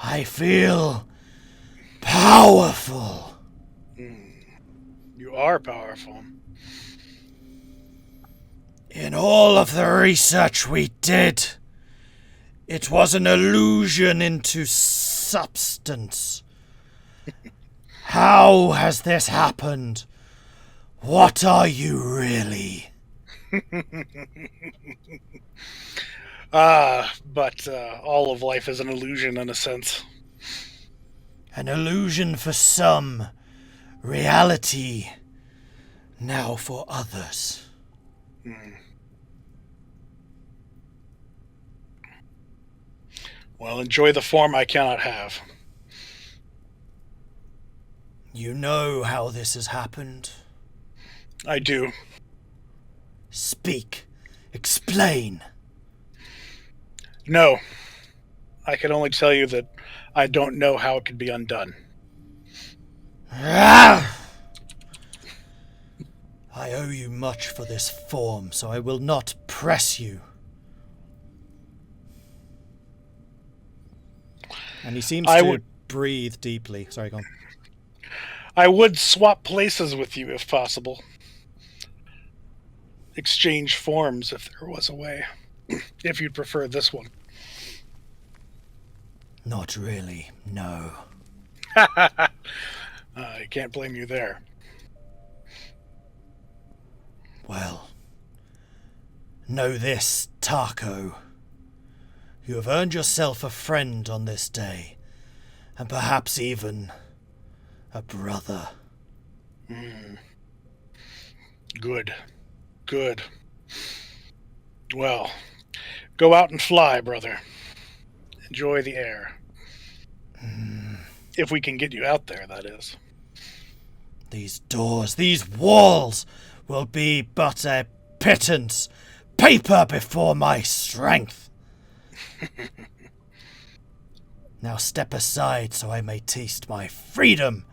I feel powerful. You are powerful. In all of the research we did, it was an illusion into substance. How has this happened? What are you really? But all of life is an illusion in a sense. An illusion for some, reality now for others. Well, enjoy the form I cannot have. You know how this has happened. I do. Speak. Explain. No. I can only tell you that I don't know how it could be undone. I owe you much for this form, so I will not press you. And he seems to breathe deeply. Sorry, go on. I would swap places with you if possible. Exchange forms if there was a way. If you'd prefer this one. Not really, no. I can't blame you there. Well, know this, Tahko. You have earned yourself a friend on this day, and perhaps even a brother. Good. Good. Well, go out and fly, brother. Enjoy the air. If we can get you out there, that is. These doors, these walls, will be but a pittance, paper before my strength. Now step aside so I may taste my freedom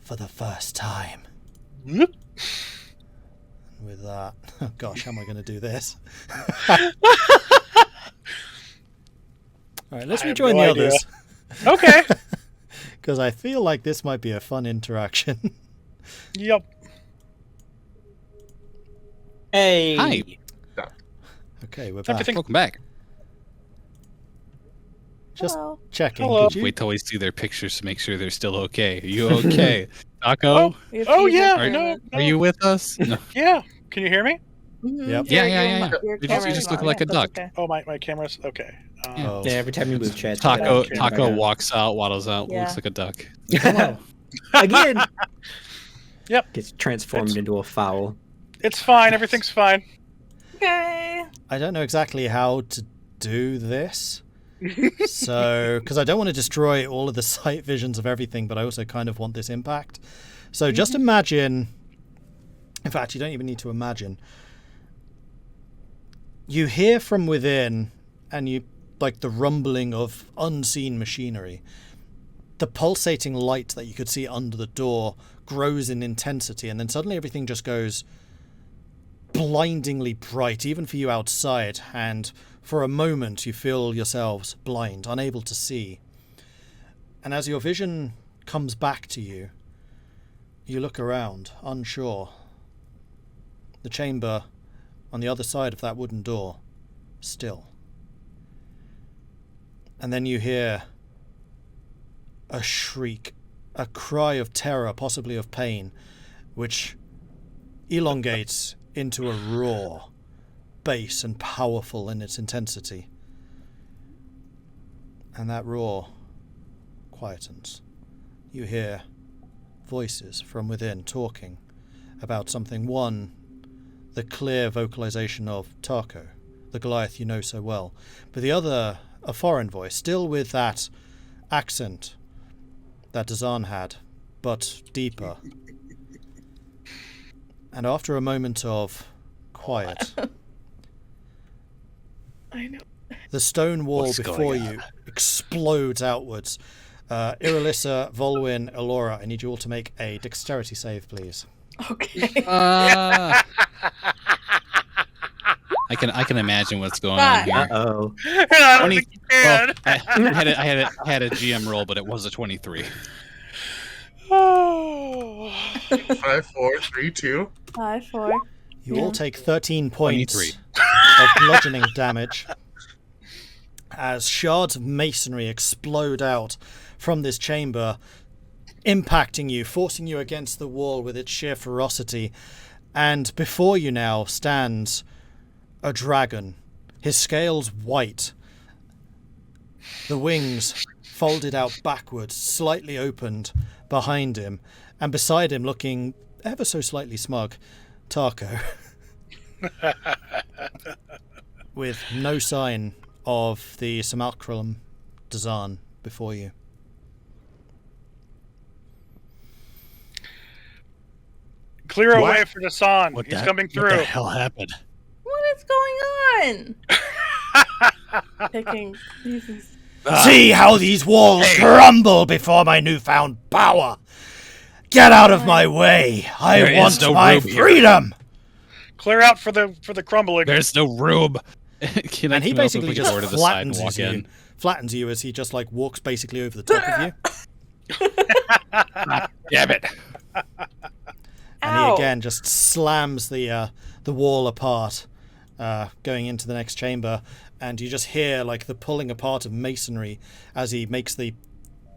for the first time. Whoop. With that, oh gosh, how am I going to do this? All right, let's I have rejoin no the idea. others. Okay. Because I feel like this might be a fun interaction. Yep. Hey. Hi. Okay, we're Time to back. think- Welcome back. Just Hello. checking. Hello. Did you? Wait till we see their pictures to make sure they're still okay. Are you okay? Tahko? Oh, We have oh to use yeah, our no, camera. no, Are you with us? No. yeah. Can you hear me? Mhm, Yep. Yeah, your- yeah, your yeah, mi- yeah. your You camera's just look on. like a That's duck. okay. Oh, my camera's okay. Oh. Yeah, every time you move chat. Tahko, Okay. Tahko walks out, waddles out, Yeah. looks like a duck. Again. Yep. Gets transformed into a fowl. It's fine. Everything's fine. Okay. I don't know exactly how to do this. So, because I don't want to destroy all of the sight visions of everything, but I also kind of want this impact. So just imagine, in fact, you don't even need to imagine. You hear from within, and you like the rumbling of unseen machinery. The pulsating light that you could see under the door grows in intensity, and then suddenly everything just goes blindingly bright, even for you outside, and for a moment you feel yourselves blind, unable to see. And as your vision comes back to you, you look around, unsure. The chamber on the other side of that wooden door, still. And then you hear a shriek, a cry of terror, possibly of pain, which elongates into a roar, bass and powerful in its intensity. And that roar quietens. You hear voices from within talking about something. One, the clear vocalization of Tahko, the Goliath you know so well, but the other, a foreign voice, still with that accent that Dazan had, but deeper. And after a moment of quiet, I know. the stone wall What's before going you explodes outwards. Irilyssa, Vulwin, Elora, I need you all to make a dexterity save, please. Okay. I can imagine what's going on here. Uh-oh. I don't 20 think you can. Well, I had a GM roll, but it was a 23. Oh. 5, 4, 3, 2. 5, 4. You Yeah. all take 13 points 23. of bludgeoning damage as shards of masonry explode out from this chamber, impacting you, forcing you against the wall with its sheer ferocity. And before you now stands a dragon, his scales white, the wings folded out backwards, slightly opened behind him, and beside him, looking ever so slightly smug, Tahko, with no sign of the simulacrum Dazan before you. Clear a What? way for Dasan. He's coming What through. the hell happened? What is going on? Picking pieces. See how these walls crumble before my newfound power! Get out of my way! I There is want no my room here. freedom! Clear out for the crumbling. There's no room. Can And he come up basically with, like, a just door to the side and flattens walk you. in? Flattens you as he just like walks basically over the top of you. Damn it! And he again just slams the wall apart, going into the next chamber, and you just hear like the pulling apart of masonry as he makes the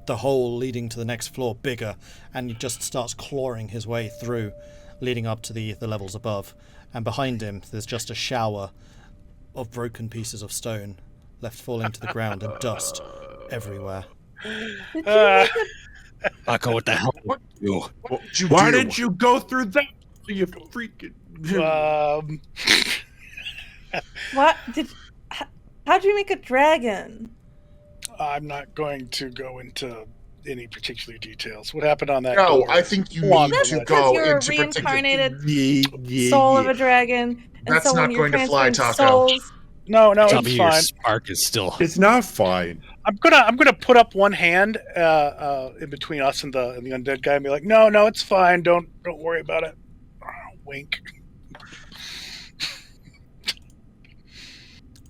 hole leading to the next floor bigger, and he just starts clawing his way through, leading up to the levels above. And behind him, there's just a shower of broken pieces of stone left falling to the ground and dust everywhere. Tahko, what the hell? What? You? What did you Why do? did you go through that? You freaking. What did? How'd you make a dragon? I'm not going to go into any particular details. What happened on that No, door? I think you Go on, need That's to Vulwin. because go you're a into particular. reincarnated soul of a dragon, and That's so when not you're going to fly, transferring Tahko. souls, No, Top it's of your fine. spark is still. It's not fine. I'm gonna put up one hand in between us and the undead guy and be like, no, it's fine. Don't worry about it. Wink.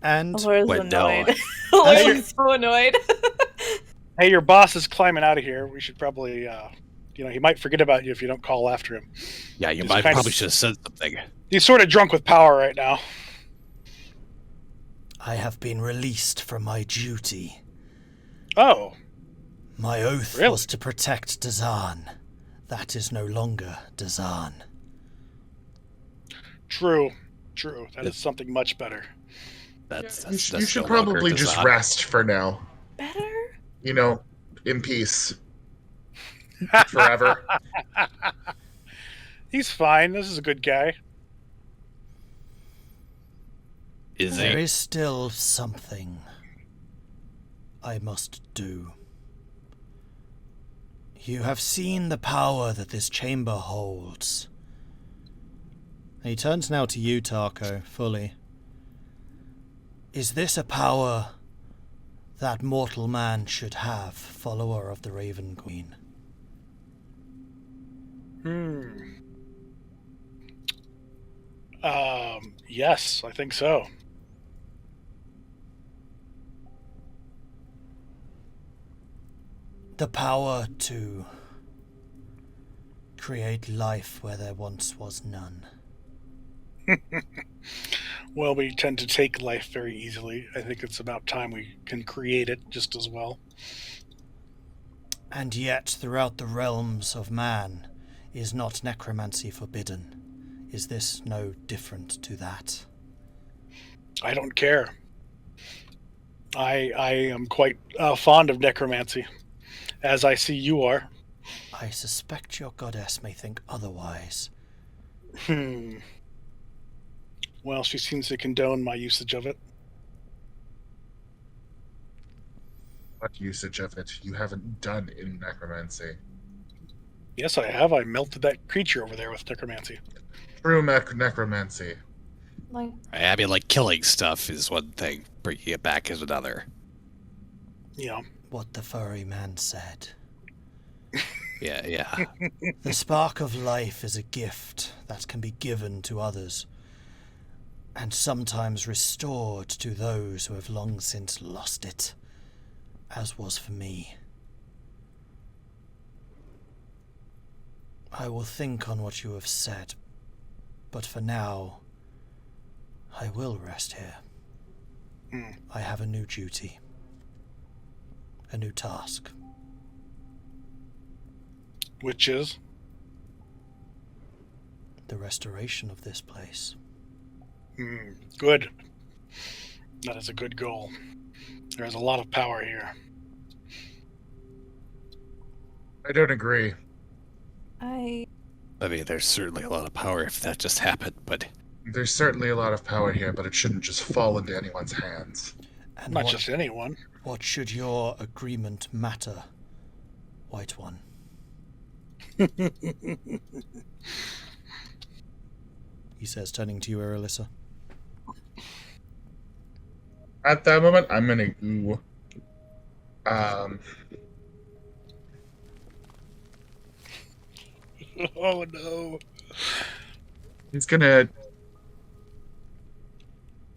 And Elora's Wait, no. annoyed. Elora's so annoyed. Hey, your boss is climbing out of here. We should probably he might forget about you if you don't call after him. Yeah, you He's might kind probably of- should have said something. He's sort of drunk with power right now. I have been released from my duty. Oh, My oath Really? was to protect Dazan. That is no longer Dazan. true. That is something much better. That's You that's should no longer probably just Dazan. rest for now. Better? In peace. Forever. He's fine. This is a good guy. Is There he? is still something I must do. You have seen the power that this chamber holds. He turns now to you, Tahko, fully. Is this a power that mortal man should have, follower of the Raven Queen? Yes, I think so. The power to create life where there once was none. Well, we tend to take life very easily. I think it's about time we can create it just as well. And yet, throughout the realms of man, is not necromancy forbidden? Is this no different to that? I don't care. I am quite fond of necromancy, as I see you are. I suspect your goddess may think otherwise. Well, she seems to condone my usage of it. What usage of it you haven't done in necromancy? Yes, I have. I melted that creature over there with necromancy. True necromancy. Like, I mean, like killing stuff is one thing, bringing it back is another. What the furry man said. Yeah. The spark of life is a gift that can be given to others, and sometimes restored to those who have long since lost it, as was for me. I will think on what you have said, but for now, I will rest here. I have a new duty, a new task. Which is? The restoration of this place. Good. That is a good goal. There's a lot of power here. I don't agree. I mean, there's certainly a lot of power if that just happened, but There's certainly a lot of power here, but it shouldn't just fall into anyone's hands. And Not what, just anyone. what should your agreement matter, White One? He says, turning to you, Irilyssa. At that moment, I'm gonna go. Oh no. He's gonna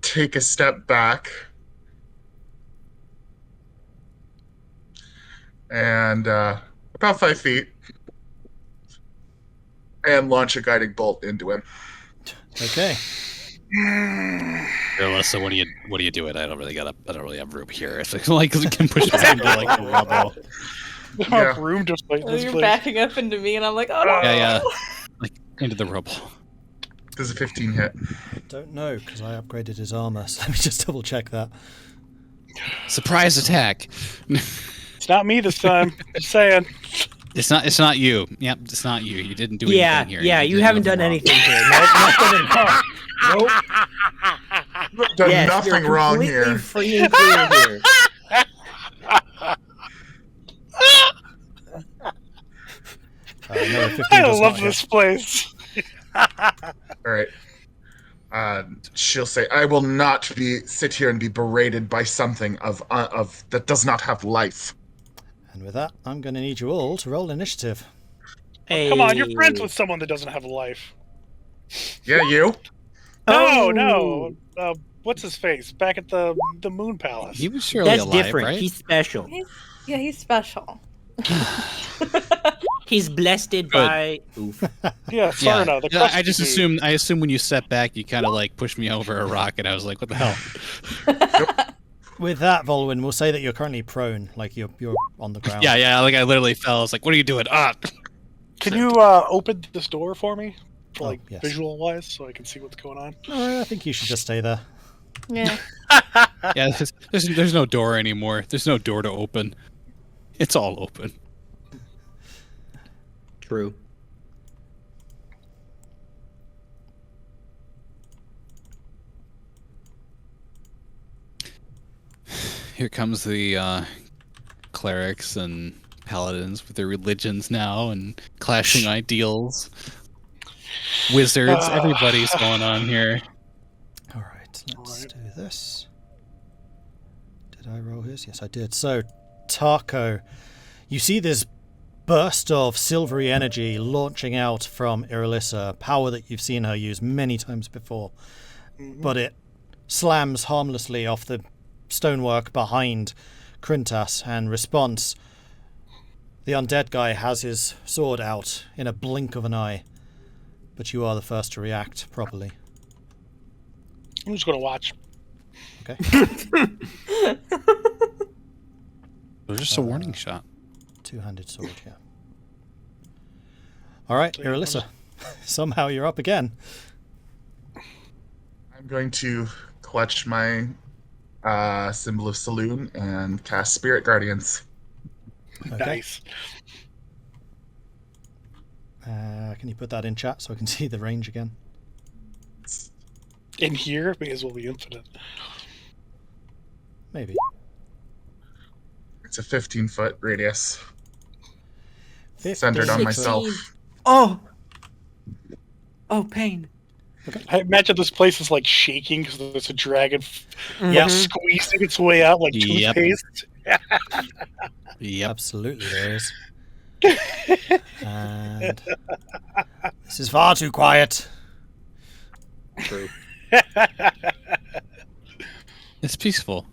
take a step back and about 5 feet and launch a guiding bolt into him. Okay. Irilyssa, what are you doing? I don't really have room here. It's like we can push back into like the rubble. Yeah. Room to fight this you're place. backing up into me, and I'm like, oh no. Yeah. Like into the rubble. Does a 15 hit? Don't know, because I upgraded his armor, so let me just double check that. Surprise attack. It's not me this time. Just saying. It's not you. Yep, it's not you. You didn't do anything here. You did haven't nothing done wrong. anything here. Nope, nothing at all. Nope. You've done Yes, nothing you're wrong completely here. free and clear here. No, 15 I does love not this hit. place. All right. She'll say, "I will not sit here and be berated by something of that does not have life." And with that, I'm going to need you all to roll initiative. Come on, you're friends Hey. with someone that doesn't have a life. Yeah, you. No, Oh. no. What's his face? Back at the Moon Palace. He was surely That's alive, different. right? He's special. He's special. He's blessed by. Oof. Yeah, sorry, no. The I just assumed. I assumed when you stepped back, you kind of like pushed me over a rock, and I was like, "What the hell?" With that, Vulwin, we'll say that you're currently prone, like you're on the ground. Yeah. Like I literally fell. I was like, "What are you doing?" Can you open this door for me, for like yes. visual wise, so I can see what's going on? I think you should just stay there. Yeah. Yeah, there's no door anymore. There's no door to open. It's all open. True. Here comes the clerics and paladins with their religions now and clashing ideals. Wizards, everybody's going on here. All right, let's do this. Did I roll his? Yes, I did. So, Tahko, you see this burst of silvery energy launching out from Irilyssa, power that you've seen her use many times before, but it slams harmlessly off the stonework behind Krintas, and response, the undead guy has his sword out in a blink of an eye, but you are the first to react properly. I'm just going to watch. Okay. It was just a warning shot. Two-handed sword, yeah. All right, Irilyssa. Somehow you're up again. I'm going to clutch my symbol of Saloon and cast Spirit Guardians. Okay. Nice. Can you put that in chat so I can see the range again? In here, may as well be infinite. Maybe. It's a 15-foot radius. 15 Centered on foot. myself. Oh, pain. I imagine this place is like shaking because there's a dragon Yep. squeezing its way out like Yep. toothpaste. Yep. Absolutely there is. And this is far too quiet. True. It's peaceful.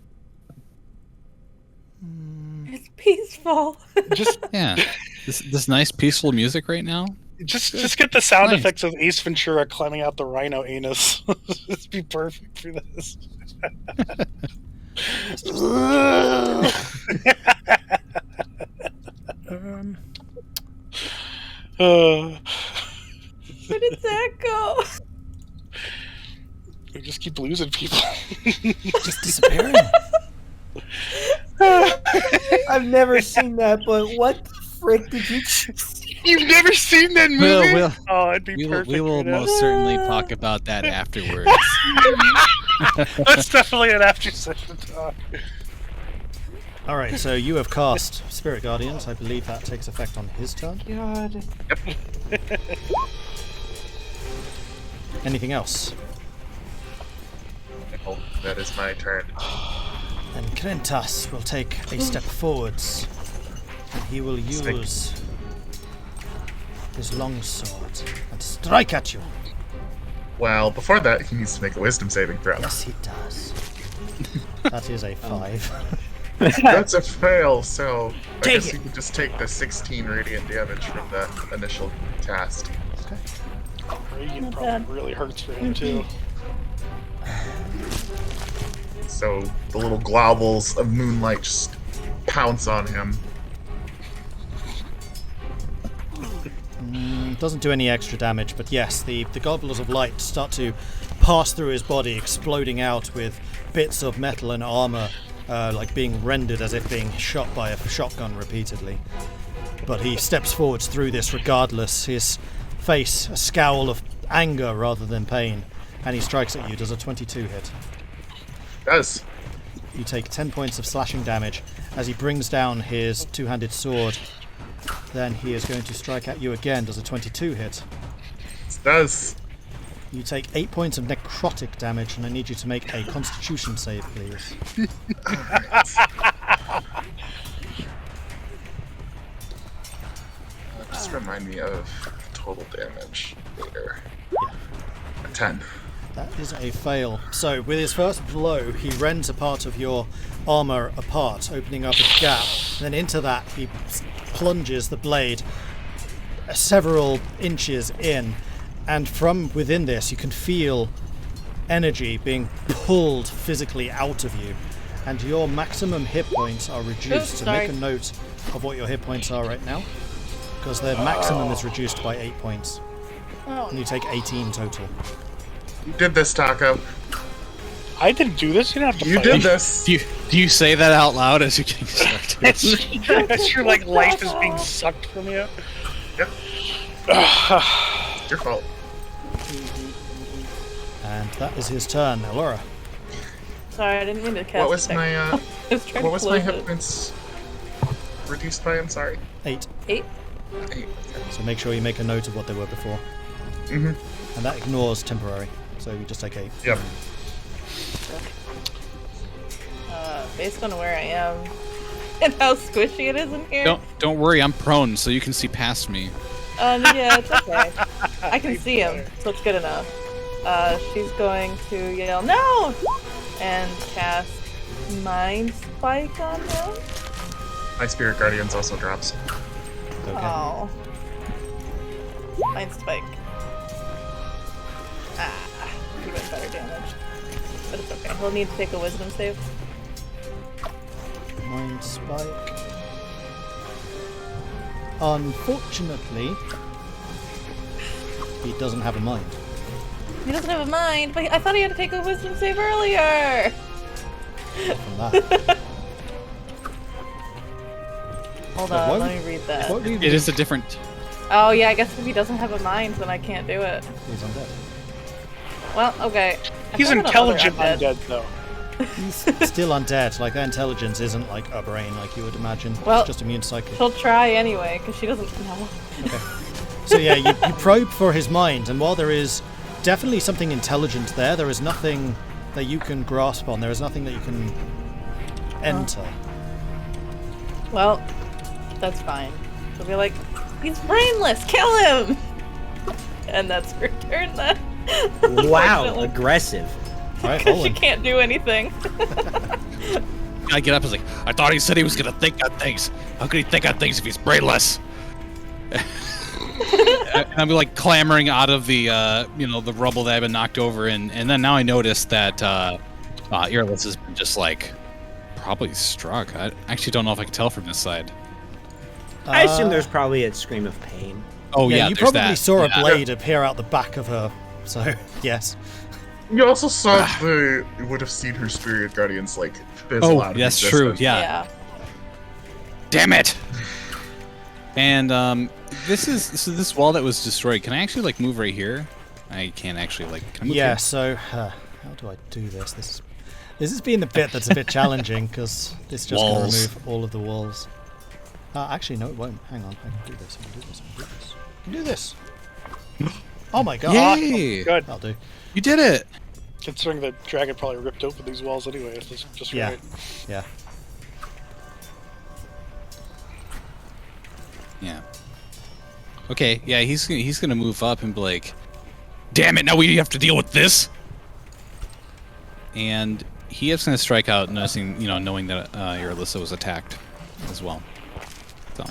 It's peaceful. just Yeah. This nice peaceful music right now. just get the sound Nice. effects of Ace Ventura climbing out the rhino anus. This be perfect for this. Where did that go? We just keep losing people. Just disappearing. I've never seen that, but what the frick did you choose? You've never seen that movie? We'll- Oh, it'd be perfect. We will right now. most certainly talk about that afterwards. That's definitely an after session talk. All right, so you have cast Spirit Guardians. I believe that takes effect on his turn. God. Anything else? Oh, that is my turn. And Krintas will take a step forwards. And he will use his longsword and strike at you. Well, before that, he needs to make a wisdom saving throw. Yes, he does. That is a 5. That's a fail, so I Take guess it. you can just take the 16 radiant damage from the initial cast. Okay. Radiant Not probably bad. really hurts for him too. So the little globbles of moonlight just pounce on him. Doesn't do any extra damage, but yes, the gobblers of light start to pass through his body, exploding out with bits of metal and armor, like being rendered as if being shot by a shotgun repeatedly. But he steps forwards through this regardless, his face a scowl of anger rather than pain, and he strikes at you. Does a 22 hit? Does. You take 10 points of slashing damage as he brings down his two-handed sword. Then he is going to strike at you again. Does a 22 hit? Does. You take 8 points of necrotic damage, and I need you to make a constitution save, please. Just remind me of total damage later. A 10. That is a fail. So, with his first blow, he rends a part of your armor apart, opening up a gap. Then into that, he plunges the blade, several inches in, and from within this you can feel energy being pulled physically out of you, and your maximum hit points are reduced. So make a note of what your hit points are right now, because their maximum is reduced by 8 points. And you take 18 total. You did this, Tahko. I didn't do this. You don't have to You fight. did this. Do you say that out loud as you're getting sucked? That's your like life is being sucked from you. Yep. It's your fault. And that is his turn. Elora. Sorry, I didn't mean to cast. What was detect- my I was trying what to was my close hit it. points reduced by? I'm sorry. 8. 8. 8. So make sure you make a note of what they were before. Mhm. And that ignores temporary. So you just take 8. Yep. Based on where I am and how squishy it is in here. Don't worry, I'm prone, so you can see past me. Yeah, it's okay. I can see him, so it's good enough. She's going to yell no and cast Mind Spike on him. My Spirit Guardians also drops. Okay. Oh, Mind Spike. He went better damage, but it's okay. He'll need to take a Wisdom save. Mind Spike. Unfortunately, he doesn't have a mind. He doesn't have a mind, but I thought he had to take a Wisdom save earlier. From that. Hold But on, why let would- me read that. What would he It is a different. Oh yeah, I guess if he doesn't have a mind, then I can't do it. He's undead. Well, okay. I He's found another intelligent undead, though. He's still undead. Like, their intelligence isn't like a brain like you would imagine. Well- It's just immune to psychic. She'll try anyway, because she doesn't know. Okay. So yeah, you probe for his mind, and while there is definitely something intelligent there, there is nothing that you can grasp on. There is nothing that you can enter. Well, that's fine. She'll be like, he's brainless, kill him! And that's her turn then. Wow, Unfortunately. aggressive. All right, Because she Vulwin. can't do anything. I get up and like, I thought he said he was gonna think on things. How could he think on things if he's brainless? And I'm like clambering out of the the rubble that I've been knocked over in, and then now I notice that Irilyssa has been just like probably struck. I actually don't know if I can tell from this side. I assume there's probably a scream of pain. Oh yeah, you there's probably that. saw a Yeah. blade appear out the back of her. So yes. You also saw you would have seen her Spirit Guardians like fizzle out Oh, of that's true. existence. Yeah. Damn it! And this wall that was destroyed. Can I actually like move right here? I can't actually like. Can I move Yeah. here? So how do I do this? This has been the bit that's a bit challenging because it's just going to Walls. remove all of the walls. Actually, no, it won't. Hang on. I can do this. I can do this. I can do this. I can do this. Oh my god. Yay! Good. That'll do. You did it. Considering the dragon probably ripped open these walls anyway, it's just Yeah. right. Yeah. Yeah. Okay. Yeah. He's gonna move up and be like, "Damn it! Now we have to deal with this." And he is gonna strike out, knowing that Irilyssa was attacked as well. So,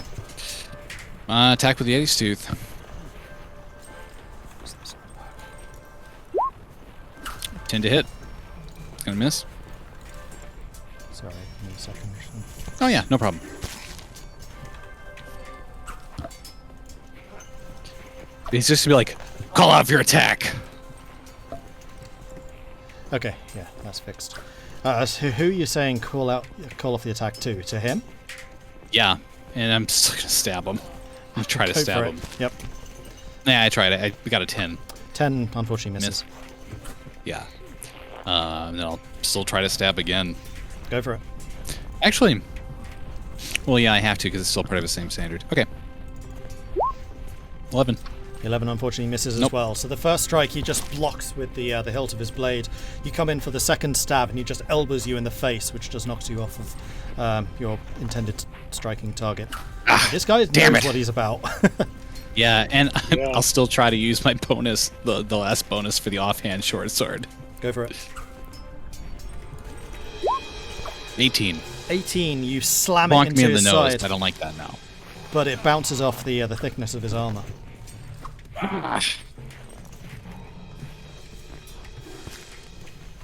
attack with the Yeti's Tooth. 10 to hit. It's gonna miss. Sorry, give me a second. Oh yeah, no problem. He's just gonna be like, call out for your attack. Okay, yeah, that's fixed. So who are you saying call off the attack to? To him? Yeah, and I'm still gonna stab him. I'm try to Go stab for him. it. Yep. Yeah, I tried it. We got a 10. 10 unfortunately misses. Miss. Yeah. And then I'll still try to stab again. Go for it. Actually, well, yeah, I have to because it's still part of the same standard. Okay. 11. 11 unfortunately misses as Nope. well. So the first strike he just blocks with the hilt of his blade. You come in for the second stab and he just elbows you in the face, which just knocks you off of your intended striking target. This guy damn knows it. what he's about. Yeah, and Yeah. I'll still try to use my bonus, the last bonus for the offhand short sword. Go for it. 18. 18, you slam it Bonk into me in the his nose. side. I don't like that now. but it bounces off the thickness of his armor.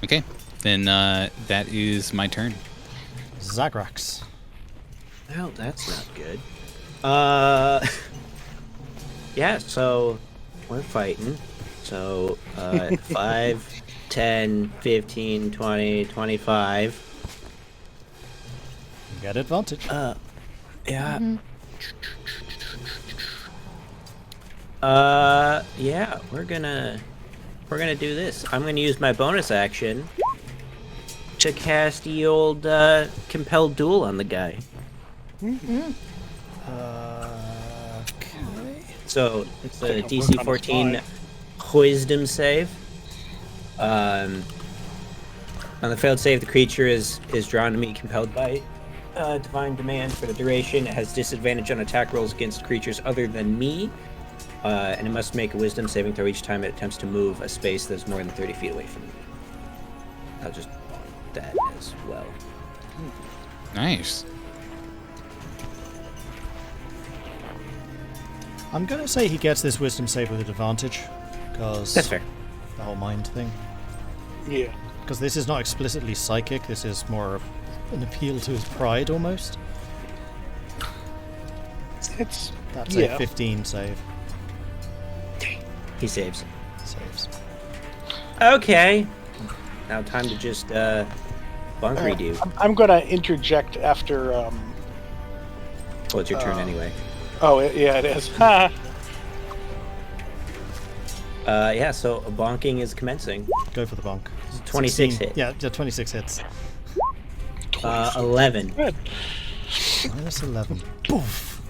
Okay, then that is my turn. Zagrax. Well, that's not good. Yeah, so we're fighting. So 5, 10, 15, 20, 25. You get advantage. Yeah. Yeah, we're gonna do this. I'm gonna use my bonus action to cast the old compelled duel on the guy. Okay. So it's a Take a DC look on 14 his Wisdom save. On the failed save, the creature is drawn to me, compelled by divine demand for the duration. It has disadvantage on attack rolls against creatures other than me, and it must make a Wisdom saving throw each time it attempts to move a space that's more than 30 feet away from me. I'll just want that as well. Nice. I'm gonna say he gets this wisdom save with advantage, because That's fair. the whole mind thing. Yeah. Because this is not explicitly psychic. This is more of an appeal to his pride, almost. It's That's yeah. a 15 save. He saves. Saves. Okay. Now time to just bunkery do. I'm gonna interject after. Well, it's your turn anyway. Yeah, it is. Ha! Yeah, so a bonking is commencing. Go for the bonk. 26 16. hit. Yeah, 26 hits. 11. Good. Minus 11. Poof!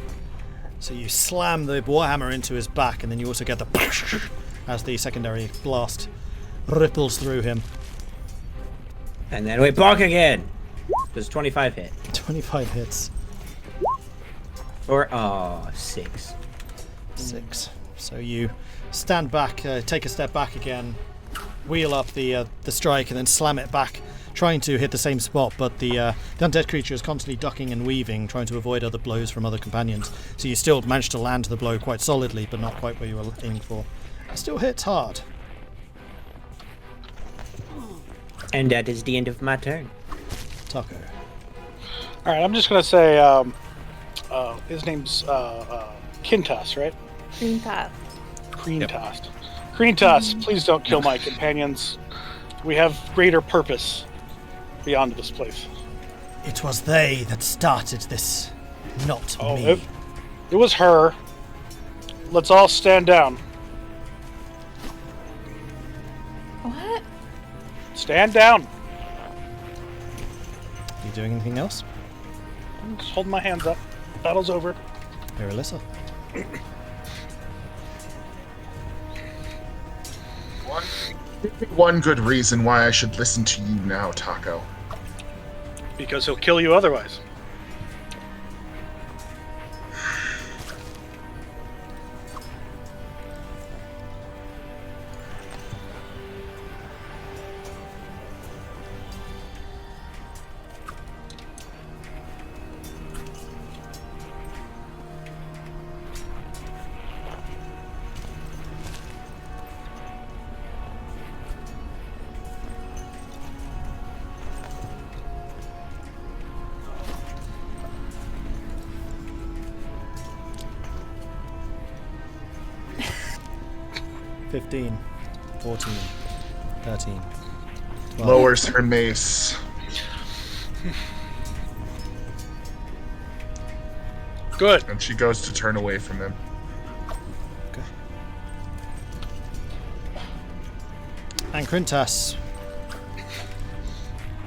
So you slam the warhammer into his back, and then you also get the as the secondary blast ripples through him. And then we bonk again. Does 25 hit? 25 hits. Or, 6. 6. So you stand back, take a step back again, wheel up the strike, and then slam it back, trying to hit the same spot, but the undead creature is constantly ducking and weaving, trying to avoid other blows from other companions. So you still manage to land the blow quite solidly, but not quite where you were aiming for. It still hits hard. And that is the end of my turn. Tahko. All right, I'm just gonna say his name's Kintas, right? Green path. Kreentas. Kreentas, please don't kill my companions. We have greater purpose beyond this place. It was they that started this, not Oh, me. it was her. Let's all stand down. What? Stand down. You doing anything else? I'm just holding my hands up. Battle's over. Irilyssa. One good reason why I should listen to you now, Tahko. Because he'll kill you otherwise. $15, 14, 13, 12. Lowers her mace. Good. And she goes to turn away from him. Okay. And Krintas,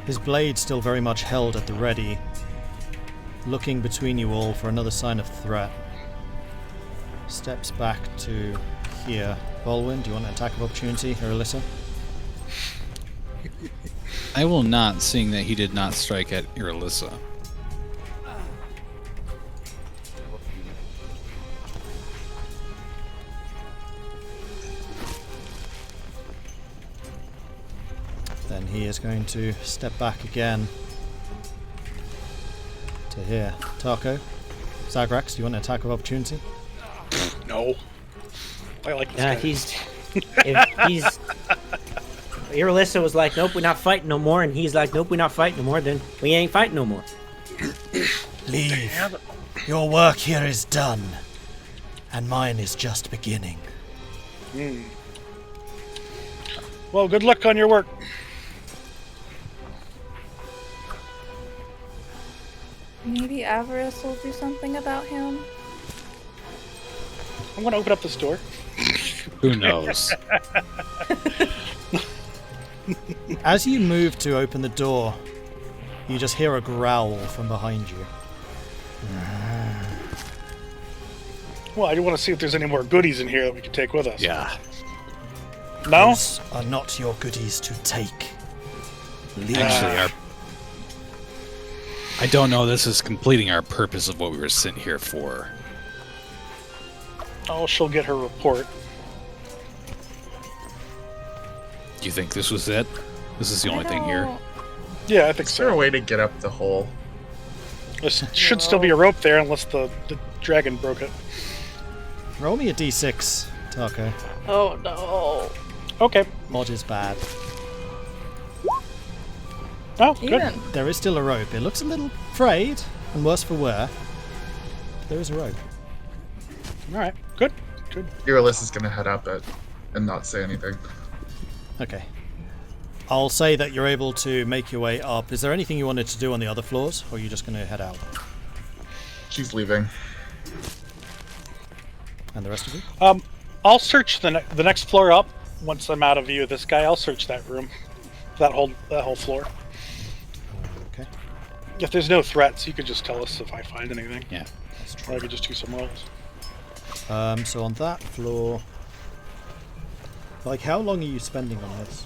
his blade still very much held at the ready, looking between you all for another sign of threat, steps back to here. Vulwin, do you want an attack of opportunity, Irilyssa? I will not, seeing that he did not strike at Irilyssa. Then he is going to step back again to here. Tahko, Zagrax, do you want an attack of opportunity? No. I like this Yeah, guy. he's Irilyssa was like, nope, we're not fighting no more, and he's like, nope, we're not fighting no more, then we ain't fighting no more. Leave. Your work here is done, and mine is just beginning. Well, good luck on your work. Maybe Avarice will do something about him. I'm gonna open up this door. Who knows? As you move to open the door, you just hear a growl from behind you. Well, I do want to see if there's any more goodies in here that we can take with us. Yeah. No? Those are not your goodies to take. Leave. Actually, I don't know. This is completing our purpose of what we were sent here for. Oh, she'll get her report. Do you think this was it? This is the only thing here. Yeah, I think Is there a so. way to get up the hole? There should still be a rope there unless the dragon broke it. Roll me a d6, Tahko. Oh no. Okay. Mod is bad. Oh, good. Even. There is still a rope. It looks a little frayed and worse for wear. But there is a rope. All right. Good. Good. Irilyssa is going to head up it and not say anything. Okay. I'll say that you're able to make your way up. Is there anything you wanted to do on the other floors, or are you just going to head out? She's leaving. And the rest of you? I'll search the next floor up once I'm out of view of this guy. I'll search that room, that whole floor. Okay. If there's no threats, you could just tell us if I find anything. Yeah. That's Or true. I could just do some rolls. So on that floor... Like, how long are you spending on this?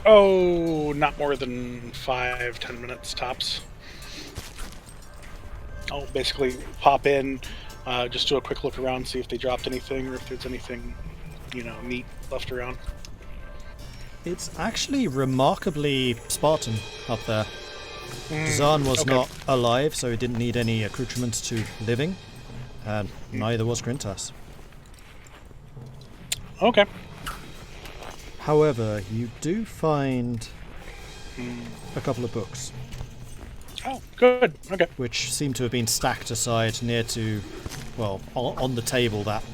Oh, not more than 5-10 minutes tops. I'll basically pop in, just do a quick look around, see if they dropped anything or if there's anything, neat left around. It's actually remarkably Spartan up there. Zahn was okay. not alive, so he didn't need any accoutrements to living. And neither was Grintas. Okay. However, you do find a couple of books, Oh, good. Okay. which seem to have been stacked aside near to, well, on the table that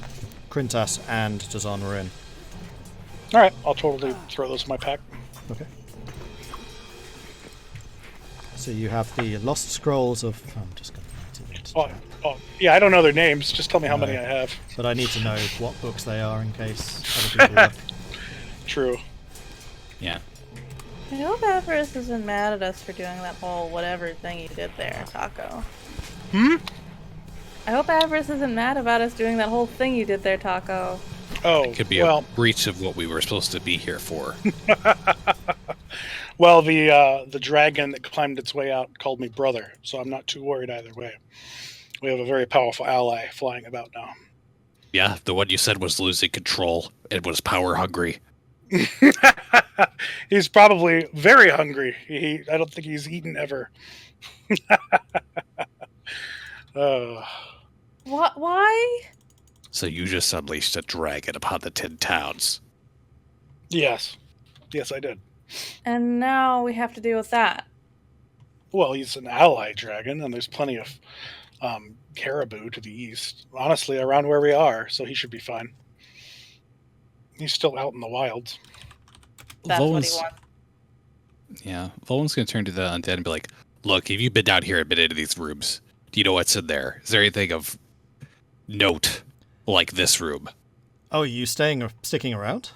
Grintas and Dazan were in. All right. I'll totally throw those in my pack. Okay. So you have the Lost Scrolls of... I'm just going to write it into chat. Oh, yeah, I don't know their names. Just tell me how many I have. But I need to know what books they are in case other people look. True. Yeah. I hope Avarice isn't mad at us for doing that whole whatever thing you did there, Tahko. I hope Avarice isn't mad about us doing that whole thing you did there, Tahko. Oh, Could be a breach of what we were supposed to be here for. Well, the dragon that climbed its way out called me brother, so I'm not too worried either way. We have a very powerful ally flying about now. Yeah, the one you said was losing control. It was power hungry. He's probably very hungry. I don't think he's eaten ever. What? Why? So you just unleashed a dragon upon the 10 towns. Yes, I did. And now we have to deal with that. Well, he's an ally dragon, and there's plenty of caribou to the east. Honestly, around where we are, so he should be fine. He's still out in the wilds. That's what he Vulwin's- wants. Yeah, Vulwin's going to turn to the undead and be like, look, have you been down here and been into these rooms? Do you know what's in there? Is there anything of note like this room? Oh, are you sticking around?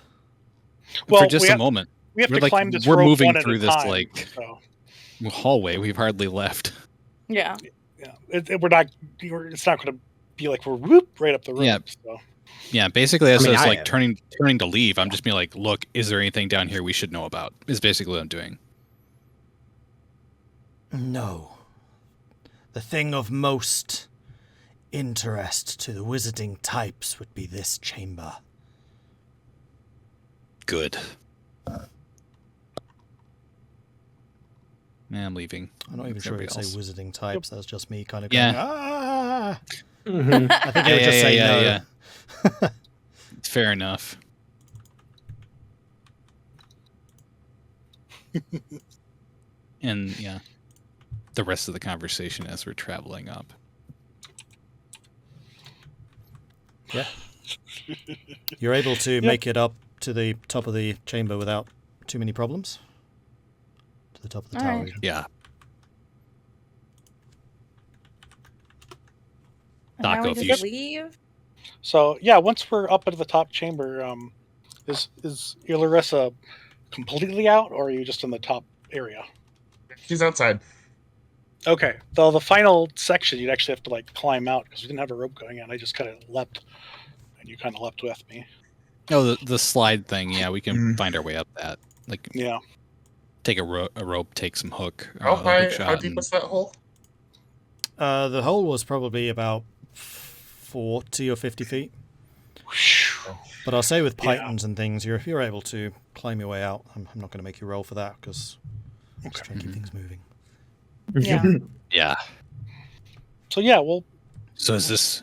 Well, For just a moment. We have We're to like, climb this we're rope moving one at through a this time, like so, hallway. We've hardly left. Yeah. yeah, it's not going to be like we're whoop right up the rope. Yeah. So. Yeah, basically as I mean, I was I like have. turning to leave, I'm just being like, look, is there anything down here we should know about? Is basically what I'm doing. No. The thing of most interest to the wizarding types would be this chamber. Good. I'm leaving. I'm not even sure Everybody I'd say else. wizarding types. That's just me kind of Yeah. going, ah! Mhm. I think he would just say no. Yeah. Fair enough. And yeah, the rest of the conversation as we're traveling up. Yeah. You're able to make it up to the top of the chamber without too many problems. To the top of the tower. Alright. Even. Yeah. And now we Tahko, if just you- leave. So yeah, once we're up into the top chamber, is Irilyssa completely out, or are you just in the top area? She's outside. Okay. Though the final section, you'd actually have to like climb out because we didn't have a rope going on. I just kind of leapt, and you kind of leapt with me. Oh, the slide thing. Yeah, we can Mm. find our way up that. Like, Yeah. take a rope, take some hook. How hook high? shot How deep and- was that hole? The hole was probably about 40 or 50 feet. But I'll say with Yeah. pythons and things, you're able to climb your way out. I'm not going to make you roll for that because just Okay. trying to keep things moving. Yeah. Yeah. So yeah, well, So is this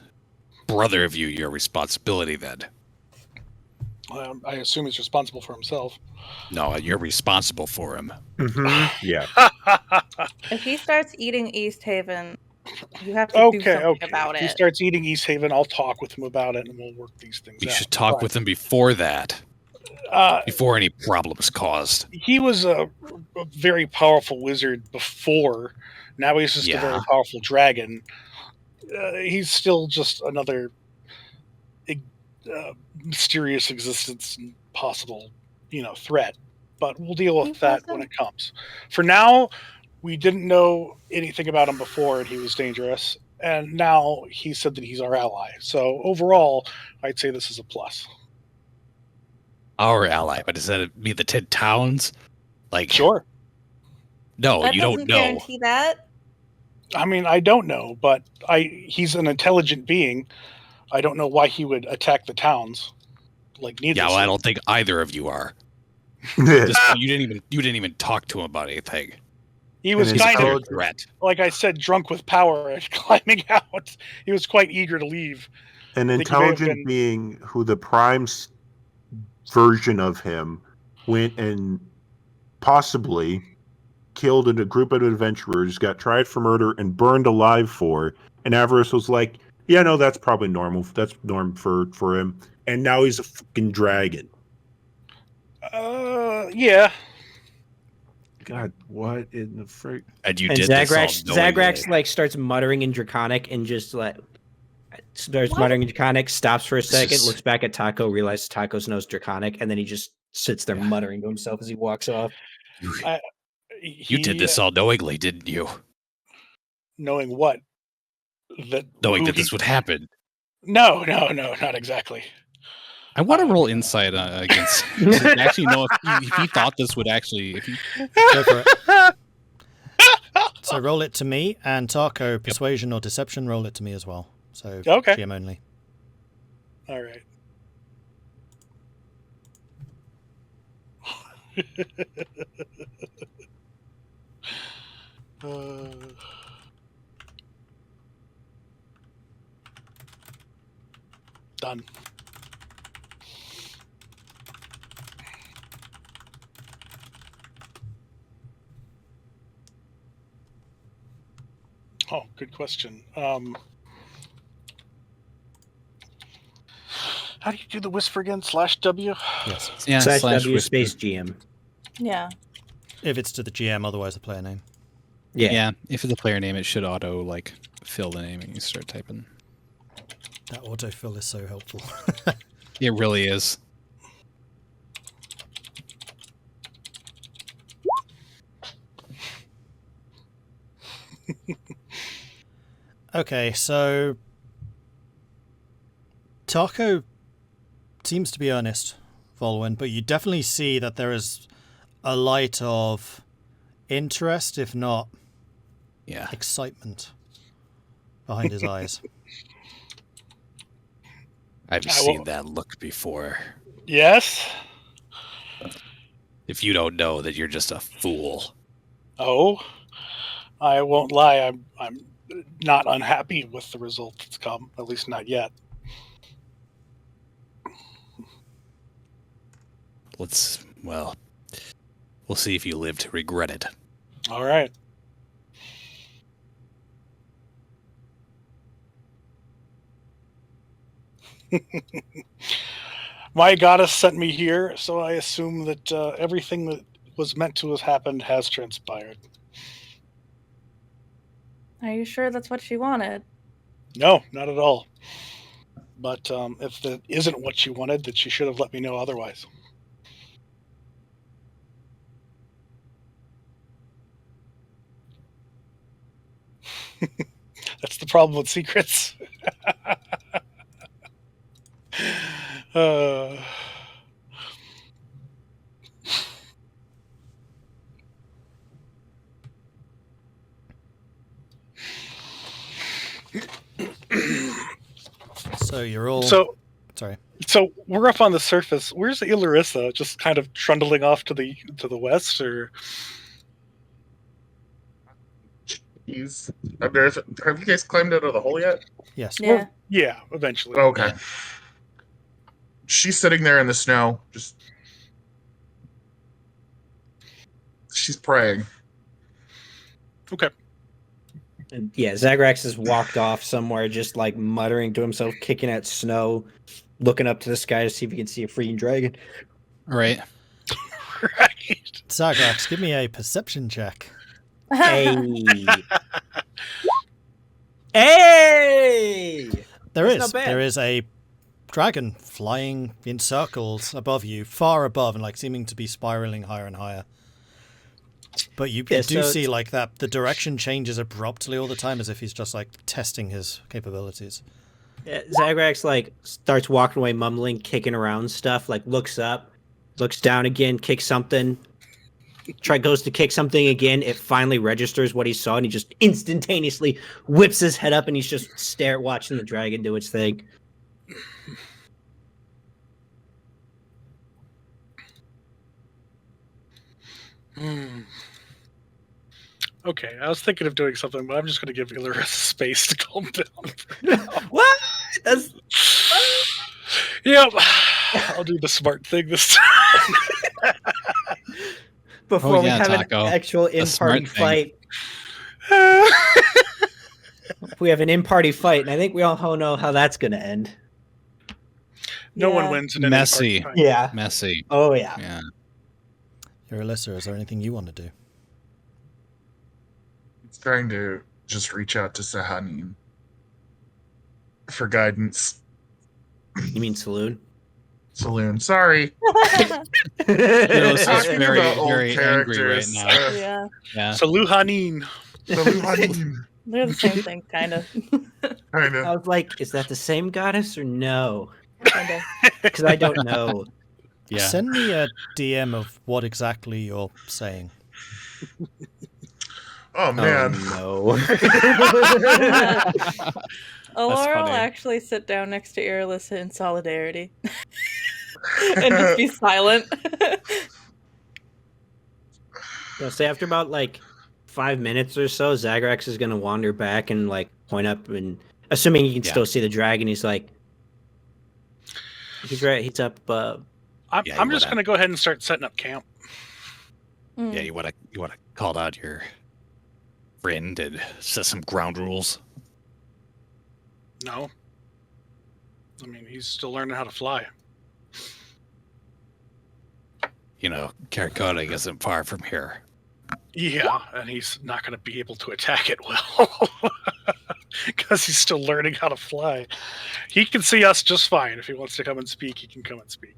brother of you your responsibility then? I assume he's responsible for himself. No, you're responsible for him. Yeah. If he starts eating East Haven, you have to do Okay. something about If he it. starts eating East Haven, I'll talk with him about it, and we'll work these things You out. should talk with him before that, Uh, before any problems caused. he was a very powerful wizard before. Now he's just a very Yeah. powerful dragon. He's still just another mysterious existence and possible, threat. But we'll deal with that when it comes. For now, we didn't know anything about him before, and he was dangerous. And now he said that he's our ally. So overall, I'd say this is a plus. Our ally, but does that mean the 10 towns? Like, Sure. no, That you doesn't don't know. guarantee that. I mean, I don't know, but he's an intelligent being. I don't know why he would attack the towns. Like, Yeah, well, I don't think either of you are. Yeah. You didn't even talk to him about anything. He was And He's a kind clear of, threat. like I said, drunk with power and climbing out. He was quite eager to leave. An think he may have intelligent been- being who the prime version of him went and possibly killed a group of adventurers, got tried for murder and burned alive for. And Avarice was like, "Yeah, no, that's probably normal. That's norm for him." And now he's a fucking dragon. Yeah. God, what in the frick? And you And did this all Zagrax knowingly. starts muttering in Draconic and just starts What? muttering in Draconic, stops for a second, is- looks back at Tahko, realizes Tahko knows Draconic, and then he just sits there muttering to himself as he walks off. You did this all knowingly, didn't you? Knowing what? Knowing that this would happen. No, not exactly. I want to roll insight against to actually know if he thought this would actually. If he, Go for it. So roll it to me, and Tahko, persuasion or deception, roll it to me as well. So Okay. GM only. All right. Done. Oh, good question. How do you do the whisper again? /W? Yes. yeah, /W whisper. space GM. Yeah. If it's to the GM, otherwise the player name. Yeah, if it's a player name, it should auto fill the name and you start typing. That autofill is so helpful. It really is. Okay, so Tahko seems to be earnest, Vulwin, but you definitely see that there is a light of interest, if not Yeah. excitement, behind his eyes. I've I seen will- that look before. Yes. If you don't know that you're just a fool. Oh, I won't lie. I'm not unhappy with the result that's come, at least not yet. We'll see if you live to regret it. All right. My goddess sent me here, so I assume that everything that was meant to have happened has transpired. Are you sure that's what she wanted? No, not at all. But if that isn't what she wanted, then she should have let me know otherwise. That's the problem with secrets. So you're all... Sorry. So we're up on the surface. Where's Irilyssa? Just kind of trundling off to the west, or? Have you guys climbed out of the hole yet? Yes. Yeah. Yeah, eventually. Okay. Yeah. She's sitting there in the snow, she's praying. Okay. And yeah, Zagrax has walked off somewhere, just like muttering to himself, kicking at snow, looking up to the sky to see if he can see a freaking dragon. Right. Right. Zagrax, give me a perception check. Hey! Hey! That's not bad. There is a dragon flying in circles above you, far above, and like seeming to be spiraling higher and higher. But you do see like that the direction changes abruptly all the time, as if he's just like testing his capabilities. Yeah, Zagrax like starts walking away, mumbling, kicking around stuff. Like looks up, looks down again, kicks something. Goes to kick something again. It finally registers what he saw, and he just instantaneously whips his head up, and he's just watching the dragon do its thing. Okay, I was thinking of doing something, but I'm just going to give Irilyssa space to calm down. What? That's... Yep. I'll do the smart thing this time. Before we have Tahko. an actual in-party smart thing. fight. We have an in-party fight, and I think we all know how that's going to end. No one wins in an Messy. in-party fight. Yeah. Messy. Oh, yeah. Yeah. Irilyssa, is there anything you want to do? It's trying to just reach out to Sahanin for guidance. You mean Saloon? Saloon, sorry. Irilyssa is Talking very, about old very angry right characters. now. Yeah. Yeah. Saluhanin. Sahanin. They're the same thing, kind of. Kind I of. was like, is that the same goddess or no? Kind of. Because I don't know. Yeah. Send me a DM of what exactly you're saying. Oh man. Oh, Elora will funny. actually sit down next to Irilyssa in solidarity. And just be silent. no. So after about like 5 minutes or so, Zagrax is going to wander back and like point up, and assuming he can Yeah. still see the dragon, he's like, he's right, he's up. I'm Yeah, just you going to go ahead and start setting up camp. Mm. Yeah, you wanna call out your friend and set some ground rules. No. I mean, he's still learning how to fly. You know, Caracoding isn't far from here. Yeah, and he's not going to be able to attack it well. Because he's still learning how to fly. He can see us just fine. If he wants to come and speak, he can come and speak.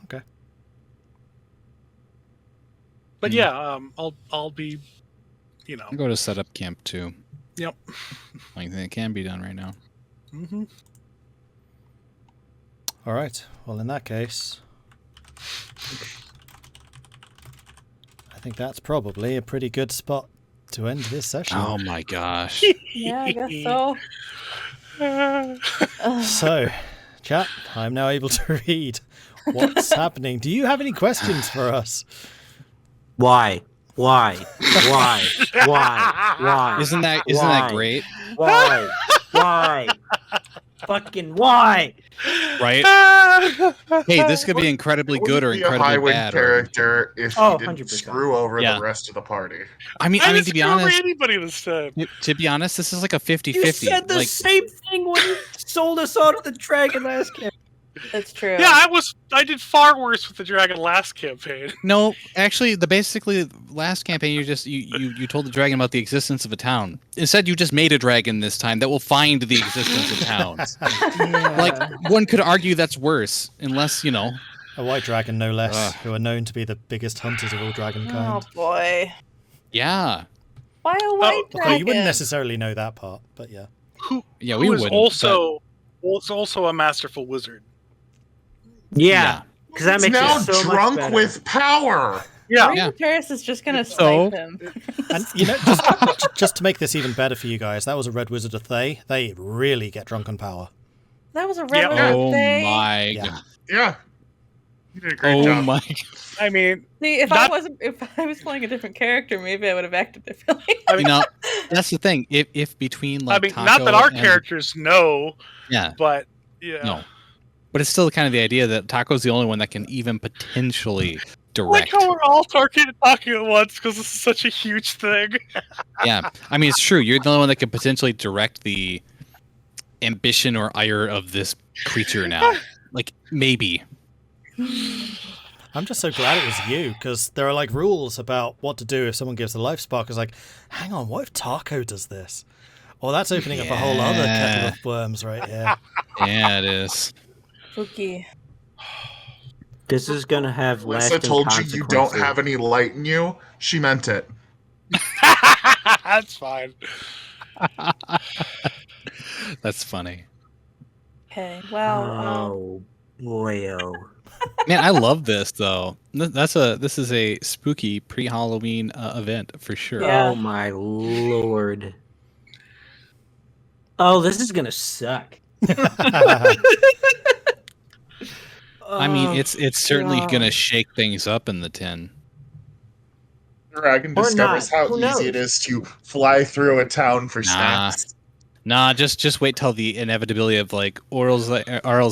Okay. But yeah, I'll be, you know. I'm going to set up camp too. Yep. Only thing that can be done right now. Mm-hmm. All right. Well, in that case, I think that's probably a pretty good spot to end this session. Oh my gosh. Yeah, I guess so. Ugh. So, chat, I'm now able to read what's happening. Do you have any questions for us? Why? Why? Why? Why? Isn't that Why? great? Why? Why? Fucking why? Right? Hey, this could be incredibly good or Wouldn't be a incredibly Highwind bad. Or, character if Oh, he didn't 100%. screw over Yeah. the rest of the party. I mean, didn't to be screw over honest, anybody this time. this is like a 50-50. You said the like, same thing when you sold us on the dragon last game. That's true. Yeah, I did far worse with the dragon last campaign. no, actually, the last campaign, you told the dragon about the existence of a town. Instead, you just made a dragon this time that will find the existence of towns. Like, one could argue that's worse, unless, A white dragon, no less, who are known to be the biggest hunters of all Oh dragonkind. boy. Yeah. Why a white dragon? Okay, you wouldn't necessarily know that part, but yeah. Yeah, Who we is wouldn't. also a masterful wizard. Yeah, because that He's makes now it so much drunk better. with power. Yeah. Green Yeah. Terrace is just gonna So- snipe him. And just to make this even better for you guys, that was a red wizard of Thay. They really get drunk on power. That was a red Yeah. Oh thing. my Yeah. god. Yeah. You did a great Oh job. my. I mean, See, if That- I was playing a different character, maybe I would have acted differently. That's the thing. If between like not Tahko that our and- characters know, Yeah. but yeah. No. But it's still kind of the idea that Taco's the only one that can even potentially Like direct. how we're all talking at once because this is such a huge thing. Yeah. I mean, it's true. You're the only one that can potentially direct the ambition or ire of this creature now. Like, maybe. I'm just so glad it was you, because there are like rules about what to do if someone gives the life spark. It's like, hang on, what if Tahko does this? Or that's opening up a whole other kettle of worms right here. Yeah, it is. Spooky. This is gonna have lasting Alyssa told you you don't consequences. have any light in you. She meant it. That's fine. That's funny. Okay. Well. Oh boy, oh. Man, I love this though. This is a spooky pre-Halloween event for sure. Yeah. Oh my lord. Oh, this is gonna suck. I mean, Oh, it's certainly God. gonna shake things up in the 10. Dragon Or discovers not. how Who easy knows? it is to fly through a town for Nah. snacks. Nah, just wait till the inevitability of like Orl's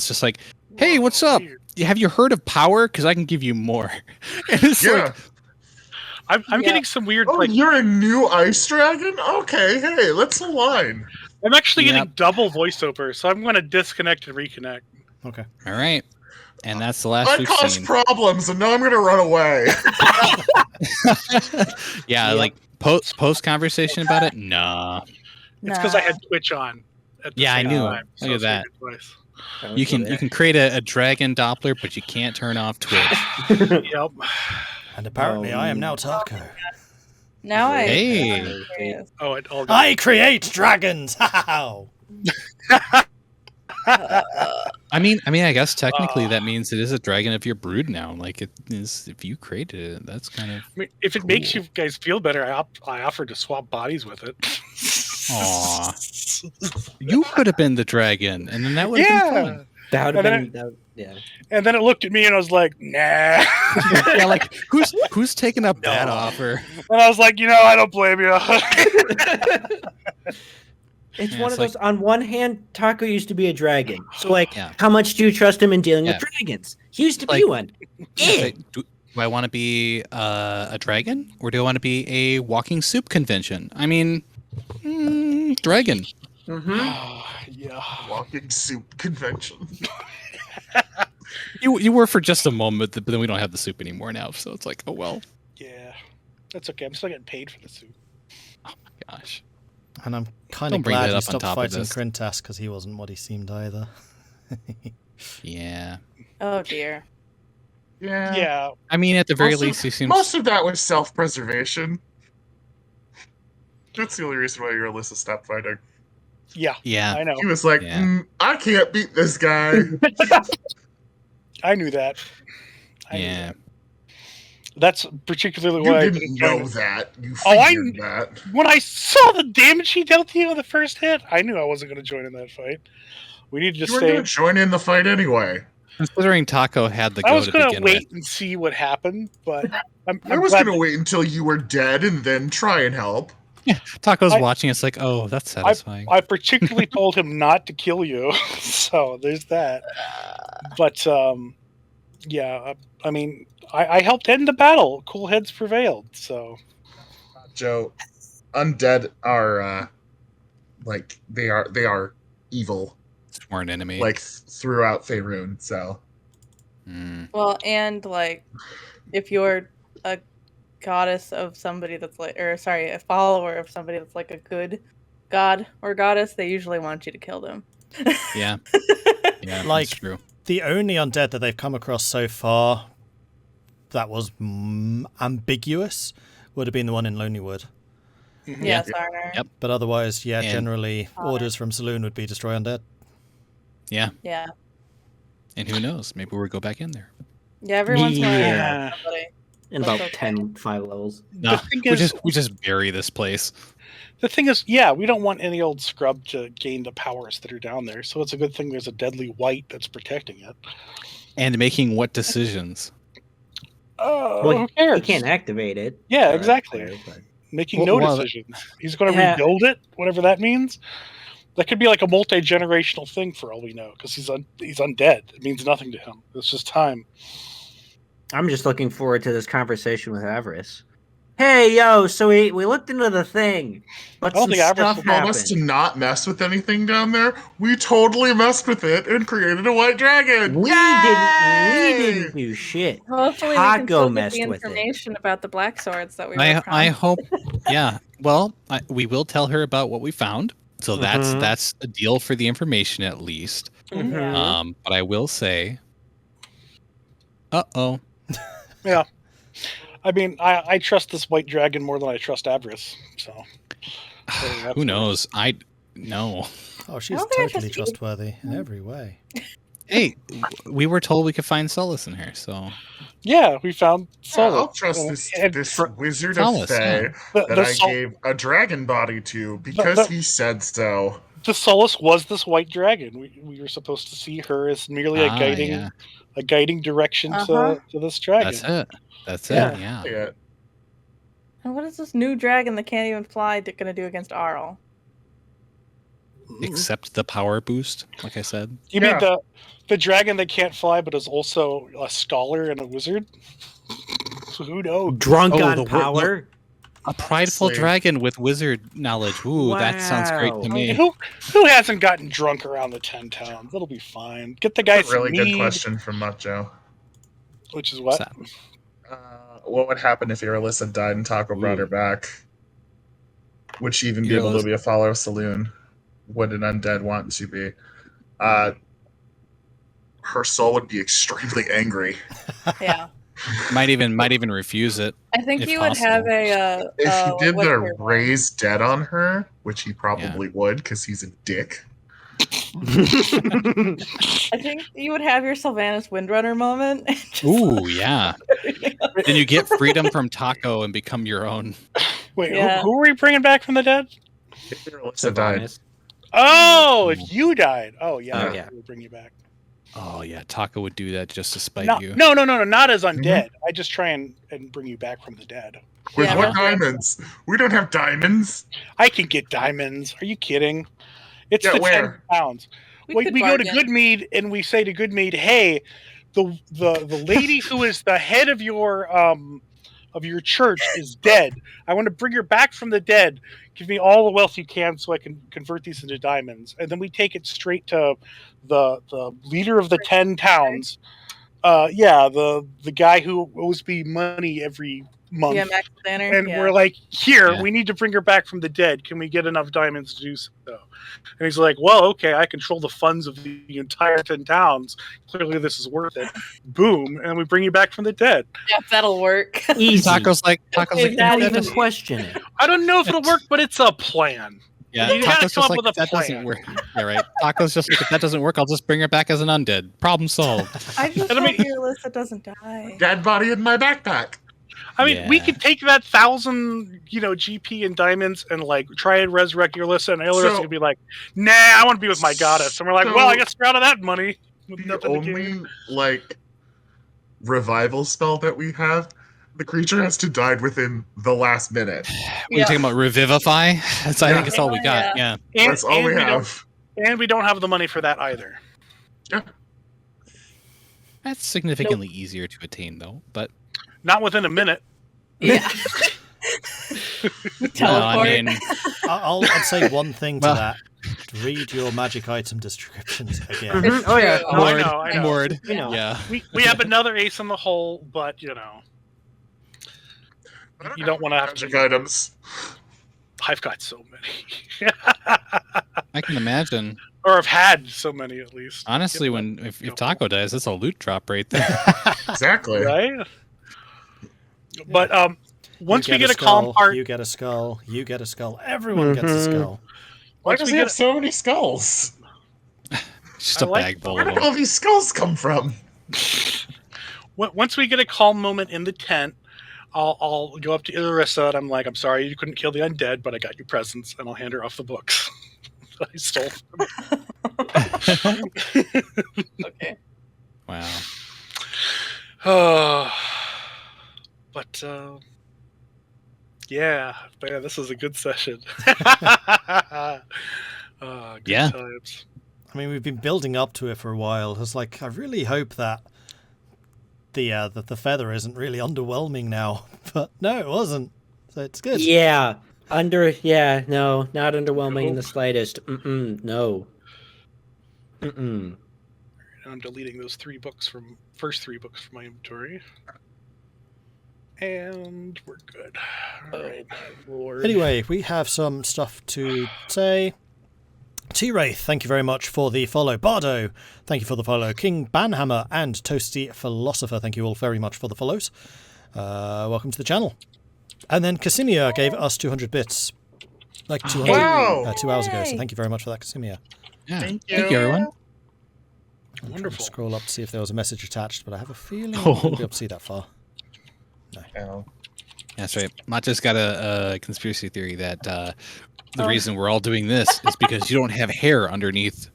just like, hey, what's up? Weird. Have you heard of power? Because I can give you more. And it's Yeah. like, I'm Yeah. getting some weird Oh, like you're a new ice dragon? Okay, hey, let's align. I'm actually getting Yep. double voiceover, so I'm gonna disconnect and reconnect. Okay. all right, and that's the last That we've caused seen. problems, and now I'm gonna run away. Yeah, Yep. like post conversation about it. Nah, It's because I had Twitch on. At the Yeah, I same knew. time, so Look at it's that. like twice. you can create a dragon Doppler, but you can't turn off Twitch. Yep. And apparently I am now Tahko. Now I. Hey. I'm curious. Oh, it all got I create dragons! How? I mean, I guess technically that means it is a dragon of your brood now. Like it is, if you created it, that's kind of. I mean, if it makes Cool. you guys feel better, I offered to swap bodies with it. Aw. You could have been the dragon, and then that would have been fun. That would have And been yeah. And then it looked at me and I was like, nah. Yeah, like who's taking up that offer? And I was like, I don't blame you. It's Yeah, one it's of those. On one hand, Tahko used to be a dragon. So, like, Yeah. how much do you trust him in dealing Yeah. with dragons? He used to Like- be one. It's Yeah. like, do I want to be a dragon, or do I want to be a walking soup convention? I mean, dragon. Mm-hmm. yeah. Walking soup convention. You were for just a moment, but then we don't have the soup anymore now. So it's like, oh well. Yeah. That's okay. I'm still getting paid for the suit. Gosh. And I'm kind Don't of bring glad that he up on stopped top of fighting this. Krintas, because he wasn't what he seemed either. Yeah. Oh dear. Yeah. Yeah. I mean, at the very Most of- least, he seems. Most of that was self-preservation. That's the only reason why Irilyssa stopped fighting. Yeah. Yeah. I know. He was like, Yeah. I can't beat this guy. I knew that. I knew Yeah. that. That's particularly You why I didn't know that. You Oh, I figured that. When I saw the damage he dealt to you on the first hit, I knew I wasn't going to join in that fight. We needed to You were stay. going to join in the fight anyway. Considering Tahko had the I go was to gonna begin wait with. and see what happened, but I was going to wait until you were dead and then try and help. Yeah, Tahko's I- watching. It's like, oh, that's satisfying. I particularly told him not to kill you, so there's that. But yeah, I mean, I helped end the battle. Cool heads prevailed. So, Joe, undead are like they are evil, Sworn enemy. like throughout Faerun. So Mm. Well, and like, if you're a goddess of somebody that's like, or sorry, a follower of somebody that's like a good god or goddess, they usually want you to kill them. Yeah, yeah, Like- that's true. The only undead that they've come across so far that was ambiguous would have been the one in Lonelywood. Yeah, sorry. Yep. But otherwise, yeah, And- generally orders from Saloon would be destroy undead. Yeah, Yeah. and who knows? Maybe we'll go back in there. Yeah, every once in a while, Yeah. somebody. In That's about okay. 5 levels. No, thing we is- just bury this place. The thing is, yeah, we don't want any old scrub to gain the powers that are down there. So it's a good thing there's a deadly white that's protecting it. And making what decisions? Oh, Well, who cares? He can't activate it. Yeah, So that's exactly. clear, but- Making no Well, decisions. He's going to Yeah. rebuild it, whatever that means. That could be like a multi-generational thing for all we know, because he's undead. It means nothing to him. It's just time. I'm just looking forward to this conversation with Avarice. Hey, yo, so we looked into the thing, but I don't some think Avarice stuff will told us to happened. not mess with anything down there. We totally messed with it and created a white dragon. We Yay! didn't do shit. Hopefully, we can Tahko still get messed the with it. information about the black swords that we were I promised. hope. Yeah. Well, we will tell her about what we found. So Mhm. that's a deal for the information at least. Mhm. Yeah. But I will say, uh-oh. I mean, I trust this white dragon more than I trust Avarice. So Who knows? I no. Oh, she's don't think I totally trust you. trustworthy in every way. Hey, we were told we could find solace in her, so yeah, we found Yeah, Solace. I'll trust this wizard of Solace, Fae yeah. that I gave a dragon body to because he said so. The Solace was this white dragon. We were supposed to see her as merely yeah. a guiding direction Uh-huh. to this dragon. That's it. That's Yeah. it. Yeah. Yeah. And what is this new dragon that can't even fly going to do against Arl? Except the power boost, like I said. You Yeah. mean the dragon that can't fly but is also a scholar and a wizard? So who knows? Drunk Oh, the on wi- power. A prideful Honestly. dragon with wizard knowledge. Ooh, that sounds great Wow. to me. Who hasn't gotten drunk around the 10 towns? That'll be fine. Get the guy That's a really some good mead, question from Mucho. which is what? What's that? What would happen if Irilyssa died and Tahko brought her back? Would she even be able to Irilyssa- be a follower of Saloon? Would an undead want to be? Her soul would be extremely angry. Yeah. Might even refuse it. I think If he would have possible. a. If he did what's the her- raise dead on her, which he probably would because he's a dick. I think you would have your Sylvanas Windrunner moment. Ooh, yeah. Then you get freedom from Tahko and become your own. Wait, Yeah. who are we bringing back from the dead? If Irilyssa died. Sylvanas. Oh, if you died. Oh, yeah. Oh, yeah. We'll bring you back. Oh yeah, Tahko would do that just to spite No, you. no, not as undead. I just try and bring you back from the dead. With Yeah, what that's- diamonds? We don't have diamonds. I can get diamonds. Are you kidding? It's Yeah, the where? 10 pounds. We could go to bargain. Goodmead and we say to Goodmead, "Hey, the lady who is the head of your church is dead. I want to bring her back from the dead. Give me all the wealth you can so I can convert these into diamonds." And then we take it straight to the leader of the 10 towns. The guy who owes me money every month. Yeah, Max Banner. And yeah. we're like, here, Yeah. we need to bring her back from the dead. Can we get enough diamonds to do so? And he's like, well, okay, I control the funds of the entire 10 towns. Clearly this is worth it. Boom. And we bring you back from the dead. Yeah, that'll work. Easy. Tahko's like, Not Not that even doesn't- question it. I don't know if it'll work, but it's a plan. yeah, You gotta Tahko's come just up like, with a that plan." doesn't work. Yeah, right. Tahko's just like, if that doesn't work, I'll just bring her back as an undead. Problem solved. I just And I hope mean- Irilyssa doesn't die. Dead body in my backpack. I mean, we Yeah. could take that 1,000, GP and diamonds and like try and resurrect Irilyssa, and Irilyssa So- could be like, nah, I want to be with my goddess. And we're like, so- well, I guess we're out of that money. With The nothing to only gain. like revival spell that we have, the creature has to die within the last minute. What are you talking about? Revivify? That's, I think it's all we got. Yeah. Yeah. That's all we don't- have. And we don't have the money for that either. Yeah. That's significantly easier to attain, though. But Not within a minute. Yeah. well, Teleport. I mean, I'd say one thing to Well- that. Read your magic item descriptions again. It's Oh, yeah. true. Oh, I know, I know. Mord. You know. Yeah. We have another ace in the hole, but you know, you don't want to have Magic to. items. I've got so many, I can imagine. or I've had so many at least. Honestly, Yep. when if Tahko dies, that's a loot drop right there. Exactly. Right? But once You we get a skull, calm part, you get a skull. You get a skull. Everyone gets a Mhm. skull. Why once does we he have get so many skulls? Just I a like- bag full Where of did them. all these skulls come from? once we get a calm moment in the tent, I'll go up to Irilyssa and I'm like, I'm sorry you couldn't kill the undead, but I got you presents, and I'll hand her off the books that I stole. Okay. Wow. But yeah, this is a good session. Good Yeah. times. I mean, we've been building up to it for a while. It's like I really hope that the feather isn't really underwhelming now, but no, it wasn't. So it's good. Yeah. No, not underwhelming in the slightest. No. I'm deleting those first three books from my inventory. And we're good. All right. Lord. Anyway, we have some stuff to say. T-Wraith, thank you very much for the follow. Bardo, thank you for the follow. King Banhammer and Toasty Philosopher, thank you all very much for the follows. Welcome to the channel. And then Casimir gave us 200 bits, like 200, Wow. 2 hours ago. So Yay. thank you very much for that, Casimir. Yeah. Thank Thank you. you, everyone. I'm trying to Wonderful. scroll up to see if there was a message attached, but I have a feeling I Oh. won't be able to see that far. Oh. That's right. Matcha's got a conspiracy theory that the reason we're all doing this is because you don't have hair underneath.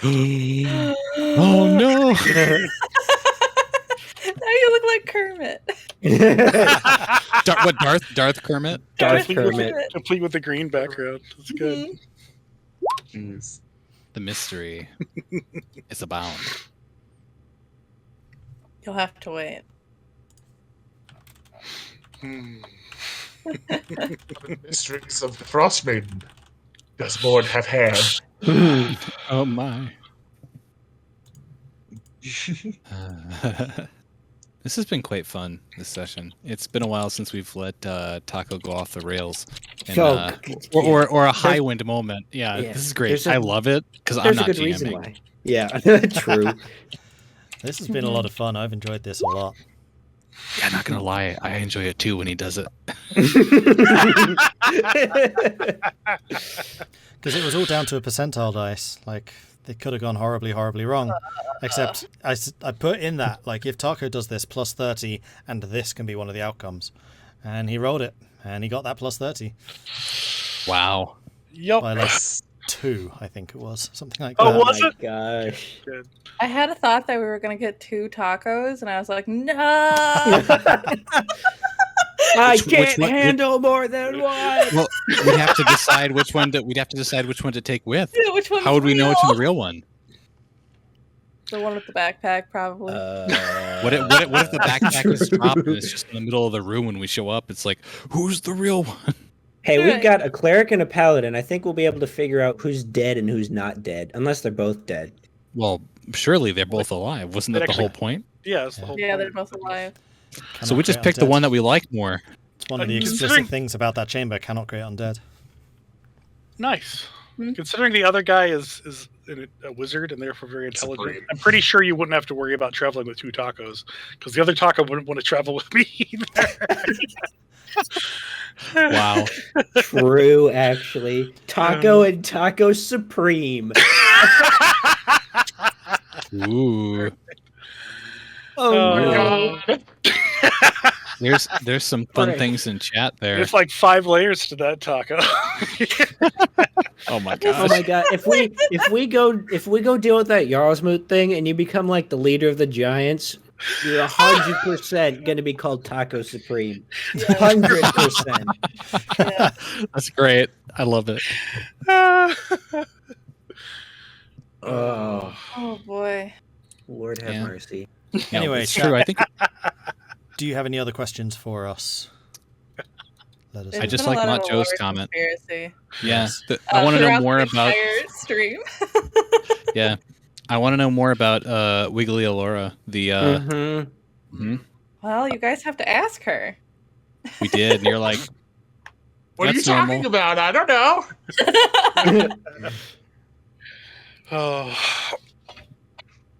Oh no! Now you look like Kermit. What Darth Kermit? Darth Complete with- Kermit. Complete with the green background. That's good. Mhm. Jeez. The mystery is abound. You'll have to wait. Mysteries of the Frostmaiden. Does Mord have hair? Oh my! This has been quite fun. This session. It's been a while since we've let Tahko go off the rails, and, Oh, or a Highwind moment. Yeah, Yeah. this is great. There's a- I love it because I'm There's a not good GMing. reason why. Yeah, true. This has been a lot of fun. I've enjoyed this a lot. Yeah, not gonna lie, I enjoy it too when he does it. Because it was all down to a percentile dice. Like, they could have gone horribly, horribly wrong. Except I put in that, like, if Tahko does this plus 30, and this can be one of the outcomes. And he rolled it, and he got that plus 30. Wow. Yup. By, like, 2, I think it was. Something like that. Oh, was my it? gosh. I had a thought that we were gonna get 2 tacos, and I was like, no. I Which can't one- handle more than one. Well, we'd have to decide which one to take with. Yeah, which one? How would we know which one's the real one? The one with the backpack, probably. What if the backpack is dropped and it's just in the middle of the room when we show up? It's like, who's the real one? Hey, we've Right. got a cleric and a paladin. I think we'll be able to figure out who's dead and who's not dead, unless they're both dead. Well, surely they're both alive. Wasn't that the whole point? Yeah, that's the whole Yeah, point. they're both alive. So we just Cannot picked the create one undead. that we like more. It's one of the explicit Considering- things about that chamber. Cannot create undead. Nice. Hmm. Considering the other guy is a wizard and therefore very It's a intelligent, breed. I'm pretty sure you wouldn't have to worry about traveling with 2 tacos, because the other taco wouldn't want to travel with me either. Wow. True, actually. Taco and Taco Supreme. Ooh. Oh, my no. God. There's some fun Alright. things in chat there. There's like 5 layers to that taco. Oh my Oh gosh. my god! If we go deal with that Jarlsmoot thing, and you become like the leader of the giants, you're 100% going to be called Tahko Supreme. 100%. Yeah. That's great. I love it. Oh, Oh boy. Lord have Yeah. mercy. No, Anyway, it's chat. true. I think Do you have any other questions for us? Let us There's know. just been a like lot of Mont Joe's Elora comment. Conspiracy. yeah. Yes. I want to know Throughout more the about. entire stream. Yeah, I want to know more about Wiggly Elora. The Mm-hmm. Well, you guys have to ask her. we did, and you're like, What are you That's talking normal. about? I don't know. Oh,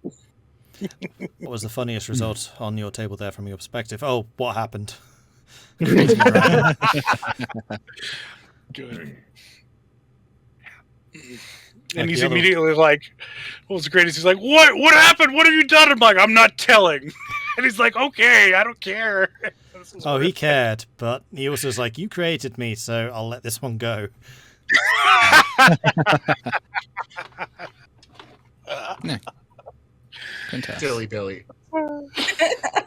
What was the funniest result on your table there from your perspective? Oh, what happened? good. Like And he's the other- immediately like, what was great is he's like, what happened? What have you done? I'm like, I'm not telling. And he's like, okay, I don't care. This is Oh, he perfect. cared, but he also was like, you created me, so I'll let this one go. fantastic. Dilly Billy.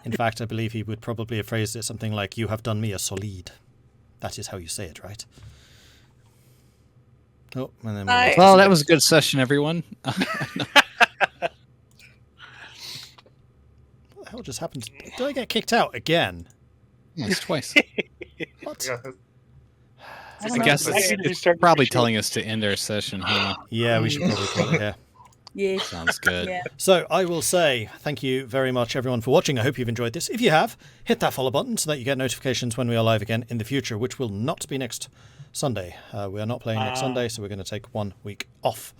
In fact, I believe he would probably have phrased it something like, you have done me a solide. That is how you say it, right? Oh, and then Nice. Well, that was a good session, everyone. What the hell just happened? Did I get kicked out again? Yes, twice. What? Yeah. I I guess I need to it's start probably appreciating- telling us to end our session, huh? Yeah, we should probably call it here. Yeah. Sounds good. Yeah. So I will say thank you very much, everyone, for watching. I hope you've enjoyed this. If you have, hit that follow button so that you get notifications when we are live again in the future, which will not be next Sunday. We are not playing next Sunday, so we're going to take 1 week off.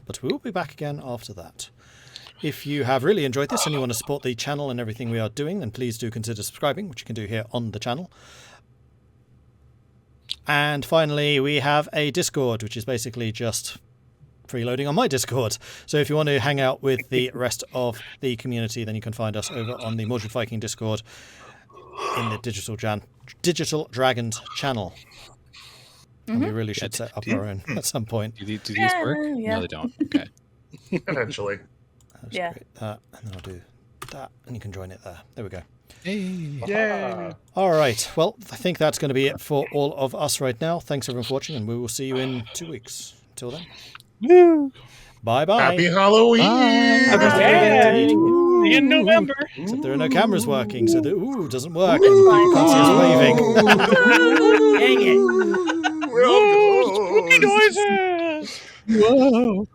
But we will be back again after that. If you have really enjoyed this and you want to support the channel and everything we are doing, then please do consider subscribing, which you can do here on the channel. And finally, we have a Discord, which is basically just freeloading on my Discord. So if you want to hang out with the rest of the community, then you can find us over on the Mordred Viking Discord in the Digital Dragons channel. And we really should set up our own at some point. Do these Yeah, work? yeah. No, they don't. Okay. Eventually. I'll just Yeah. create that, and then I'll do that, and you can join it there. There we go. Hey. All right. Well, I think that's going to be it for all of us right now. Thanks everyone for watching, and we will see you in 2 weeks. Until then. Bye-bye. Happy Halloween! Yeah. In November. Except there are no cameras working, so the ooh doesn't work, and people can't see us waving. Dang it. We're all Spooky noises. Whoa.